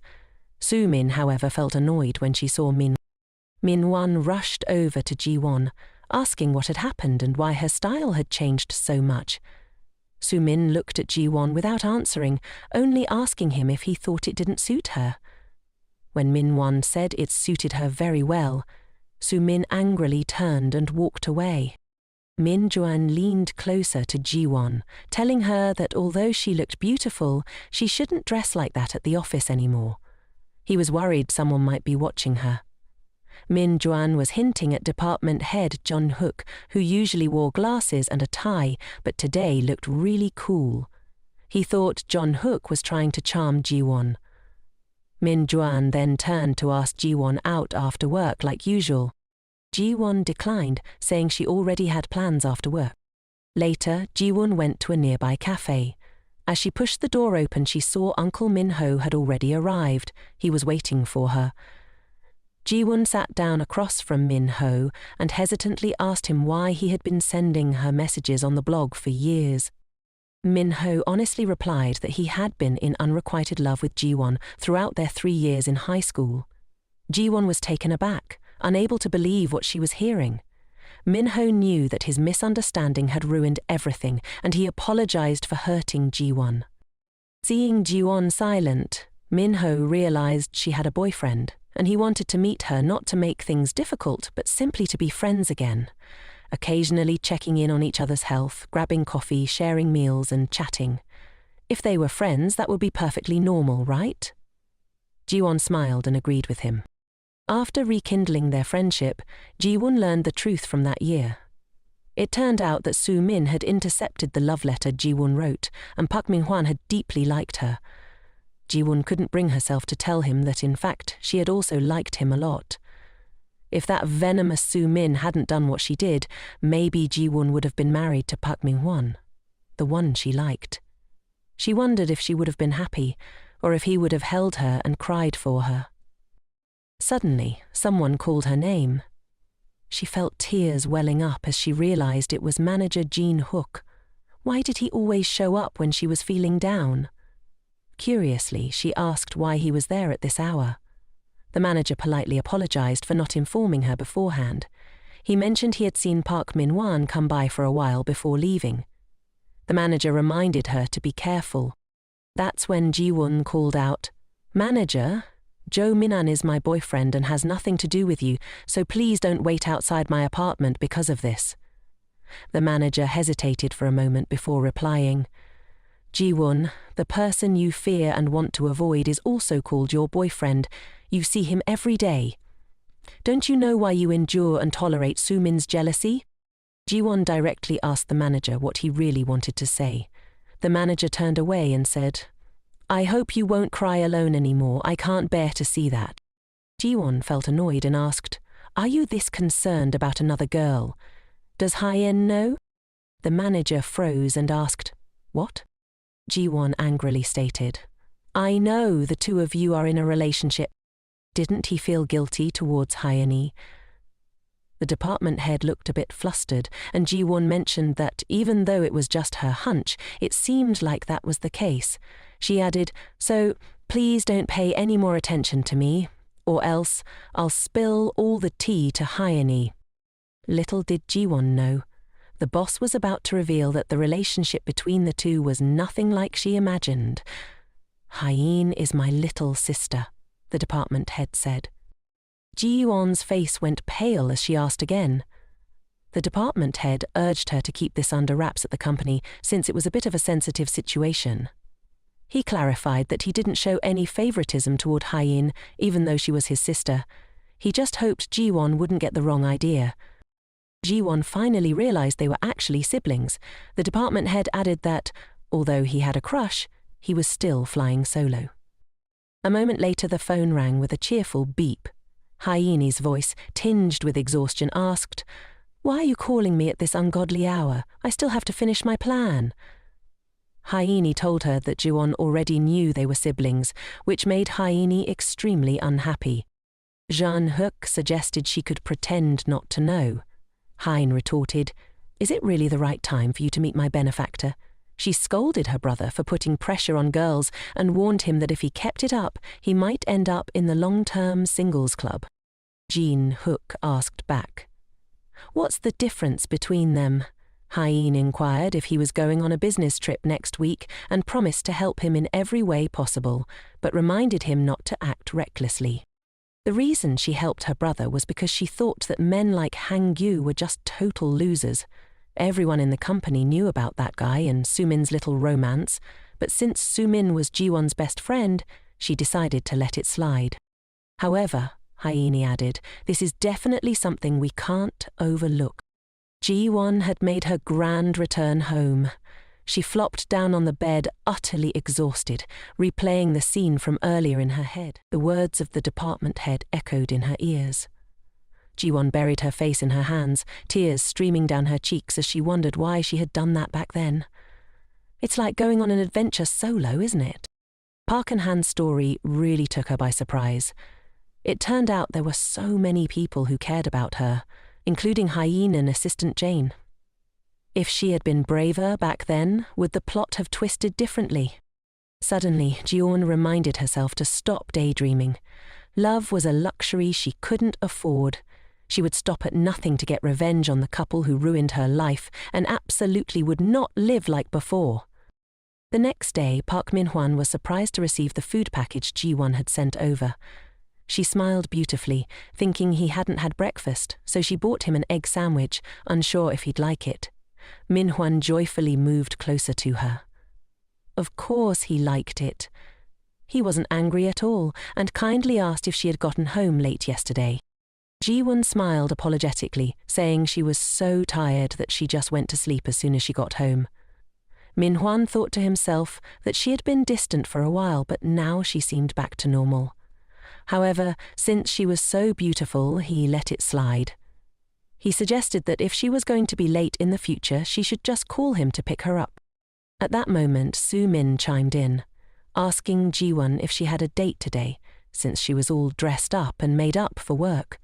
Soo-min, however, felt annoyed when she saw Min. Min-hwan rushed over to Ji-won, asking what had happened and why her style had changed so much. Soo-min looked at Ji-won without answering, only asking him if he thought it didn't suit her. When Min-won said it suited her very well, Soo-min angrily turned and walked away. Min-juan leaned closer to Ji-won, telling her that although she looked beautiful, she shouldn't dress like that at the office anymore. He was worried someone might be watching her. Min-juan was hinting at department head Jun-hook, who usually wore glasses and a tie, but today looked really cool. He thought Jun-hook was trying to charm Ji-won. Min-juan then turned to ask Ji-won out after work like usual. Ji-won declined, saying she already had plans after work. Later, Ji-won went to a nearby cafe. As she pushed the door open, she saw Uncle Min-ho had already arrived. He was waiting for her. Ji-won sat down across from Min-ho and hesitantly asked him why he had been sending her messages on the blog for years. Min-ho honestly replied that he had been in unrequited love with Ji-won throughout their 3 years in high school. Ji-won was taken aback, unable to believe what she was hearing. Min-ho knew that his misunderstanding had ruined everything, and he apologized for hurting Ji-won. Seeing Ji-won silent, Min-ho realized she had a boyfriend, and he wanted to meet her not to make things difficult, but simply to be friends again, occasionally checking in on each other's health, grabbing coffee, sharing meals, and chatting. If they were friends, that would be perfectly normal, right? Ji-won smiled and agreed with him. After rekindling their friendship, Ji-won learned the truth from that year. It turned out that Soo-min had intercepted the love letter Ji-won wrote, and Park Min-hwan had deeply liked her. Ji-won couldn't bring herself to tell him that, in fact, she had also liked him a lot. If that venomous Soo-min hadn't done what she did, maybe Ji-won would have been married to Park Min-hwan, the one she liked. She wondered if she would have been happy, or if he would have held her and cried for her. Suddenly, someone called her name. She felt tears welling up as she realized it was manager Jin-hook. Why did he always show up when she was feeling down? Curiously, she asked why he was there at this hour. The manager politely apologized for not informing her beforehand. He mentioned he had seen Park Min-hwan come by for a while before leaving. The manager reminded her to be careful. That's when Ji-won called out, "Manager, Jo Minan is my boyfriend and has nothing to do with you, so please don't wait outside my apartment because of this." The manager hesitated for a moment before replying, "Ji-won, the person you fear and want to avoid is also called your boyfriend. You see him every day. Don't you know why you endure and tolerate Soo-min's jealousy?" Ji-won directly asked the manager what he really wanted to say. The manager turned away and said, "I hope you won't cry alone anymore. I can't bear to see that." Ji-won felt annoyed and asked, "Are you this concerned about another girl? Does Hyen know?" The manager froze and asked, "What?" Ji-won angrily stated, "I know the two of you are in a relationship." Didn't he feel guilty towards Hyeni? The department head looked a bit flustered, and Ji-won mentioned that even though it was just her hunch, it seemed like that was the case. She added, "So please don't pay any more attention to me, or else I'll spill all the tea to Hyeni." Little did Ji-won know, the boss was about to reveal that the relationship between the two was nothing like she imagined. "Hyen is my little sister," the department head said. Ji-won's face went pale as she asked again. The department head urged her to keep this under wraps at the company since it was a bit of a sensitive situation. He clarified that he didn't show any favoritism toward Hyein, even though she was his sister. He just hoped Jiwon wouldn't get the wrong idea. Jiwon finally realized they were actually siblings. The department head added that, although he had a crush, he was still flying solo. A moment later the phone rang with a cheerful beep. Hyeini's voice, tinged with exhaustion, asked, "Why are you calling me at this ungodly hour? I still have to finish my plan." Hyeini told her that Jiwon already knew they were siblings, which made Hyeini extremely unhappy. Jean-Hook suggested she could pretend not to know. Hein retorted, "Is it really the right time for you to meet my benefactor?" She scolded her brother for putting pressure on girls and warned him that if he kept it up, he might end up in the long-term singles club. Jean-Hook asked back, "What's the difference between them?" Hein inquired if he was going on a business trip next week and promised to help him in every way possible, but reminded him not to act recklessly. The reason she helped her brother was because she thought that men like Hangyu were just total losers. Everyone in the company knew about that guy and Sumin's little romance, but since Sumin was Jiwon's best friend, she decided to let it slide. However, Hyeini added, this is definitely something we can't overlook. Jiwon had made her grand return home. She flopped down on the bed, utterly exhausted, replaying the scene from earlier in her head. The words of the department head echoed in her ears. Jiwon buried her face in her hands, tears streaming down her cheeks as she wondered why she had done that back then. It's like going on an adventure solo, isn't it? Park and Han's story really took her by surprise. It turned out there were so many people who cared about her, including Hyein and Assistant Jane. If she had been braver back then, would the plot have twisted differently? Suddenly, Jiwon reminded herself to stop daydreaming. Love was a luxury she couldn't afford. She would stop at nothing to get revenge on the couple who ruined her life and absolutely would not live like before. The next day, Park Min-hwan was surprised to receive the food package Jiwon had sent over. She smiled beautifully, thinking he hadn't had breakfast, so she bought him an egg sandwich, unsure if he'd like it. Min-hwan joyfully moved closer to her. Of course he liked it. He wasn't angry at all, and kindly asked if she had gotten home late yesterday. Jiwon smiled apologetically, saying she was so tired that she just went to sleep as soon as she got home. Min-hwan thought to himself that she had been distant for a while, but now she seemed back to normal. However, since she was so beautiful, he let it slide. He suggested that if she was going to be late in the future, she should just call him to pick her up. At that moment, Su-min chimed in, asking Jiwon if she had a date today, since she was all dressed up and made up for work.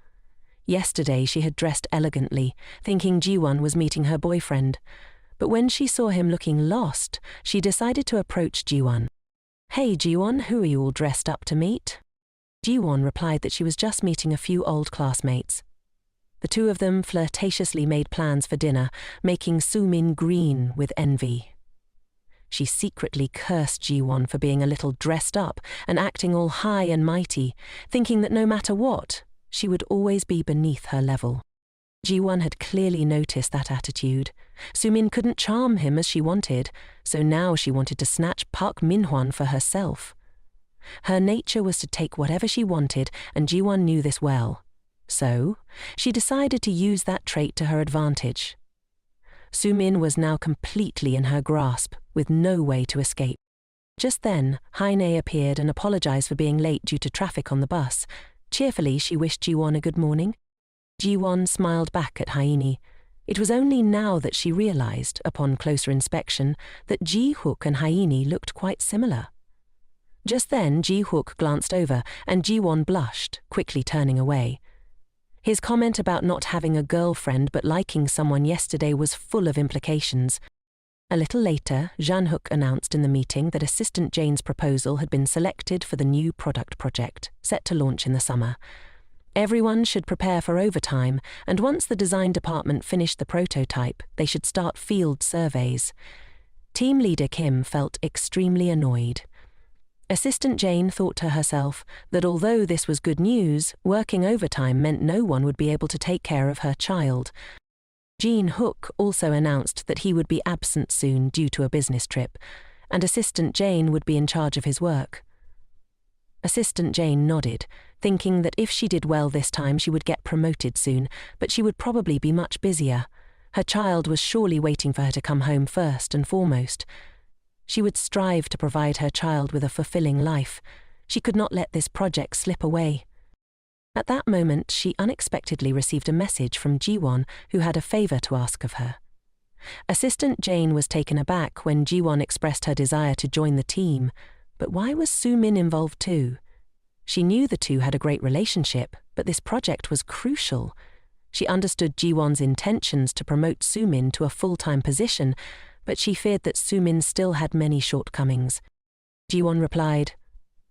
Yesterday she had dressed elegantly, thinking Jiwon was meeting her boyfriend, but when she saw him looking lost, she decided to approach Jiwon. "Hey Jiwon, who are you all dressed up to meet?" Jiwon replied that she was just meeting a few old classmates. The two of them flirtatiously made plans for dinner, making Su-min green with envy. She secretly cursed Jiwon for being a little dressed up and acting all high and mighty, thinking that no matter what, she would always be beneath her level. Jiwon had clearly noticed that attitude. Su-min couldn't charm him as she wanted, so now she wanted to snatch Park Min-hwan for herself. Her nature was to take whatever she wanted, and Jiwon knew this well. So, she decided to use that trait to her advantage. Su-min was now completely in her grasp, with no way to escape. Just then, Haine appeared and apologized for being late due to traffic on the bus. Cheerfully, she wished Jiwon a good morning. Jiwon smiled back at Hyeini. It was only now that she realized, upon closer inspection, that Ji-hook and Hyeini looked quite similar. Just then, Ji-hook glanced over, and Jiwon blushed, quickly turning away. His comment about not having a girlfriend but liking someone yesterday was full of implications. A little later, Jean-hook announced in the meeting that Assistant Jane's proposal had been selected for the new product project, set to launch in the summer. Everyone should prepare for overtime, and once the design department finished the prototype, they should start field surveys. Team leader Kim felt extremely annoyed. Assistant Jane thought to herself that although this was good news, working overtime meant no one would be able to take care of her child. Jean-hook also announced that he would be absent soon due to a business trip, and Assistant Jane would be in charge of his work. Assistant Jane nodded, thinking that if she did well this time she would get promoted soon, but she would probably be much busier. Her child was surely waiting for her to come home first and foremost. She would strive to provide her child with a fulfilling life. She could not let this project slip away. At that moment, she unexpectedly received a message from Jiwon, who had a favor to ask of her. Assistant Jane was taken aback when Jiwon expressed her desire to join the team, but why was Soo-min involved too? She knew the two had a great relationship, but this project was crucial. She understood Jiwon's intentions to promote Soo-min to a full-time position, but she feared that Soo-min still had many shortcomings. Jiwon replied,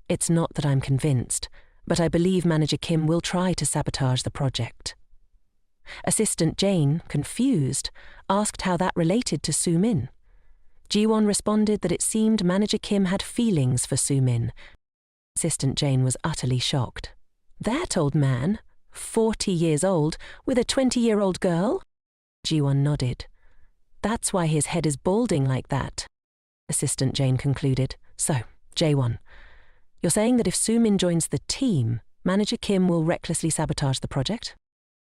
"It's not that I'm convinced, but I believe Manager Kim will try to sabotage the project." Assistant Jane, confused, asked how that related to Soo-min. Jiwon responded that it seemed Manager Kim had feelings for Soo-min. Assistant Jane was utterly shocked. "That old man, 40 years old, with a 20-year-old girl?" Jiwon nodded. "That's why his head is balding like that," Assistant Jane concluded. "So, Jaewon, you're saying that if Soo-min joins the team, Manager Kim will recklessly sabotage the project?"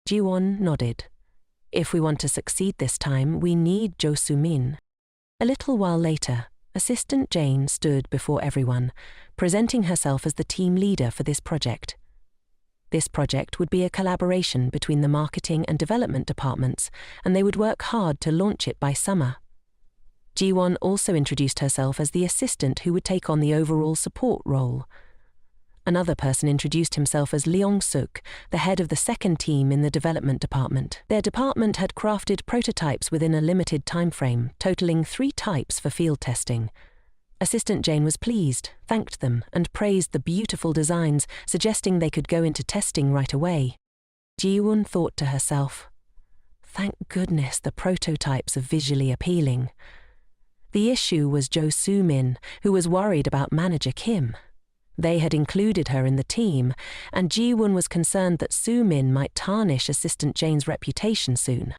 Jiwon nodded. "If we want to succeed this time, we need Jo Soo-min." A little while later, Assistant Jane stood before everyone, presenting herself as the team leader for this project. This project would be a collaboration between the marketing and development departments, and they would work hard to launch it by summer. Jiwon also introduced herself as the assistant who would take on the overall support role. Another person introduced himself as Leong-suk, the head of the second team in the development department. Their department had crafted prototypes within a limited time frame, totaling 3 types for field testing. Assistant Jane was pleased, thanked them, and praised the beautiful designs, suggesting they could go into testing right away. Jiwon thought to herself, "Thank goodness the prototypes are visually appealing." The issue was Jo Soo-min, who was worried about Manager Kim. They had included her in the team, and Jiwon was concerned that Soo-min might tarnish Assistant Jane's reputation soon.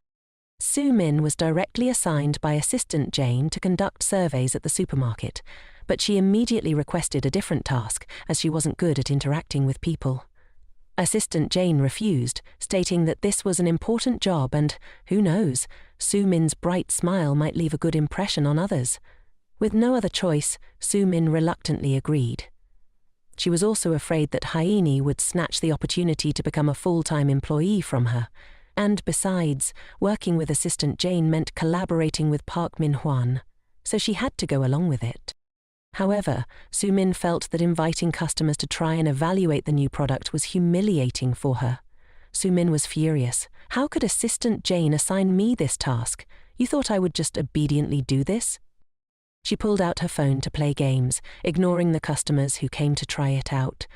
Soo-min was directly assigned by Assistant Jane to conduct surveys at the supermarket, but she immediately requested a different task as she wasn't good at interacting with people. Assistant Jane refused, stating that this was an important job and, who knows, Soo-min's bright smile might leave a good impression on others. With no other choice, Soo-min reluctantly agreed. She was also afraid that Hyeni would snatch the opportunity to become a full-time employee from her. And besides, working with Assistant Jane meant collaborating with Park Min-hwan, so she had to go along with it. However, Soo-min felt that inviting customers to try and evaluate the new product was humiliating for her. Soo-min was furious. "How could Assistant Jane assign me this task? You thought I would just obediently do this?" She pulled out her phone to play games, ignoring the customers who came to try it out.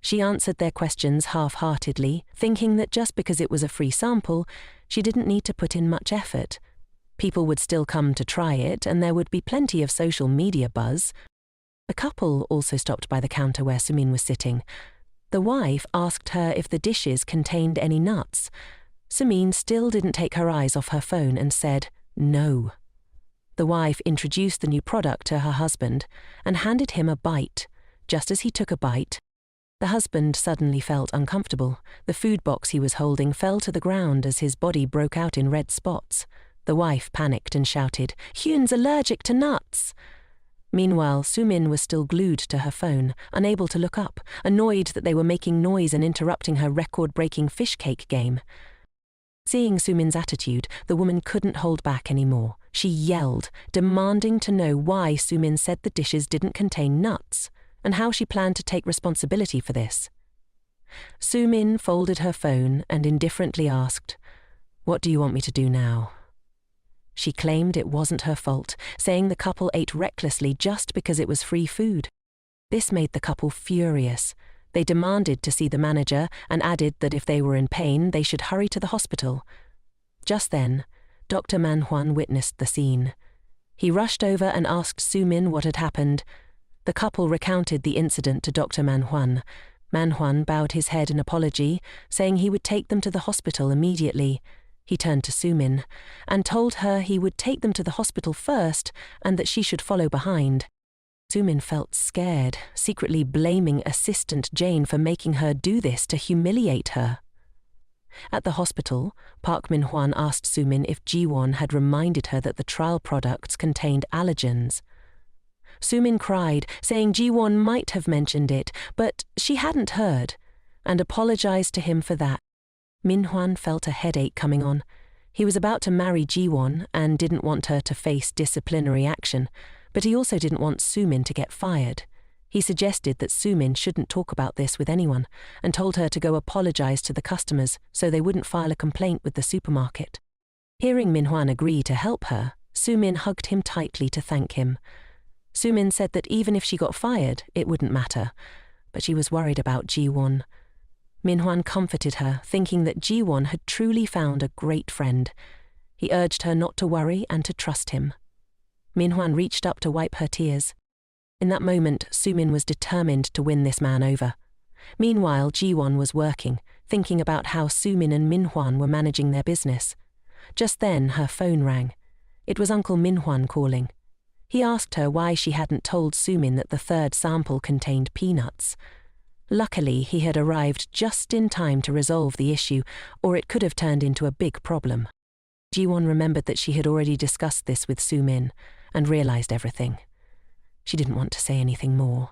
She answered their questions half-heartedly, thinking that just because it was a free sample, she didn't need to put in much effort. People would still come to try it, and there would be plenty of social media buzz. A couple also stopped by the counter where Soo-min was sitting. The wife asked her if the dishes contained any nuts. Soo-min still didn't take her eyes off her phone and said, "No." The wife introduced the new product to her husband and handed him a bite. Just as he took a bite, the husband suddenly felt uncomfortable. The food box he was holding fell to the ground as his body broke out in red spots. The wife panicked and shouted, "Hyun's allergic to nuts!" Meanwhile, Soo-min was still glued to her phone, unable to look up, annoyed that they were making noise and interrupting her record-breaking fish cake game. Seeing Soo-min's attitude, the woman couldn't hold back anymore. She yelled, demanding to know why Soo-min said the dishes didn't contain nuts, and how she planned to take responsibility for this. Soo-min folded her phone and indifferently asked, "What do you want me to do now?" She claimed it wasn't her fault, saying the couple ate recklessly just because it was free food. This made the couple furious. They demanded to see the manager and added that if they were in pain, they should hurry to the hospital. Just then, Dr. Manhwa witnessed the scene. He rushed over and asked Soo-min what had happened. The couple recounted the incident to Dr. Manhwa. Manhwa bowed his head in apology, saying he would take them to the hospital immediately. He turned to Soo-min and told her he would take them to the hospital first and that she should follow behind. Sumin felt scared, secretly blaming Assistant Jane for making her do this to humiliate her. At the hospital, Park Min-hwan asked Sumin if Ji-won had reminded her that the trial products contained allergens. Sumin cried, saying Ji-won might have mentioned it, but she hadn't heard, and apologized to him for that. Min-hwan felt a headache coming on. He was about to marry Ji-won and didn't want her to face disciplinary action, but he also didn't want Sumin to get fired. He suggested that Sumin shouldn't talk about this with anyone and told her to go apologize to the customers so they wouldn't file a complaint with the supermarket. Hearing Min-hwan agree to help her, Sumin hugged him tightly to thank him. Sumin said that even if she got fired, it wouldn't matter, but she was worried about Ji-won. Min-hwan comforted her, thinking that Ji-won had truly found a great friend. He urged her not to worry and to trust him. Min-hwan reached up to wipe her tears. In that moment, Sumin was determined to win this man over. Meanwhile, Ji-won was working, thinking about how Sumin and Min-hwan were managing their business. Just then, her phone rang. It was Uncle Min-hwan calling. He asked her why she hadn't told Sumin that the third sample contained peanuts. Luckily, he had arrived just in time to resolve the issue, or it could have turned into a big problem. Ji-won remembered that she had already discussed this with Sumin and realized everything. She didn't want to say anything more.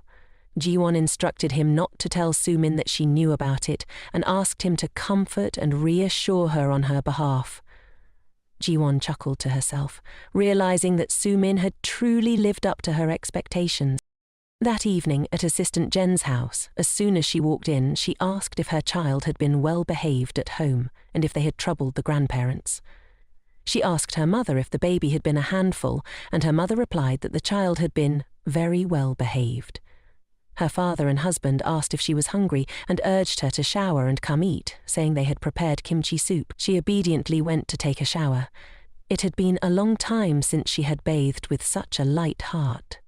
Ji-won instructed him not to tell Sumin that she knew about it and asked him to comfort and reassure her on her behalf. Ji-won chuckled to herself, realizing that Sumin had truly lived up to her expectations. That evening at Assistant Jen's house, as soon as she walked in, she asked if her child had been well behaved at home and if they had troubled the grandparents. She asked her mother if the baby had been a handful, and her mother replied that the child had been very well behaved. Her father and husband asked if she was hungry and urged her to shower and come eat, saying they had prepared kimchi soup. She obediently went to take a shower. It had been a long time since she had bathed with such a light heart.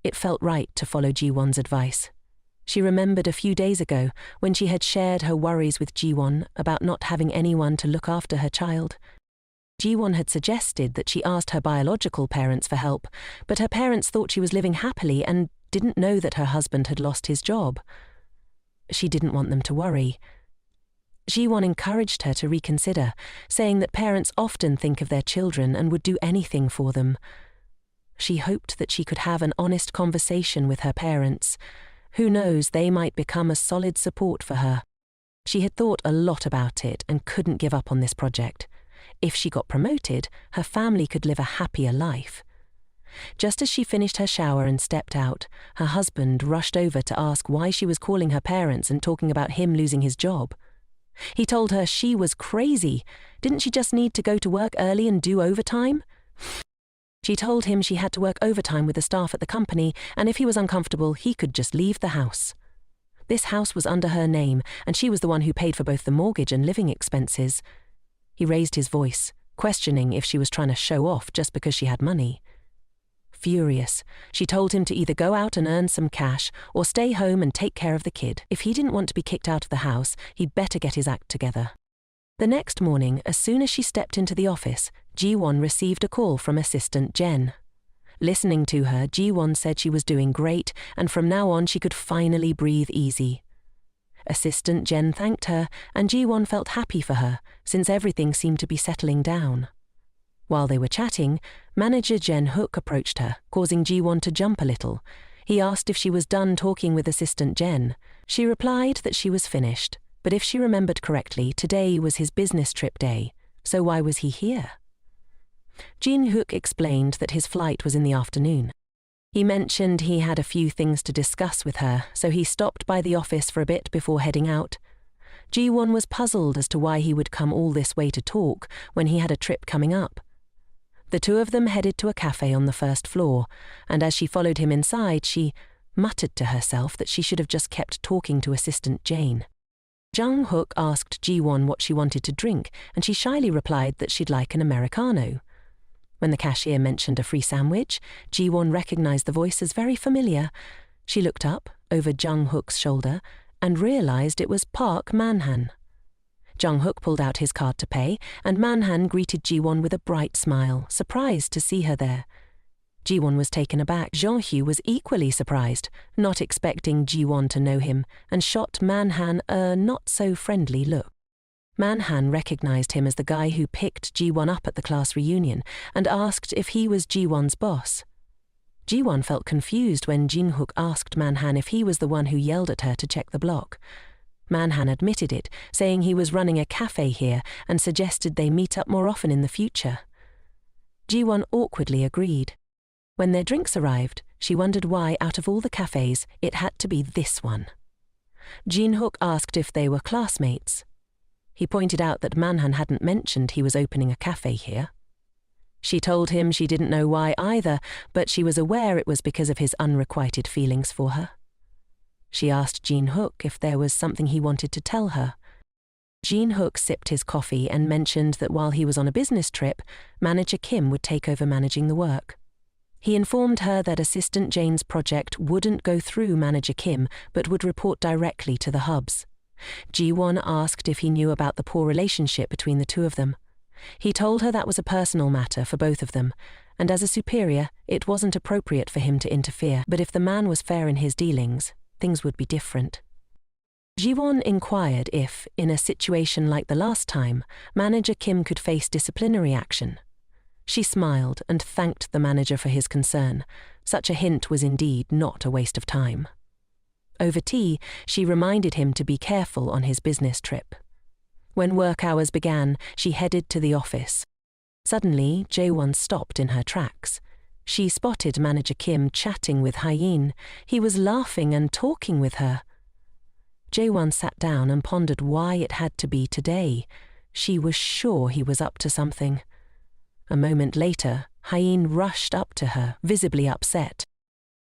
It felt right to follow Ji-won's advice. She remembered a few days ago when she had shared her worries with Ji-won about not having anyone to look after her child. Ji-won had suggested that she asked her biological parents for help, but her parents thought she was living happily and didn't know that her husband had lost his job. She didn't want them to worry. Ji-won encouraged her to reconsider, saying that parents often think of their children and would do anything for them. She hoped that she could have an honest conversation with her parents. Who knows, they might become a solid support for her. She had thought a lot about it and couldn't give up on this project. If she got promoted, her family could live a happier life. Just as she finished her shower and stepped out, her husband rushed over to ask why she was calling her parents and talking about him losing his job. He told her she was crazy. Didn't she just need to go to work early and do overtime? She told him she had to work overtime with the staff at the company, and if he was uncomfortable, he could just leave the house. This house was under her name, and she was the one who paid for both the mortgage and living expenses. He raised his voice, questioning if she was trying to show off just because she had money. Furious, she told him to either go out and earn some cash or stay home and take care of the kid. If he didn't want to be kicked out of the house, he'd better get his act together. The next morning, as soon as she stepped into the office, Ji-won received a call from Assistant Jen. Listening to her, Ji-won said she was doing great, and from now on she could finally breathe easy. Assistant Jen thanked her, and Ji-won felt happy for her, since everything seemed to be settling down. While they were chatting, Manager Jen Hook approached her, causing Ji-won to jump a little. He asked if she was done talking with Assistant Jen. She replied that she was finished, but if she remembered correctly, today was his business trip day, so why was he here? Jin Hook explained that his flight was in the afternoon. He mentioned he had a few things to discuss with her, so he stopped by the office for a bit before heading out. Ji-won was puzzled as to why he would come all this way to talk when he had a trip coming up. The two of them headed to a cafe on the first floor, and as she followed him inside, she muttered to herself that she should have just kept talking to Assistant Jane. Jung Hook asked Ji-won what she wanted to drink, and she shyly replied that she'd like an Americano. When the cashier mentioned a free sandwich, Ji-won recognized the voice as very familiar. She looked up, over Jung Hook's shoulder, and realized it was Park Man-han. Jung Hook pulled out his card to pay, and Man-han greeted Ji-won with a bright smile, surprised to see her there. Ji-won was taken aback. Jeong-hyu was equally surprised, not expecting Ji-won to know him, and shot Man-han a not-so-friendly look. Man-han recognized him as the guy who picked Ji-won up at the class reunion and asked if he was Ji-won's boss. Ji-won felt confused when Jin-hook asked Man-han if he was the one who yelled at her to check the block. Man-han admitted it, saying he was running a cafe here and suggested they meet up more often in the future. Ji-won awkwardly agreed. When their drinks arrived, she wondered why, out of all the cafes, it had to be this one. Jin-hook asked if they were classmates. He pointed out that Man-han hadn't mentioned he was opening a cafe here. She told him she didn't know why either, but she was aware it was because of his unrequited feelings for her. She asked Jin-hook if there was something he wanted to tell her. Jin-hook sipped his coffee and mentioned that while he was on a business trip, Manager Kim would take over managing the work. He informed her that Assistant Jane's project wouldn't go through Manager Kim, but would report directly to the hubs. Ji-won asked if he knew about the poor relationship between the two of them. He told her that was a personal matter for both of them, and as a superior, it wasn't appropriate for him to interfere, but if the man was fair in his dealings, things would be different. Ji-won inquired if, in a situation like the last time, Manager Kim could face disciplinary action. She smiled and thanked the manager for his concern. Such a hint was indeed not a waste of time. Over tea, she reminded him to be careful on his business trip. When work hours began, she headed to the office. Suddenly, Jae-won stopped in her tracks. She spotted Manager Kim chatting with Hye-in. He was laughing and talking with her. Jae-won sat down and pondered why it had to be today. She was sure he was up to something. A moment later, Hye-in rushed up to her, visibly upset.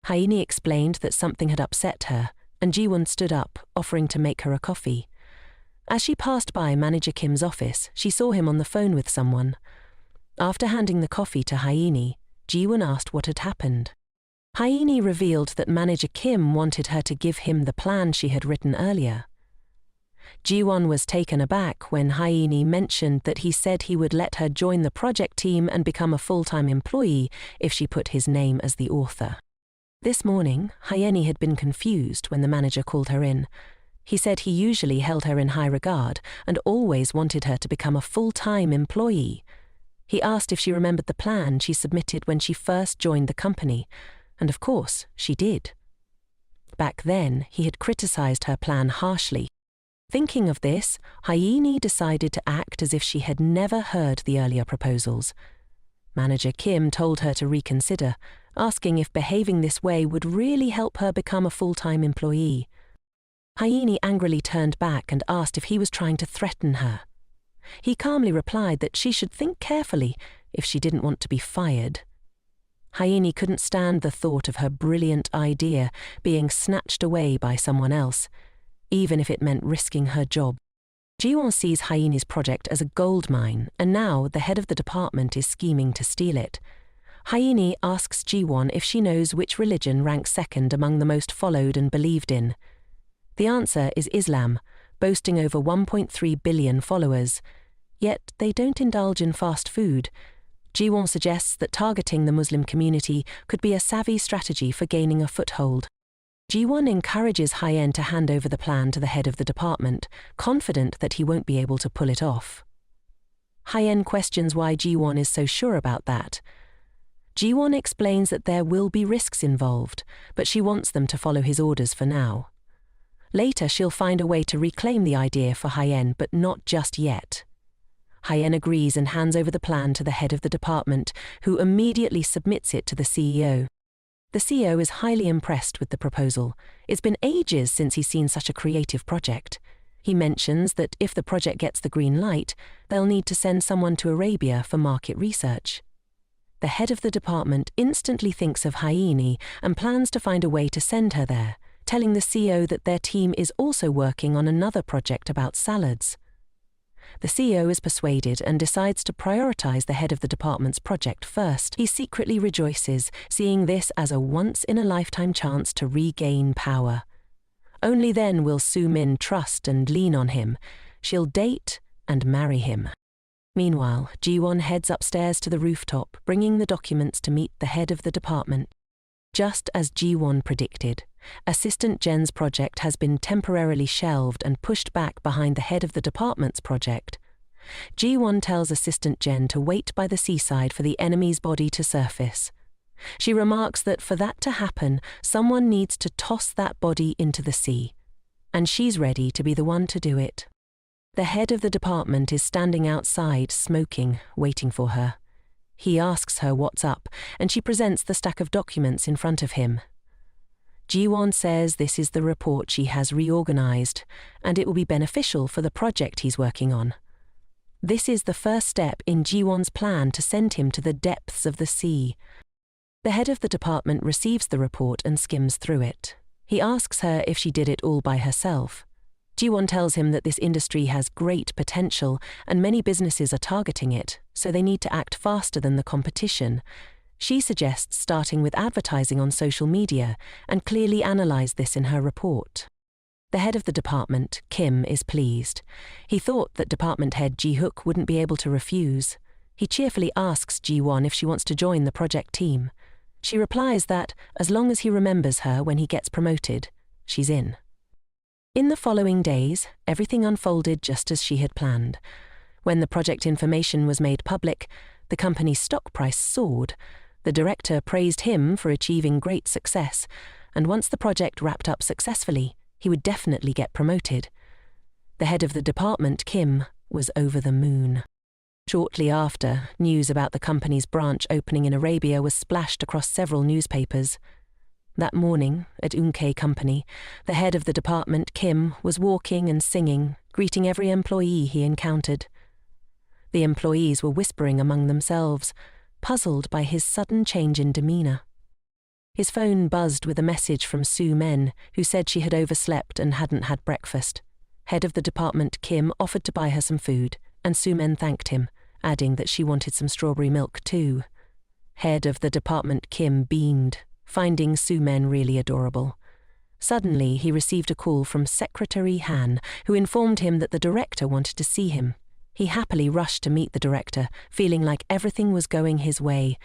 Hye-in explained that something had upset her, and Ji-won stood up, offering to make her a coffee. As she passed by Manager Kim's office, she saw him on the phone with someone. After handing the coffee to Hye-in, Ji-won asked what had happened. Hye-in revealed that Manager Kim wanted her to give him the plan she had written earlier. Ji-won was taken aback when Hye-in mentioned that he said he would let her join the project team and become a full-time employee if she put his name as the author. This morning, Hye-in had been confused when the manager called her in. He said he usually held her in high regard and always wanted her to become a full-time employee. He asked if she remembered the plan she submitted when she first joined the company, and of course, she did. Back then, he had criticized her plan harshly. Thinking of this, Hye-in decided to act as if she had never heard the earlier proposals. Manager Kim told her to reconsider, asking if behaving this way would really help her become a full-time employee. Hye-in angrily turned back and asked if he was trying to threaten her. He calmly replied that she should think carefully if she didn't want to be fired. Hye-in couldn't stand the thought of her brilliant idea being snatched away by someone else, even if it meant risking her job. Ji-won sees Hye-in's project as a gold mine, and now the head of the department is scheming to steal it. Hye-in asks Ji-won if she knows which religion ranks second among the most followed and believed in. The answer is Islam, boasting over 1.3 billion followers. Yet they don't indulge in fast food. Ji-won suggests that targeting the Muslim community could be a savvy strategy for gaining a foothold. Ji-won encourages Hye-in to hand over the plan to the head of the department, confident that he won't be able to pull it off. Hye-in questions why Ji-won is so sure about that. Ji-won explains that there will be risks involved, but she wants them to follow his orders for now. Later, she'll find a way to reclaim the idea for Hye-in, but not just yet. Hye-in agrees and hands over the plan to the head of the department, who immediately submits it to the CEO. The CEO is highly impressed with the proposal. It's been ages since he's seen such a creative project. He mentions that if the project gets the green light, they'll need to send someone to Arabia for market research. The head of the department instantly thinks of Hye-in and plans to find a way to send her there, telling the CEO that their team is also working on another project about salads. The CEO is persuaded and decides to prioritize the head of the department's project first. He secretly rejoices, seeing this as a once-in-a-lifetime chance to regain power. Only then will Soo-min trust and lean on him. She'll date and marry him. Meanwhile, Ji-won heads upstairs to the rooftop, bringing the documents to meet the head of the department. Just as Ji-won predicted, Assistant Jen's project has been temporarily shelved and pushed back behind the head of the department's project. Ji-won tells Assistant Jen to wait by the seaside for the enemy's body to surface. She remarks that for that to happen, someone needs to toss that body into the sea, and she's ready to be the one to do it. The head of the department is standing outside, smoking, waiting for her. He asks her what's up, and she presents the stack of documents in front of him. Ji-won says this is the report she has reorganized, and it will be beneficial for the project he's working on. This is the first step in Ji-won's plan to send him to the depths of the sea. The head of the department receives the report and skims through it. He asks her if she did it all by herself. Ji-won tells him that this industry has great potential and many businesses are targeting it, so they need to act faster than the competition. She suggests starting with advertising on social media and clearly analyze this in her report. The head of the department, Kim, is pleased. He thought that department head Ji-hook wouldn't be able to refuse. He cheerfully asks Ji-won if she wants to join the project team. She replies that, as long as he remembers her when he gets promoted, she's in. In the following days, everything unfolded just as she had planned. When the project information was made public, the company's stock price soared. The director praised him for achieving great success, and once the project wrapped up successfully, he would definitely get promoted. The head of the department, Kim, was over the moon. Shortly after, news about the company's branch opening in Arabia was splashed across several newspapers. That morning, at Unke Company, the head of the department, Kim, was walking and singing, greeting every employee he encountered. The employees were whispering among themselves, puzzled by his sudden change in demeanor. His phone buzzed with a message from Sue Men, who said she had overslept and hadn't had breakfast. Head of the department, Kim, offered to buy her some food, and Sue Men thanked him, adding that she wanted some strawberry milk too. Head of the department, Kim, beamed, finding Sue Men really adorable. Suddenly, he received a call from Secretary Han, who informed him that the director wanted to see him. He happily rushed to meet the director, feeling like everything was going his way.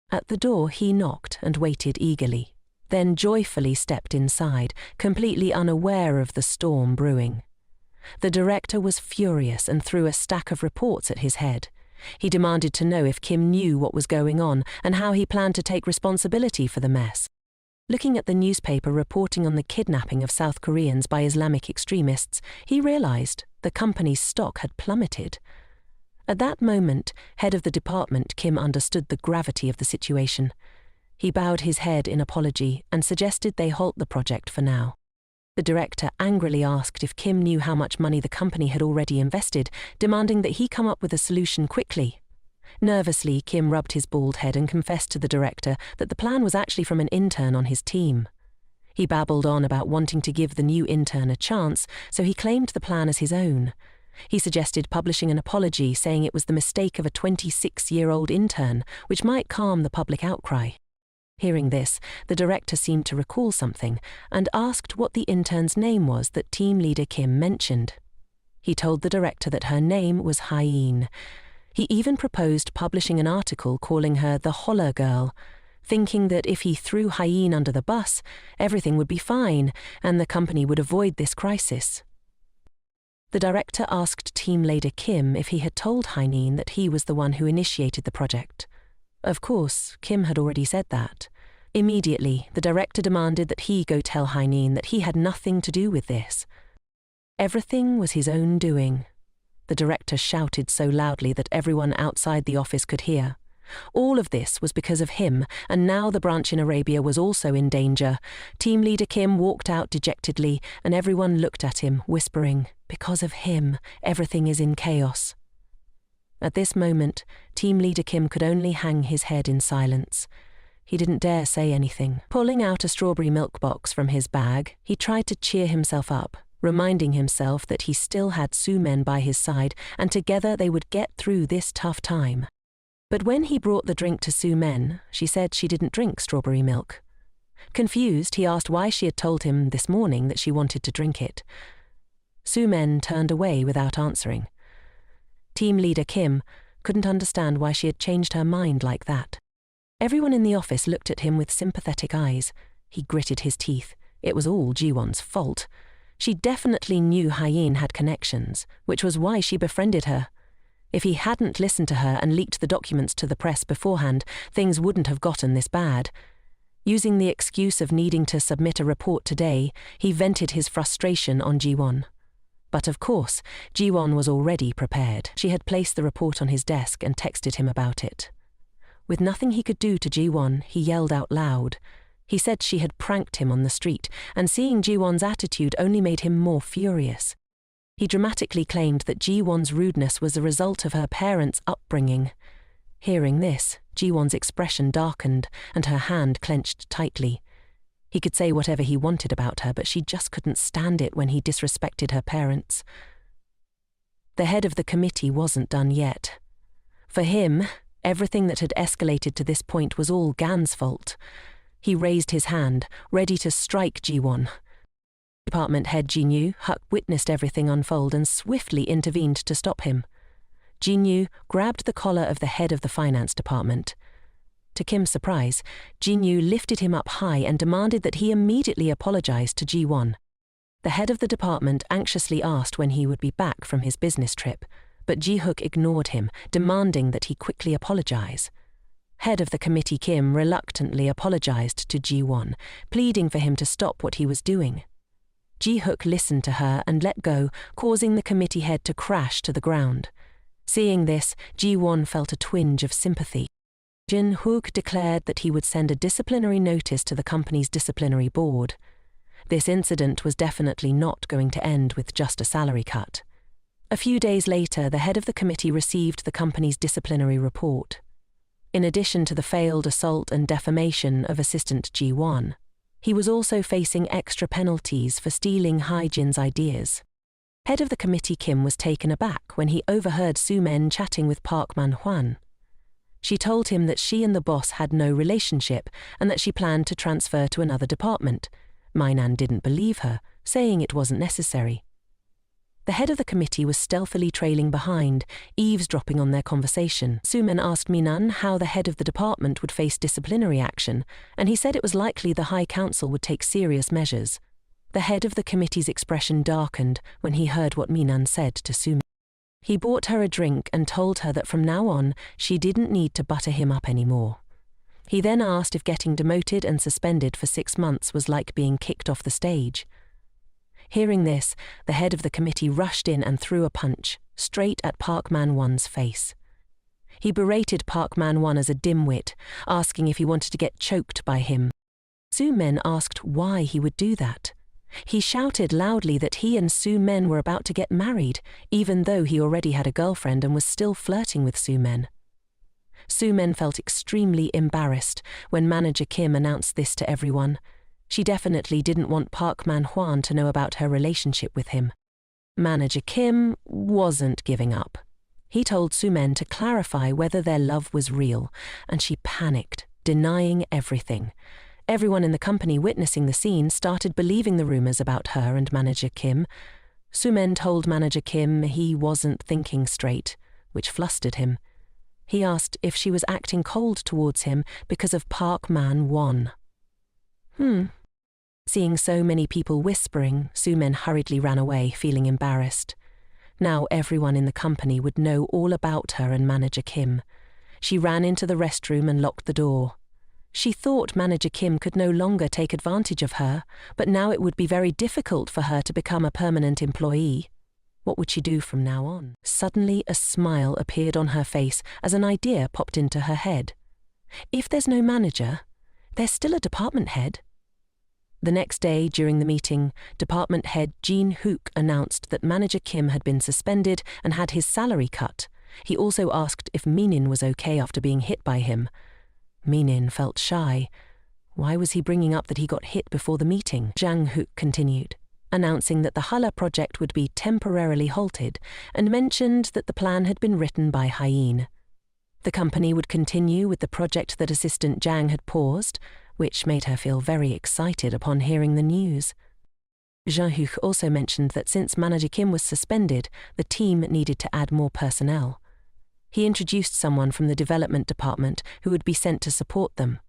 At the door, he knocked and waited eagerly, then joyfully stepped inside, completely unaware of the storm brewing. The director was furious and threw a stack of reports at his head. He demanded to know if Kim knew what was going on and how he planned to take responsibility for the mess. Looking at the newspaper reporting on the kidnapping of South Koreans by Islamic extremists, he realized the company's stock had plummeted. At that moment, head of the department, Kim, understood the gravity of the situation. He bowed his head in apology and suggested they halt the project for now. The director angrily asked if Kim knew how much money the company had already invested, demanding that he come up with a solution quickly. Nervously, Kim rubbed his bald head and confessed to the director that the plan was actually from an intern on his team. He babbled on about wanting to give the new intern a chance, so he claimed the plan as his own. He suggested publishing an apology saying it was the mistake of a 26-year-old intern, which might calm the public outcry. Hearing this, the director seemed to recall something and asked what the intern's name was that team leader Kim mentioned. He told the director that her name was Hyene. He even proposed publishing an article calling her the Holler Girl, thinking that if he threw Hyene under the bus, everything would be fine and the company would avoid this crisis. The director asked team leader Kim if he had told Hyene that he was the one who initiated the project. Of course, Kim had already said that. Immediately, the director demanded that he go tell Hyene that he had nothing to do with this. Everything was his own doing. The director shouted so loudly that everyone outside the office could hear. All of this was because of him, and now the branch in Arabia was also in danger. Team leader Kim walked out dejectedly, and everyone looked at him, whispering, "Because of him, everything is in chaos." At this moment, team leader Kim could only hang his head in silence. He didn't dare say anything. Pulling out a strawberry milk box from his bag, he tried to cheer himself up, reminding himself that he still had Sue Men by his side, and together they would get through this tough time. But when he brought the drink to Sue Men, she said she didn't drink strawberry milk. Confused, he asked why she had told him this morning that she wanted to drink it. Sue Men turned away without answering. Team leader Kim couldn't understand why she had changed her mind like that. Everyone in the office looked at him with sympathetic eyes. He gritted his teeth. It was all Jiwon's fault. She definitely knew Hyein had connections, which was why she befriended her. If he hadn't listened to her and leaked the documents to the press beforehand, things wouldn't have gotten this bad. Using the excuse of needing to submit a report today, he vented his frustration on Jiwon. But of course, Jiwon was already prepared. She had placed the report on his desk and texted him about it. With nothing he could do to Jiwon, he yelled out loud. He said she had pranked him on the street, and seeing Jiwon's attitude only made him more furious. He dramatically claimed that Jiwon's rudeness was a result of her parents' upbringing. Hearing this, Jiwon's expression darkened and her hand clenched tightly. He could say whatever he wanted about her, but she just couldn't stand it when he disrespected her parents. The head of the committee wasn't done yet. For him, everything that had escalated to this point was all Gan's fault. He raised his hand, ready to strike Jiwon. Department head Jinyu Huk witnessed everything unfold and swiftly intervened to stop him. Jinyu grabbed the collar of the head of the finance department. To Kim's surprise, Jinyu lifted him up high and demanded that he immediately apologize to Jiwon. The head of the department anxiously asked when he would be back from his business trip, but Ji-hook ignored him, demanding that he quickly apologize. Head of the committee Kim reluctantly apologized to Ji-won, pleading for him to stop what he was doing. Ji-hook listened to her and let go, causing the committee head to crash to the ground. Seeing this, Ji-won felt a twinge of sympathy. Jin-hook declared that he would send a disciplinary notice to the company's disciplinary board. This incident was definitely not going to end with just a salary cut. A few days later, the head of the committee received the company's disciplinary report. In addition to the failed assault and defamation of assistant Ji-won, he was also facing extra penalties for stealing Hae-jin's ideas. Head of the committee Kim was taken aback when he overheard Soo-men chatting with Park Man-hwan. She told him that she and the boss had no relationship and that she planned to transfer to another department. Mainan didn't believe her, saying it wasn't necessary. The head of the committee was stealthily trailing behind, eavesdropping on their conversation. Soo-men asked Minan how the head of the department would face disciplinary action, and he said it was likely the High Council would take serious measures. The head of the committee's expression darkened when he heard what Minan said to Soo-men. He bought her a drink and told her that from now on she didn't need to butter him up anymore. He then asked if getting demoted and suspended for 6 months was like being kicked off the stage. Hearing this, the head of the committee rushed in and threw a punch, straight at Park Man-won's face. He berated Park Man-won as a dimwit, asking if he wanted to get choked by him. Soo-men asked why he would do that. He shouted loudly that he and Soo-men were about to get married, even though he already had a girlfriend and was still flirting with Soo-men. Soo-men felt extremely embarrassed when manager Kim announced this to everyone. She definitely didn't want Park Man-hwan to know about her relationship with him. Manager Kim wasn't giving up. He told Soo-men to clarify whether their love was real, and she panicked, denying everything. Everyone in the company witnessing the scene started believing the rumors about her and manager Kim. Soo-men told manager Kim he wasn't thinking straight, which flustered him. He asked if she was acting cold towards him because of Park Man-won. Seeing so many people whispering, Soo-men hurriedly ran away, feeling embarrassed. Now everyone in the company would know all about her and manager Kim. She ran into the restroom and locked the door. She thought manager Kim could no longer take advantage of her, but now it would be very difficult for her to become a permanent employee. What would she do from now on? Suddenly a smile appeared on her face as an idea popped into her head. If there's no manager, there's still a department head. The next day, during the meeting, department head Jin-hook announced that manager Kim had been suspended and had his salary cut. He also asked if Minin was okay after being hit by him. Minin felt shy. Why was he bringing up that he got hit before the meeting? Jang-hook continued, announcing that the Hala project would be temporarily halted, and mentioned that the plan had been written by Hyein. The company would continue with the project that assistant Jang had paused, which made her feel very excited upon hearing the news. Jean-Huc also mentioned that since Manager Kim was suspended, the team needed to add more personnel. He introduced someone from the development department who would be sent to support them.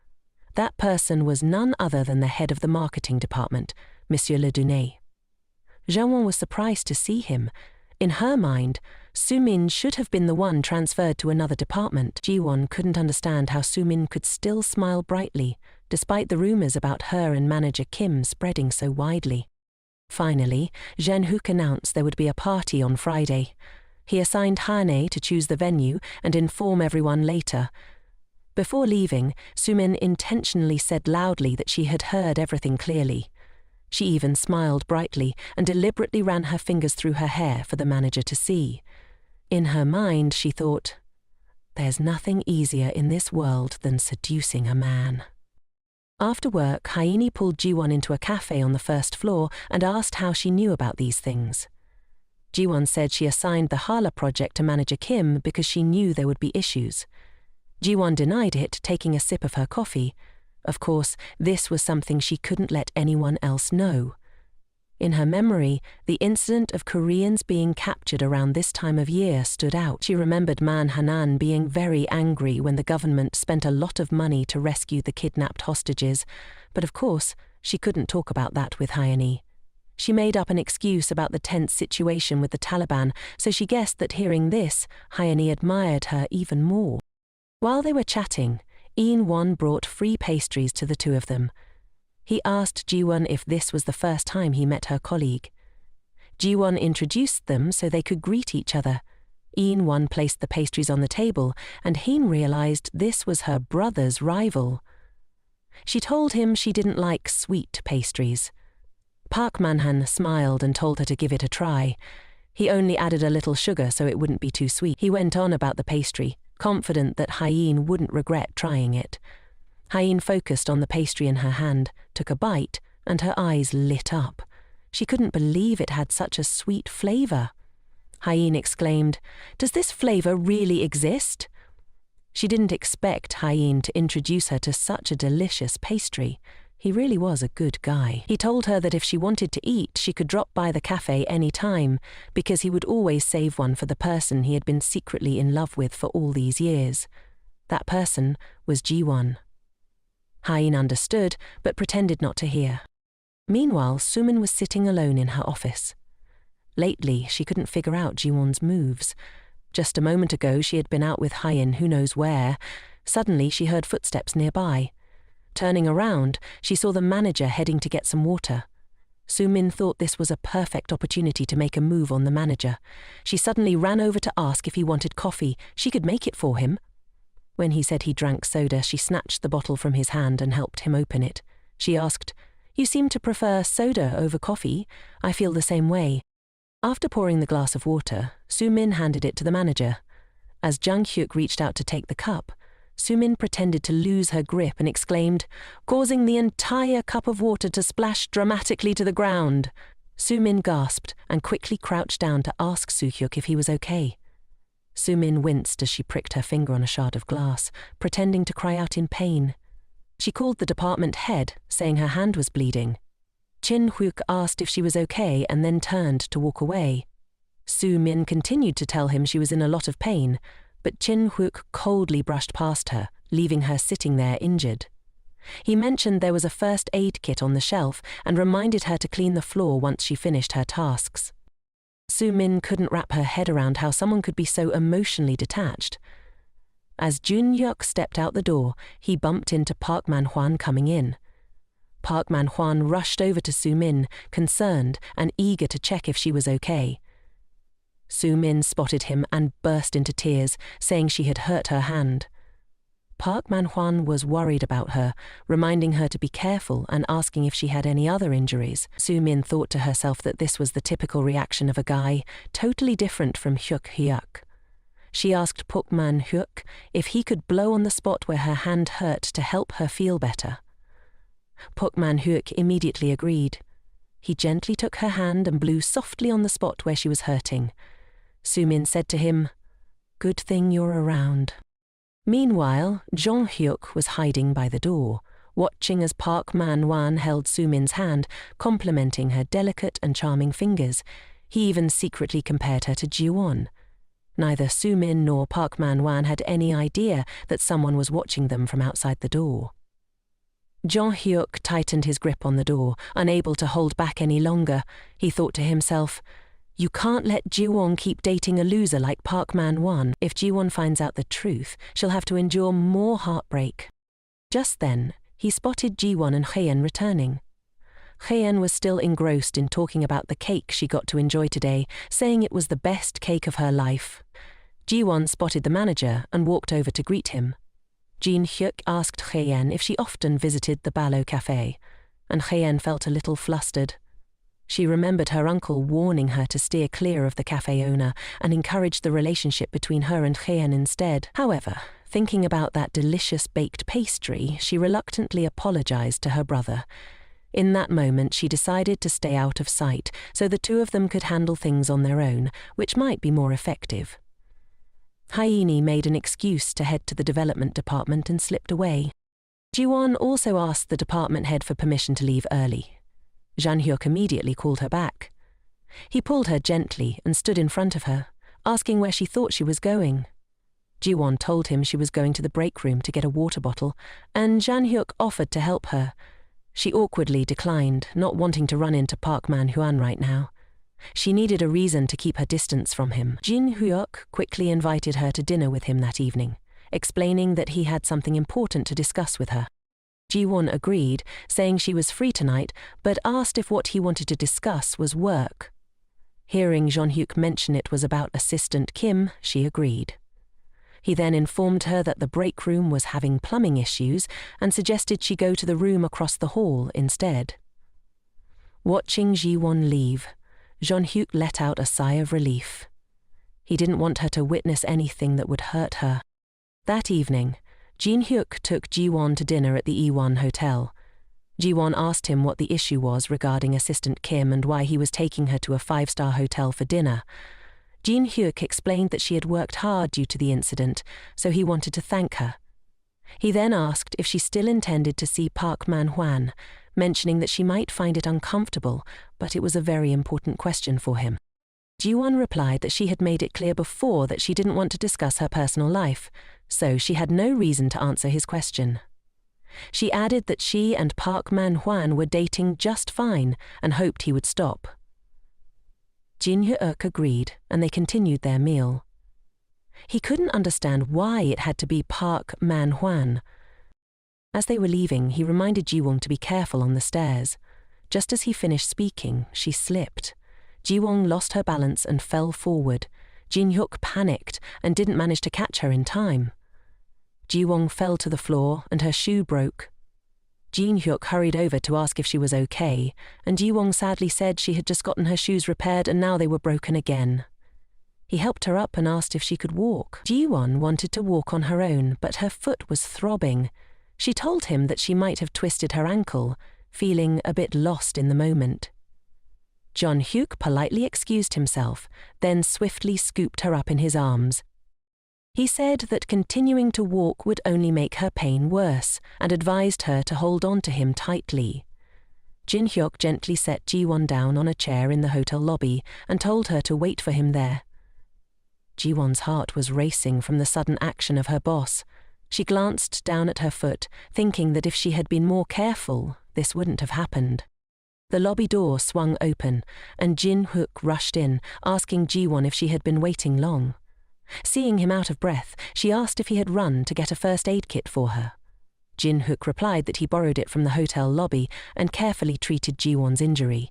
That person was none other than the head of the marketing department, Monsieur Le Dunay. Jean-Won was surprised to see him. In her mind, Su-min should have been the one transferred to another department. Ji-won couldn't understand how Su-min could still smile brightly, despite the rumors about her and Manager Kim spreading so widely. Finally, Jean-Huc announced there would be a party on Friday. He assigned Hane to choose the venue and inform everyone later. Before leaving, Su-min intentionally said loudly that she had heard everything clearly. She even smiled brightly and deliberately ran her fingers through her hair for the manager to see. In her mind, she thought, "There's nothing easier in this world than seducing a man." After work, Haini pulled Ji-won into a cafe on the first floor and asked how she knew about these things. Ji-won said she assigned the Hala project to Manager Kim because she knew there would be issues. Ji-won denied it, taking a sip of her coffee. Of course, this was something she couldn't let anyone else know. In her memory, the incident of Koreans being captured around this time of year stood out. She remembered Man Hanan being very angry when the government spent a lot of money to rescue the kidnapped hostages, but of course, she couldn't talk about that with Hyani. She made up an excuse about the tense situation with the Taliban, so she guessed that hearing this, Hyani admired her even more. While they were chatting, Eun-won brought free pastries to the two of them. He asked Ji-won if this was the first time he met her colleague. Ji-won introduced them so they could greet each other. Eun-won placed the pastries on the table, and Heen realized this was her brother's rival. She told him she didn't like sweet pastries. Park Man-han smiled and told her to give it a try. He only added a little sugar so it wouldn't be too sweet. He went on about the pastry, confident that Hyeen wouldn't regret trying it. Hyeen focused on the pastry in her hand, took a bite, and her eyes lit up. She couldn't believe it had such a sweet flavor. Hyeen exclaimed, "Does this flavor really exist?" She didn't expect Hyeen to introduce her to such a delicious pastry. He really was a good guy. He told her that if she wanted to eat, she could drop by the cafe any time, because he would always save one for the person he had been secretly in love with for all these years. That person was Ji-won. Hyeen understood, but pretended not to hear. Meanwhile, Su-min was sitting alone in her office. Lately, she couldn't figure out Ji-won's moves. Just a moment ago, she had been out with Hyeen who knows where. Suddenly, she heard footsteps nearby. Turning around, she saw the manager heading to get some water. Su-min thought this was a perfect opportunity to make a move on the manager. She suddenly ran over to ask if he wanted coffee. She could make it for him. When he said he drank soda, she snatched the bottle from his hand and helped him open it. She asked, "You seem to prefer soda over coffee. I feel the same way." After pouring the glass of water, Su-min handed it to the manager. As Jang-hyuk reached out to take the cup, Su-min pretended to lose her grip and exclaimed, causing the entire cup of water to splash dramatically to the ground. Su-min gasped and quickly crouched down to ask Soo-hyuk if he was okay. Su-min winced as she pricked her finger on a shard of glass, pretending to cry out in pain. She called the department head, saying her hand was bleeding. Chin-hyuk asked if she was okay and then turned to walk away. Su-min continued to tell him she was in a lot of pain, but Chin-hyuk coldly brushed past her, leaving her sitting there injured. He mentioned there was a first aid kit on the shelf and reminded her to clean the floor once she finished her tasks. Su-min couldn't wrap her head around how someone could be so emotionally detached. As Jun-hyuk stepped out the door, he bumped into Park Man-hwan coming in. Park Man-hwan rushed over to Su-min, concerned and eager to check if she was okay. Su-min spotted him and burst into tears, saying she had hurt her hand. Park Man-hwan was worried about her, reminding her to be careful and asking if she had any other injuries. Su-min thought to herself that this was the typical reaction of a guy, totally different from Hyuk-hyuk. She asked Park Man-hyuk if he could blow on the spot where her hand hurt to help her feel better. Park Man-hyuk immediately agreed. He gently took her hand and blew softly on the spot where she was hurting. Su-min said to him, "Good thing you're around." Meanwhile, Jong-hyuk was hiding by the door, watching as Park Man-hwan held Sumin's hand, complimenting her delicate and charming fingers. He even secretly compared her to Ji-won. Neither Sumin nor Park Man-hwan had any idea that someone was watching them from outside the door. Jong-hyuk tightened his grip on the door, unable to hold back any longer. He thought to himself, "You can't let Ji-won keep dating a loser like Park Man-hwan. If Ji-won finds out the truth, she'll have to endure more heartbreak." Just then, he spotted Ji-won and Hye-in returning. Hye-in was still engrossed in talking about the cake she got to enjoy today, saying it was the best cake of her life. Ji-won spotted the manager and walked over to greet him. Jin-hyuk asked Hye-in if she often visited the Ballo Cafe, and Hye-in felt a little flustered. She remembered her uncle warning her to steer clear of the cafe owner and encouraged the relationship between her and Hye-in instead. However, thinking about that delicious baked pastry, she reluctantly apologized to her brother. In that moment, she decided to stay out of sight so the two of them could handle things on their own, which might be more effective. Hye-in made an excuse to head to the development department and slipped away. Ji-won also asked the department head for permission to leave early. Jang-hyuk immediately called her back. He pulled her gently and stood in front of her, asking where she thought she was going. Ji-won told him she was going to the break room to get a water bottle, and Jang-hyuk offered to help her. She awkwardly declined, not wanting to run into Park Man-hwan right now. She needed a reason to keep her distance from him. Jin-hyuk quickly invited her to dinner with him that evening, explaining that he had something important to discuss with her. Ji-won agreed, saying she was free tonight, but asked if what he wanted to discuss was work. Hearing Jong-hyuk mention it was about Assistant Kim, she agreed. He then informed her that the break room was having plumbing issues and suggested she go to the room across the hall instead. Watching Ji-won leave, Jong-hyuk let out a sigh of relief. He didn't want her to witness anything that would hurt her. That evening, Jin-hyuk took Ji-won to dinner at the E1 hotel. Ji-won asked him what the issue was regarding Assistant Kim and why he was taking her to a 5-star hotel for dinner. Jin-hyuk explained that she had worked hard due to the incident, so he wanted to thank her. He then asked if she still intended to see Park Man-hwan, mentioning that she might find it uncomfortable, but it was a very important question for him. Ji-won replied that she had made it clear before that she didn't want to discuss her personal life, so she had no reason to answer his question. She added that she and Park Man-hwan were dating just fine and hoped he would stop. Jin-hyuk agreed, and they continued their meal. He couldn't understand why it had to be Park Man-hwan. As they were leaving, he reminded Ji-won to be careful on the stairs. Just as he finished speaking, she slipped. Ji-won lost her balance and fell forward. Jin-hyuk panicked and didn't manage to catch her in time. Ji-won fell to the floor and her shoe broke. Jin-hyuk hurried over to ask if she was okay, and Ji-won sadly said she had just gotten her shoes repaired and now they were broken again. He helped her up and asked if she could walk. Ji-won wanted to walk on her own, but her foot was throbbing. She told him that she might have twisted her ankle, feeling a bit lost in the moment. Jong-hyuk politely excused himself, then swiftly scooped her up in his arms. He said that continuing to walk would only make her pain worse, and advised her to hold on to him tightly. Jin-hyuk gently set Ji-won down on a chair in the hotel lobby and told her to wait for him there. Ji-won's heart was racing from the sudden action of her boss. She glanced down at her foot, thinking that if she had been more careful, this wouldn't have happened. The lobby door swung open, and Jin-hyuk rushed in, asking Ji-won if she had been waiting long. Seeing him out of breath, she asked if he had run to get a first aid kit for her. Jin-hyuk replied that he borrowed it from the hotel lobby and carefully treated Ji-won's injury.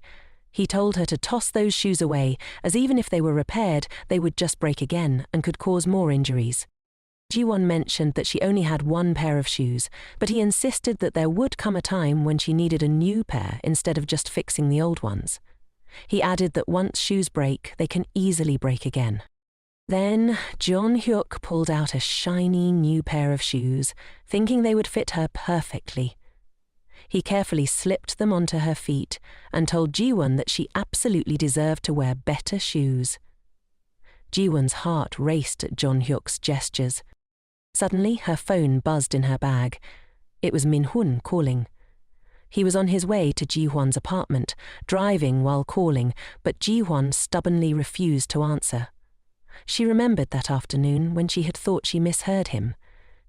He told her to toss those shoes away, as even if they were repaired, they would just break again and could cause more injuries. Ji-won mentioned that she only had one pair of shoes, but he insisted that there would come a time when she needed a new pair instead of just fixing the old ones. He added that once shoes break, they can easily break again. Then Jong-hyuk pulled out a shiny new pair of shoes, thinking they would fit her perfectly. He carefully slipped them onto her feet and told Ji-won that she absolutely deserved to wear better shoes. Ji-won's heart raced at Jong-hyuk's gestures. Suddenly, her phone buzzed in her bag. It was Min-hun calling. He was on his way to Ji-hwan's apartment, driving while calling, but Ji-hwan stubbornly refused to answer. She remembered that afternoon when she had thought she misheard him.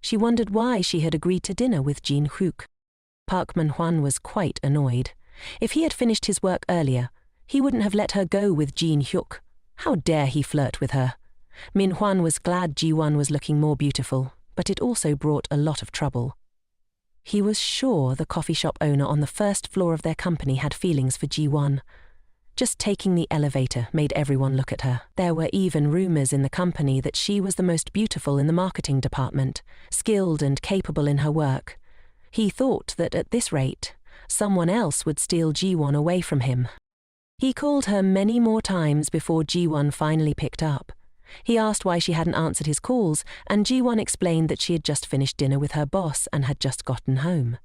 She wondered why she had agreed to dinner with Jin-hyuk. Park Man-hwan was quite annoyed. If he had finished his work earlier, he wouldn't have let her go with Jin-hyuk. How dare he flirt with her? Min-hwan was glad Ji-won was looking more beautiful, but it also brought a lot of trouble. He was sure the coffee shop owner on the first floor of their company had feelings for Ji-won. Just taking the elevator made everyone look at her. There were even rumors in the company that she was the most beautiful in the marketing department, skilled and capable in her work. He thought that at this rate, someone else would steal Ji-won away from him. He called her many more times before Ji-won finally picked up. He asked why she hadn't answered his calls, and Ji-won explained that she had just finished dinner with her boss and had just gotten home.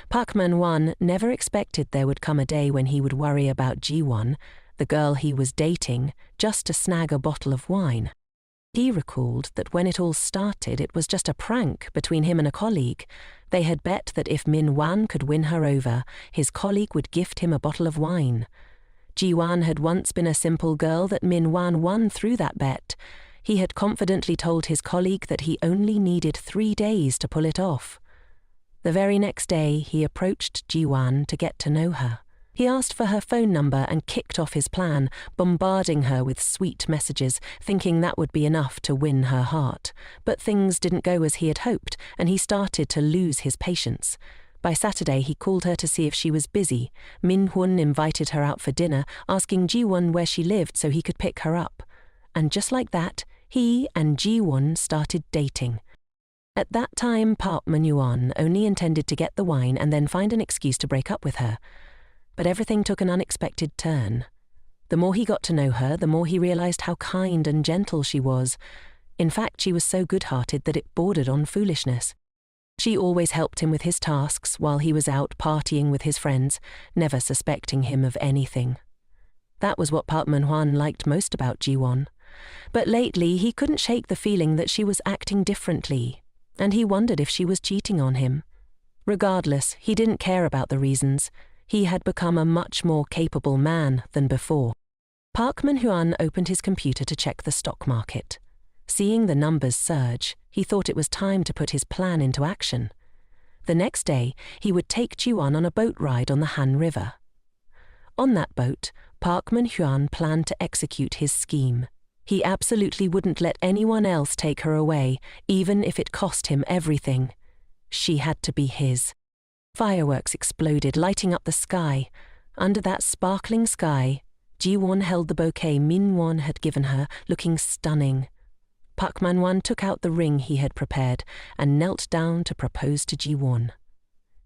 Park Man-hwan never expected there would come a day when he would worry about Ji-won, the girl he was dating, just to snag a bottle of wine. He recalled that when it all started, it was just a prank between him and a colleague. They had bet that if Min-hwan could win her over, his colleague would gift him a bottle of wine. Ji-won had once been a simple girl that Min-hwan won through that bet. He had confidently told his colleague that he only needed 3 days to pull it off. The very next day, he approached Ji-won to get to know her. He asked for her phone number and kicked off his plan, bombarding her with sweet messages, thinking that would be enough to win her heart. But things didn't go as he had hoped, and he started to lose his patience. By Saturday, he called her to see if she was busy. Min-hun invited her out for dinner, asking Ji-won where she lived so he could pick her up. And just like that, he and Ji-won started dating. At that time, Park Man-hwan only intended to get the wine and then find an excuse to break up with her. But everything took an unexpected turn. The more he got to know her, the more he realized how kind and gentle she was. In fact, she was so good-hearted that it bordered on foolishness. She always helped him with his tasks while he was out partying with his friends, never suspecting him of anything. That was what Park Man-hwan liked most about Ji-won. But lately, he couldn't shake the feeling that she was acting differently, and he wondered if she was cheating on him. Regardless, he didn't care about the reasons. He had become a much more capable man than before. Park Man-hwan opened his computer to check the stock market. Seeing the numbers surge, he thought it was time to put his plan into action. The next day, he would take Ji-won on a boat ride on the Han River. On that boat, Park Man-hwan planned to execute his scheme. He absolutely wouldn't let anyone else take her away, even if it cost him everything. She had to be his. Fireworks exploded, lighting up the sky. Under that sparkling sky, Ji-won held the bouquet Min-won had given her, looking stunning. Park Man-hwan took out the ring he had prepared and knelt down to propose to Ji-won.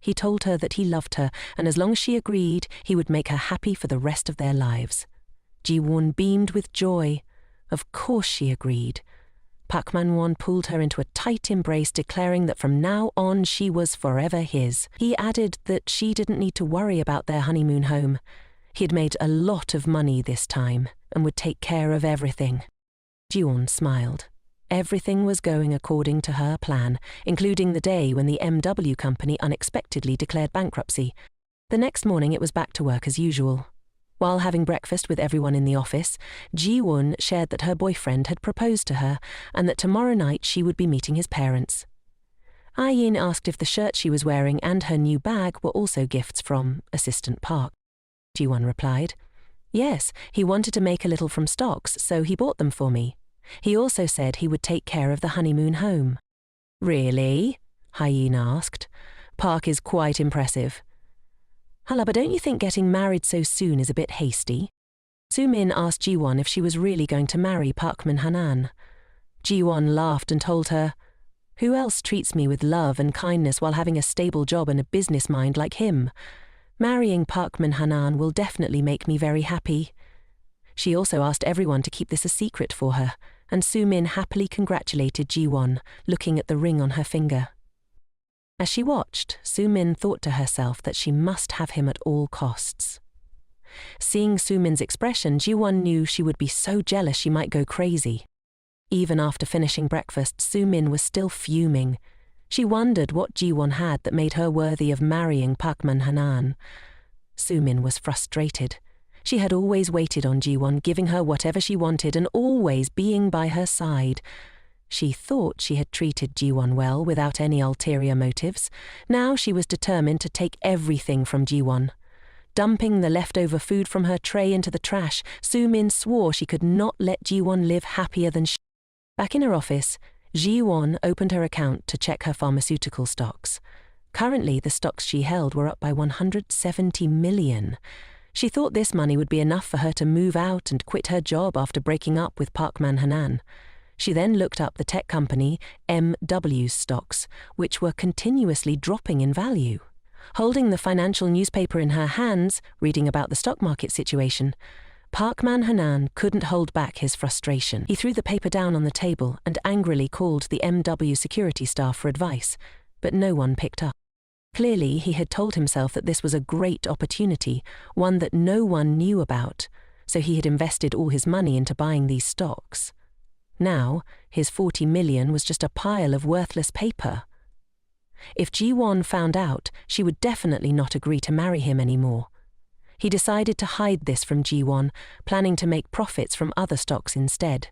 He told her that he loved her, and as long as she agreed, he would make her happy for the rest of their lives. Ji-won beamed with joy. Of course she agreed. Park Man-hwan pulled her into a tight embrace, declaring that from now on she was forever his. He added that she didn't need to worry about their honeymoon home. He had made a lot of money this time and would take care of everything. Ji-won smiled. Everything was going according to her plan, including the day when the MW company unexpectedly declared bankruptcy. The next morning it was back to work as usual. While having breakfast with everyone in the office, Ji-won shared that her boyfriend had proposed to her and that tomorrow night she would be meeting his parents. Ah-yin asked if the shirt she was wearing and her new bag were also gifts from Assistant Park. Ji-won replied, "Yes, he wanted to make a little from stocks, so he bought them for me. He also said he would take care of the honeymoon home." "Really?" Ah-yin asked. "Park is quite impressive." "Hala, but don't you think getting married so soon is a bit hasty?" Soo-min asked Ji-won if she was really going to marry Park Man-hanan. Ji-won laughed and told her, "Who else treats me with love and kindness while having a stable job and a business mind like him? Marrying Park Man-hanan will definitely make me very happy." She also asked everyone to keep this a secret for her, and Soo-min happily congratulated Ji-won, looking at the ring on her finger. As she watched, Soo-min thought to herself that she must have him at all costs. Seeing Soo-min's expression, Ji-won knew she would be so jealous she might go crazy. Even after finishing breakfast, Soo-min was still fuming. She wondered what Ji-won had that made her worthy of marrying Park Man-hanan. Soo-min was frustrated. She had always waited on Ji-won, giving her whatever she wanted and always being by her side. She thought she had treated Ji-won well without any ulterior motives. Now she was determined to take everything from Ji-won. Dumping the leftover food from her tray into the trash, Soo-min swore she could not let Ji-won live happier than she. Back in her office, Ji-won opened her account to check her pharmaceutical stocks. Currently, the stocks she held were up by 170 million. She thought this money would be enough for her to move out and quit her job after breaking up with Park Man-hanan. She then looked up the tech company MW's stocks, which were continuously dropping in value. Holding the financial newspaper in her hands, reading about the stock market situation, Park Man-hanan couldn't hold back his frustration. He threw the paper down on the table and angrily called the MW security staff for advice, but no one picked up. Clearly, he had told himself that this was a great opportunity, one that no one knew about, so he had invested all his money into buying these stocks. Now, his 40 million was just a pile of worthless paper. If Ji-won found out, she would definitely not agree to marry him anymore. He decided to hide this from Ji-won, planning to make profits from other stocks instead.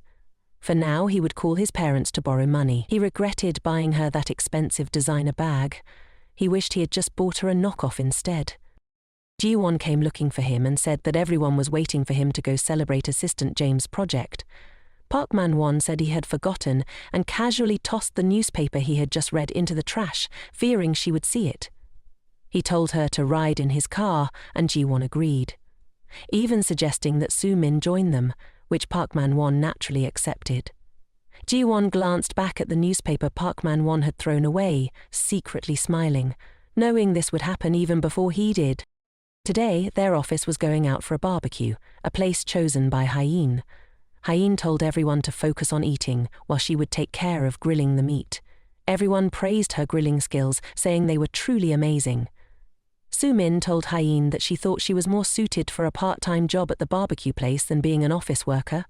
For now, he would call his parents to borrow money. He regretted buying her that expensive designer bag. He wished he had just bought her a knockoff instead. Ji-won came looking for him and said that everyone was waiting for him to go celebrate Assistant James' project. Park Man-won said he had forgotten and casually tossed the newspaper he had just read into the trash, fearing she would see it. He told her to ride in his car, and Ji-won agreed, even suggesting that Soo-min join them, which Park Man-won naturally accepted. Ji-won glanced back at the newspaper Park Man-won had thrown away, secretly smiling, knowing this would happen even before he did. Today, their office was going out for a barbecue, a place chosen by Hyeen. Hyeen told everyone to focus on eating, while she would take care of grilling the meat. Everyone praised her grilling skills, saying they were truly amazing. Soo-min told Hyeen that she thought she was more suited for a part-time job at the barbecue place than being an office worker.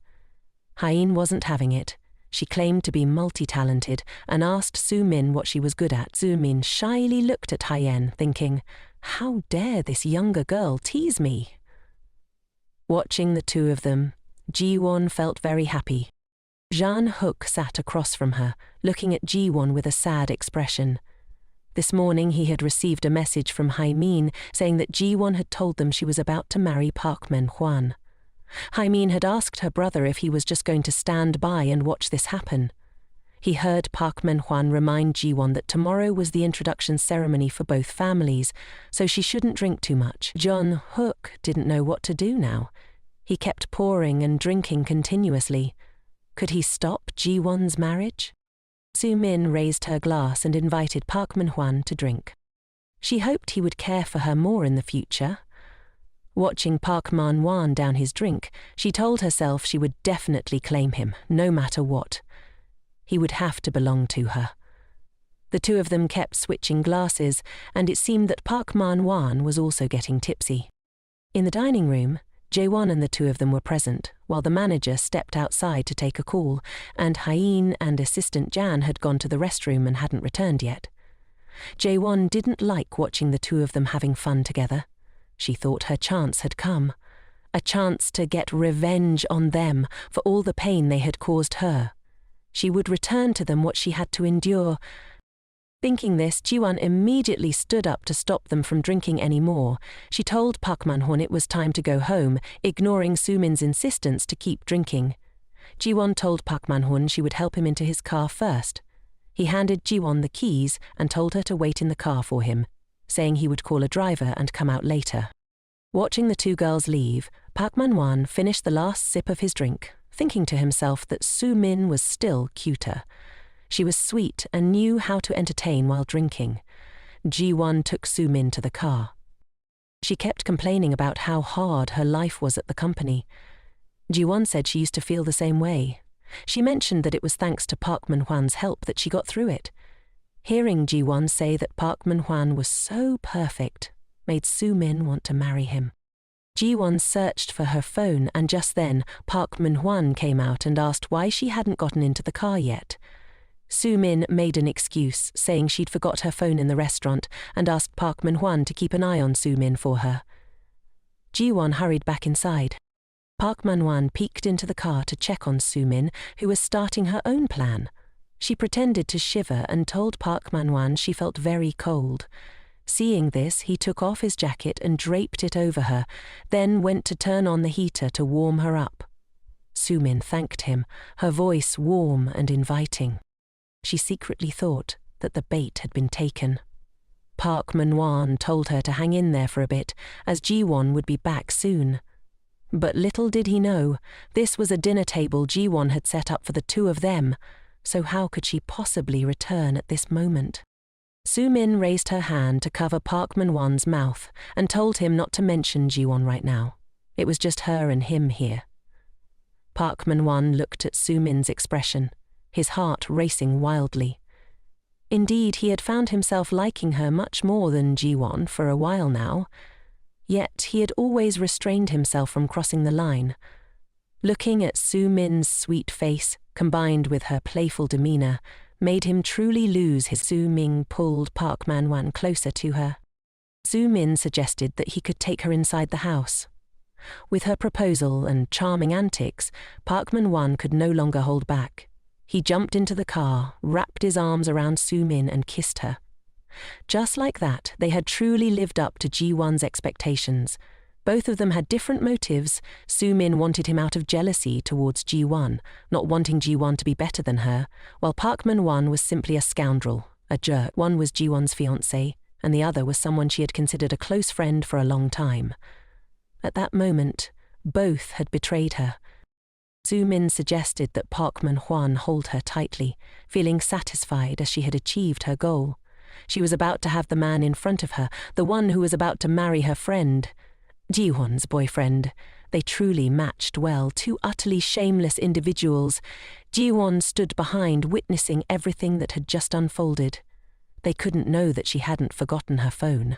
Hyeen wasn't having it. She claimed to be multi-talented and asked Soo-min what she was good at. Soo-min shyly looked at Hyeen, thinking, "How dare this younger girl tease me?" Watching the two of them, Ji-won felt very happy. Jang-hook sat across from her, looking at Ji-won with a sad expression. This morning he had received a message from Hyeen saying that Ji-won had told them she was about to marry Park Man-hwan. Hyeen had asked her brother if he was just going to stand by and watch this happen. He heard Park Man-hwan remind Ji-won that tomorrow was the introduction ceremony for both families, so she shouldn't drink too much. Jang-hook didn't know what to do now. He kept pouring and drinking continuously. Could he stop Ji-won's marriage? Soo-min raised her glass and invited Park Man-hwan to drink. She hoped he would care for her more in the future. Watching Park Man-hwan down his drink, she told herself she would definitely claim him, no matter what. He would have to belong to her. The two of them kept switching glasses, and it seemed that Park Man-hwan was also getting tipsy. In the dining room, Jae-won and the two of them were present, while the manager stepped outside to take a call, and Hyeen and assistant Jan had gone to the restroom and hadn't returned yet. Jae-won didn't like watching the two of them having fun together. She thought her chance had come, a chance to get revenge on them for all the pain they had caused her. She would return to them what she had to endure. Thinking this, Ji-won immediately stood up to stop them from drinking any more. She told Park Man-hwan it was time to go home, ignoring Soo-min's insistence to keep drinking. Ji-won told Park Man-hwan she would help him into his car first. He handed Ji-won the keys and told her to wait in the car for him, saying he would call a driver and come out later. Watching the two girls leave, Park Man-hwan finished the last sip of his drink, thinking to himself that Soo-min was still cuter. She was sweet and knew how to entertain while drinking. Ji-won took Soo-min to the car. She kept complaining about how hard her life was at the company. Ji-won said she used to feel the same way. She mentioned that it was thanks to Park Man-hwan's help that she got through it. Hearing Ji-won say that Park Man-hwan was so perfect made Soo-min want to marry him. Ji-won searched for her phone, and just then Park Man-hwan came out and asked why she hadn't gotten into the car yet. Su-min made an excuse, saying she'd forgot her phone in the restaurant and asked Park Manhwan to keep an eye on Su-min for her. Ji-won hurried back inside. Park Manhwan peeked into the car to check on Su-min, who was starting her own plan. She pretended to shiver and told Park Manhwan she felt very cold. Seeing this, he took off his jacket and draped it over her, then went to turn on the heater to warm her up. Su-min thanked him, her voice warm and inviting. She secretly thought that the bait had been taken. Park Manhwan told her to hang in there for a bit, as Ji-won would be back soon. But little did he know, this was a dinner table Ji-won had set up for the two of them, so how could she possibly return at this moment? Su-min raised her hand to cover Park Manhwan's mouth and told him not to mention Ji-won right now. It was just her and him here. Park Manhwan looked at Su-min's expression, his heart racing wildly. Indeed, he had found himself liking her much more than Ji-won for a while now, yet he had always restrained himself from crossing the line. Looking at Su-min's sweet face, combined with her playful demeanor, made him truly lose his. Su-min pulled Park Manhwan closer to her. Su-min suggested that he could take her inside the house. With her proposal and charming antics, Park Manhwan could no longer hold back. He jumped into the car, wrapped his arms around Su-min and kissed her. Just like that, they had truly lived up to Ji-won's expectations. Both of them had different motives. Su-min wanted him out of jealousy towards Ji-won, not wanting Ji-won to be better than her, while Park Manhwan was simply a scoundrel, a jerk. One was Ji-won's fiancé, and the other was someone she had considered a close friend for a long time. At that moment, both had betrayed her. Su-min suggested that Park Manhwan hold her tightly, feeling satisfied as she had achieved her goal. She was about to have the man in front of her, the one who was about to marry her friend, Ji-won's boyfriend. They truly matched well, two utterly shameless individuals. Ji-won stood behind, witnessing everything that had just unfolded. They couldn't know that she hadn't forgotten her phone.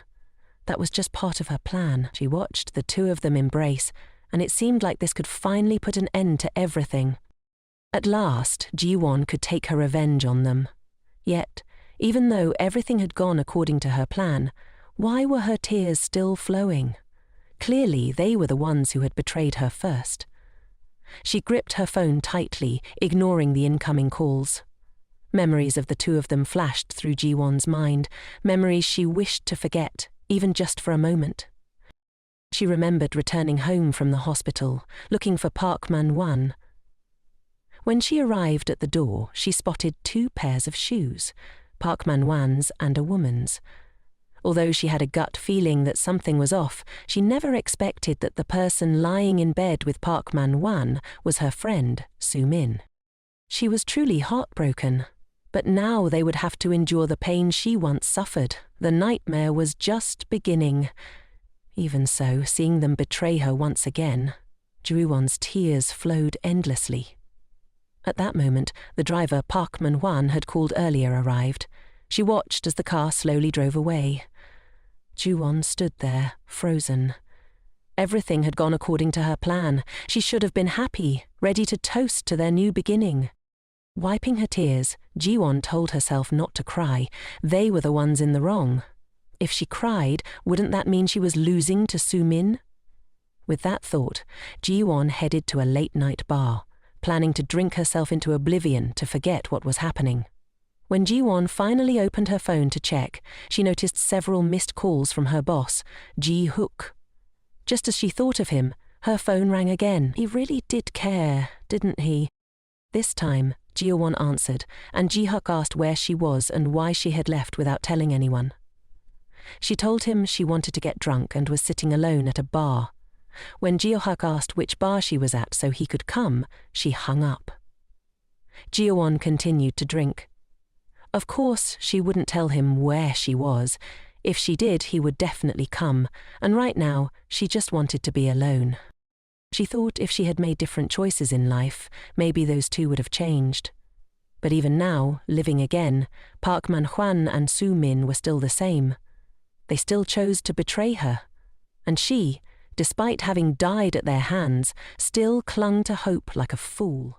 That was just part of her plan. She watched the two of them embrace, and it seemed like this could finally put an end to everything. At last, Ji-won could take her revenge on them. Yet, even though everything had gone according to her plan, why were her tears still flowing? Clearly, they were the ones who had betrayed her first. She gripped her phone tightly, ignoring the incoming calls. Memories of the two of them flashed through Ji-won's mind, memories she wished to forget, even just for a moment. She remembered returning home from the hospital, looking for Park Manhwan. When she arrived at the door, she spotted two pairs of shoes, Park Manhwan's and a woman's. Although she had a gut feeling that something was off, she never expected that the person lying in bed with Park Manhwan was her friend, Su-min. She was truly heartbroken, but now they would have to endure the pain she once suffered. The nightmare was just beginning. Even so, seeing them betray her once again, Ji-won's tears flowed endlessly. At that moment, the driver Park Manhwan had called earlier arrived. She watched as the car slowly drove away. Ji-won stood there, frozen. Everything had gone according to her plan. She should have been happy, ready to toast to their new beginning. Wiping her tears, Ji-won told herself not to cry. They were the ones in the wrong. If she cried, wouldn't that mean she was losing to Su-min? With that thought, Ji-won headed to a late-night bar, planning to drink herself into oblivion to forget what was happening. When Ji-won finally opened her phone to check, she noticed several missed calls from her boss, Ji-hook. Just as she thought of him, her phone rang again. He really did care, didn't he? This time, Ji-won answered, and Ji-hook asked where she was and why she had left without telling anyone. She told him she wanted to get drunk and was sitting alone at a bar. When Ji-hook asked which bar she was at so he could come, she hung up. Ji-won continued to drink. Of course, she wouldn't tell him where she was. If she did, he would definitely come, and right now, she just wanted to be alone. She thought if she had made different choices in life, maybe those two would have changed. But even now, living again, Park Manhwan and Su-min were still the same. They still chose to betray her. And she, despite having died at their hands, still clung to hope like a fool.